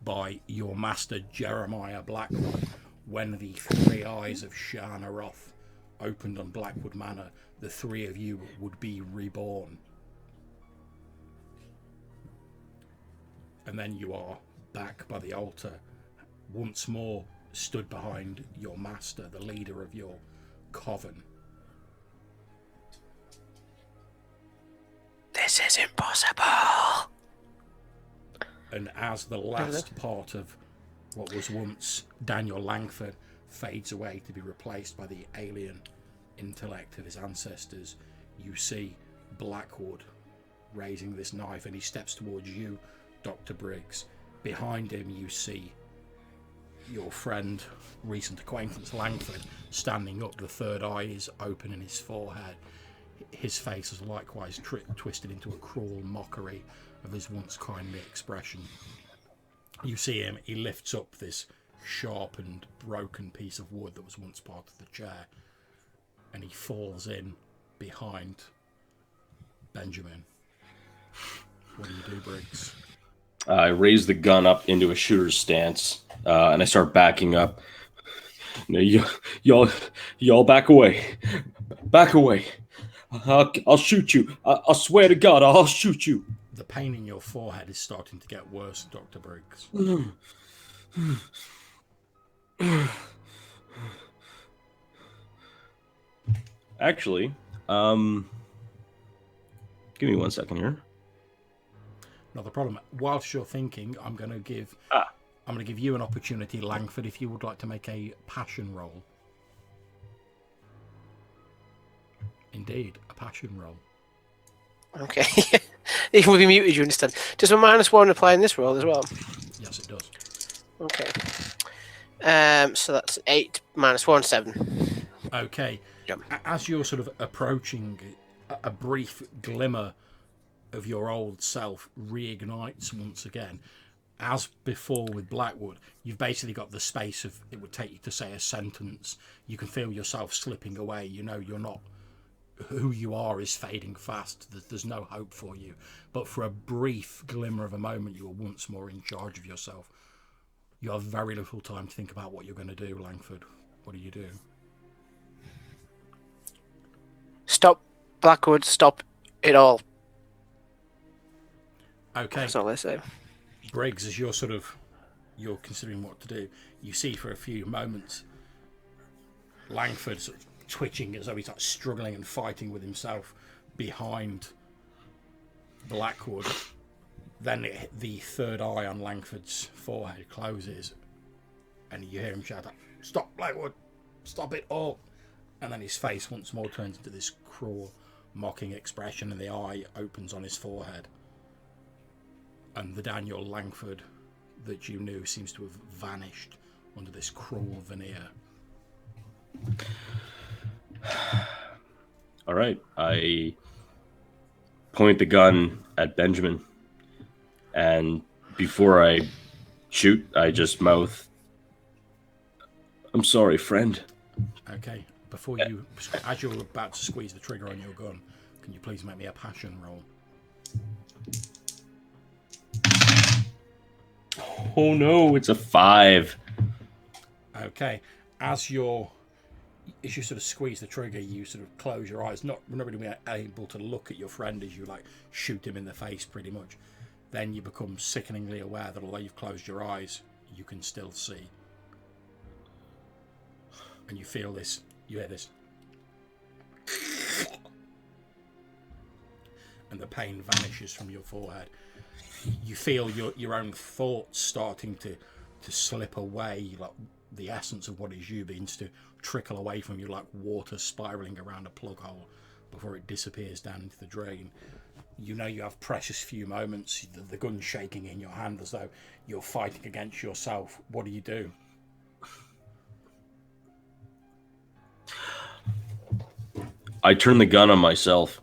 by your master Jeremiah Blackwood, when the 3 eyes of Sha'Naroth opened on Blackwood Manor, the 3 of you would be reborn. And then you are back by the altar, once more stood behind your master, the leader of your coven. This is impossible. And as the last part of what was once Daniel Langford fades away to be replaced by the alien intellect of his ancestors, you see Blackwood raising this knife, and he steps towards you, Dr. Briggs. Behind him you see your friend, recent acquaintance Langford, standing up. The 3rd eye is open in his forehead. His face is likewise twisted into a cruel mockery of his once kindly expression. You see him, he lifts up this sharpened, broken piece of wood that was once part of the chair, and he falls in behind Benjamin. What do you do, Briggs? I raise the gun up into a shooter's stance, and I start backing up. Y'all back away. Back away. I'll shoot you. I swear to God, I'll shoot you. The pain in your forehead is starting to get worse, Dr. Briggs. Actually, give me 1 second here. Not the problem. Whilst you're thinking, I'm going to give you an opportunity, Langford, if you would like to make a passion roll. Indeed, a passion roll. Okay. Even with you muted, you understand. Does a -1 apply in this roll as well? Yes, it does. Okay. So that's 8 -1, 7. Okay. Yep. As you're sort of approaching, a brief glimmer of your old self reignites once again. As before with Blackwood, you've basically got the space of, it would take you to say a sentence. You can feel yourself slipping away. You know you're not, who you are is fading fast. There's no hope for you. But for a brief glimmer of a moment, you are once more in charge of yourself. You have very little time to think about what you're going to do, Langford. What do you do? Stop, Blackwood, stop it all. Okay. That's all I say. Briggs, as you're considering what to do, you see for a few moments Langford sort of twitching as though he's like struggling and fighting with himself behind Blackwood. Then the third eye on Langford's forehead closes and you hear him shout out, "Stop, Blackwood! Stop it all!" And then his face once more turns into this cruel, mocking expression and the eye opens on his forehead. And the Daniel Langford that you knew seems to have vanished under this cruel veneer. All right. I point the gun at Benjamin. And before I shoot, I just mouth, "I'm sorry, friend." Okay. Before you, as you're about to squeeze the trigger on your gun, can you please make me a passion roll? Oh no, it's a 5. Okay. As you sort of squeeze the trigger, you sort of close your eyes, not really able to look at your friend as you like shoot him in the face pretty much. Then you become sickeningly aware that although you've closed your eyes, you can still see. And you feel this, you hear this. And the pain vanishes from your forehead. You feel your own thoughts starting to slip away, like the essence of what is you begins to trickle away from you like water spiraling around a plug hole before it disappears down into the drain. You know you have precious few moments, the gun shaking in your hand as though you're fighting against yourself. What do you do? I turn the gun on myself.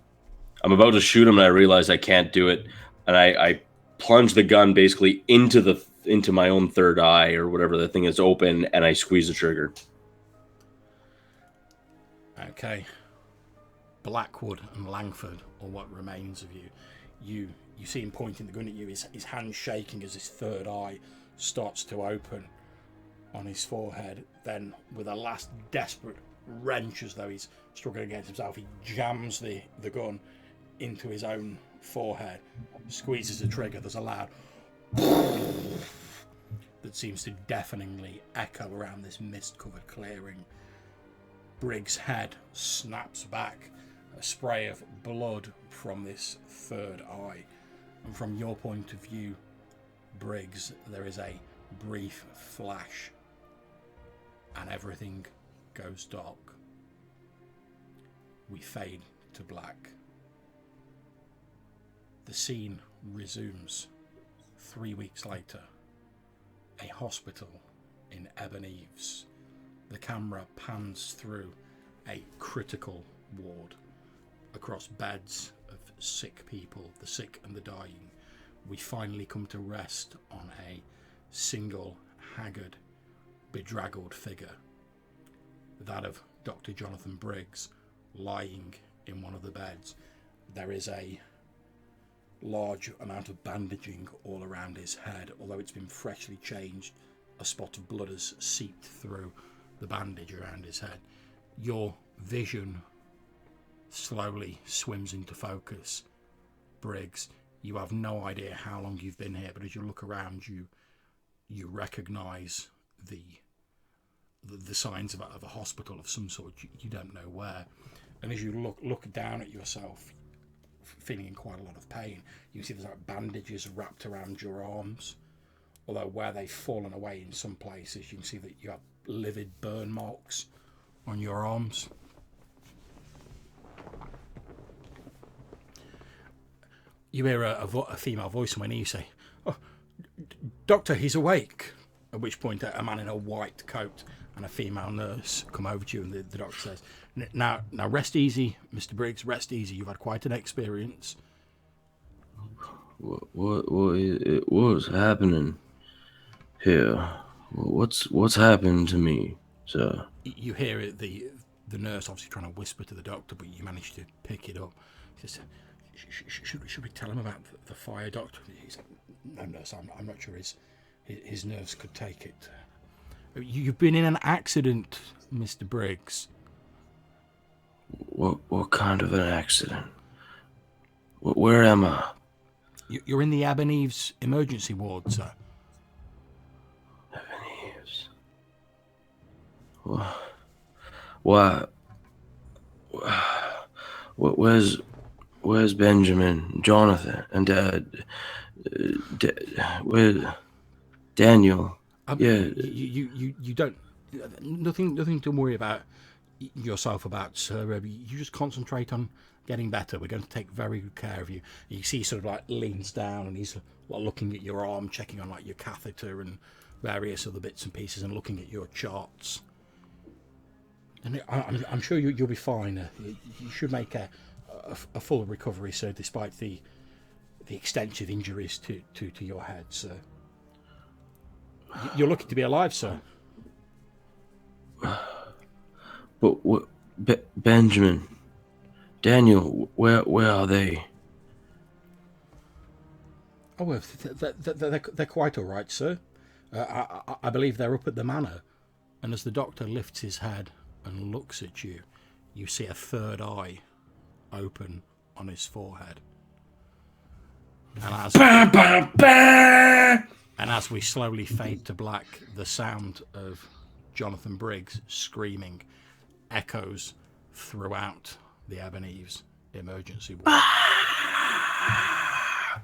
I'm about to shoot him and I realize I can't do it. And I plunge the gun basically into my own third eye or whatever the thing is open, and I squeeze the trigger. Okay. Blackwood and Langford, or what remains of you. You see him pointing the gun at you, his hand shaking as his third eye starts to open on his forehead. Then with a last desperate wrench as though he's struggling against himself, he jams the gun into his own forehead, squeezes the trigger. There's a loud that seems to deafeningly echo around this mist-covered clearing. Briggs' head snaps back, a spray of blood from this third eye. And from your point of view, Briggs, there is a brief flash and everything goes dark. We fade to black. The scene resumes 3 weeks later. A hospital in Ebon Eaves. The camera pans through a critical ward across beds of sick people, the sick and the dying. We finally come to rest on a single, haggard, bedraggled figure. That of Dr. Jonathan Briggs, lying in one of the beds. There is a large amount of bandaging all around his head, although it's been freshly changed. A spot of blood has seeped through the bandage around his head. Your vision slowly swims into focus. Briggs, you have no idea how long you've been here, but as you look around you, you recognise the signs of a hospital of some sort. You don't know where. And as you look down at yourself, feeling in quite a lot of pain, you can see there's like bandages wrapped around your arms. Although where they've fallen away in some places, you can see that you have livid burn marks on your arms. You hear a female voice in my ear. You say, "Oh, Doctor, he's awake." At which point a man in a white coat and a female nurse come over to you, and the doctor says, now rest easy, Mr. Briggs, rest easy. You've had quite an experience. What's happening here? What's happened to me, sir? You hear it, the nurse obviously trying to whisper to the doctor, but you manage to pick it up. He says, should we tell him about the fire, Doctor? He's like, no, nurse, I'm not sure his nerves could take it. You've been in an accident, Mr. Briggs. What kind of an accident? Where am I? You're in the Ebon Eaves emergency ward, sir. Ebon Eaves. Why? Where's Benjamin, Jonathan, and Dad? Where Daniel? Yeah. You don't. Nothing to worry about yourself about, sir. You just concentrate on getting better. We're going to take very good care of you. You see, he sort of like leans down and he's like looking at your arm, checking on like your catheter and various other bits and pieces, and looking at your charts. And I'm sure you'll be fine. You should make a full recovery, sir, despite the extensive injuries to your head, sir. You're lucky to be alive, sir. But what, Benjamin, Daniel, where are they? Oh, well, they're quite all right, sir. I believe they're up at the manor. And as the doctor lifts his head and looks at you, you see a third eye open on his forehead. And as we slowly fade to black, the sound of Jonathan Briggs screaming echoes throughout the Ebon Eaves emergency ward.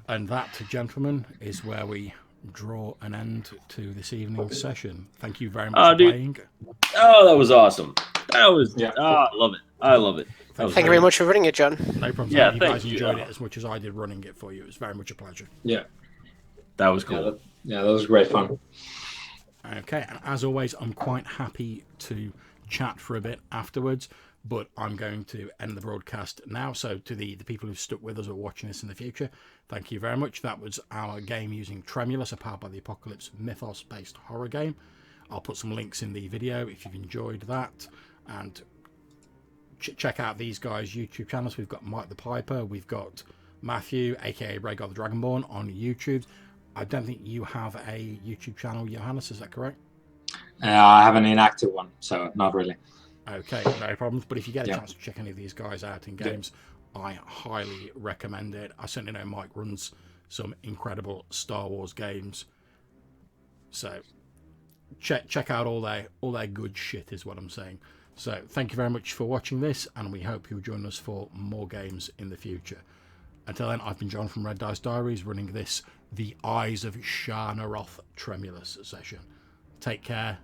And that, gentlemen, is where we draw an end to this evening's session. Thank you very much for playing. Oh, that was awesome. That was, I love it. I love it. Thank you very much for running it, John. No problem. Yeah, you guys enjoyed it as much as I did running it for you. It was very much a pleasure. Yeah. That was cool. Yeah, that was great fun. Okay, and as always, I'm quite happy to chat for a bit afterwards, but I'm going to end the broadcast now. So to the people who've stuck with us or watching this in the future, thank you very much. That was our game using Tremulous, a Powered by the Apocalypse mythos-based horror game. I'll put some links in the video if you've enjoyed that. And check out these guys' YouTube channels. We've got Mike the Piper. We've got Matthew, a.k.a. Rhaegar the Dragonborn, on YouTube. I don't think you have a YouTube channel, Johannes, is that correct? I have an inactive one, so not really. Okay, no problems. But if you get a chance to check any of these guys out in games, I highly recommend it. I certainly know Mike runs some incredible Star Wars games. So check out all their good shit is what I'm saying. So thank you very much for watching this, and we hope you'll join us for more games in the future. Until then, I've been John from Red Dice Diaries, running this, the Eyes of Sha'Naroth Tremulous session. Take care,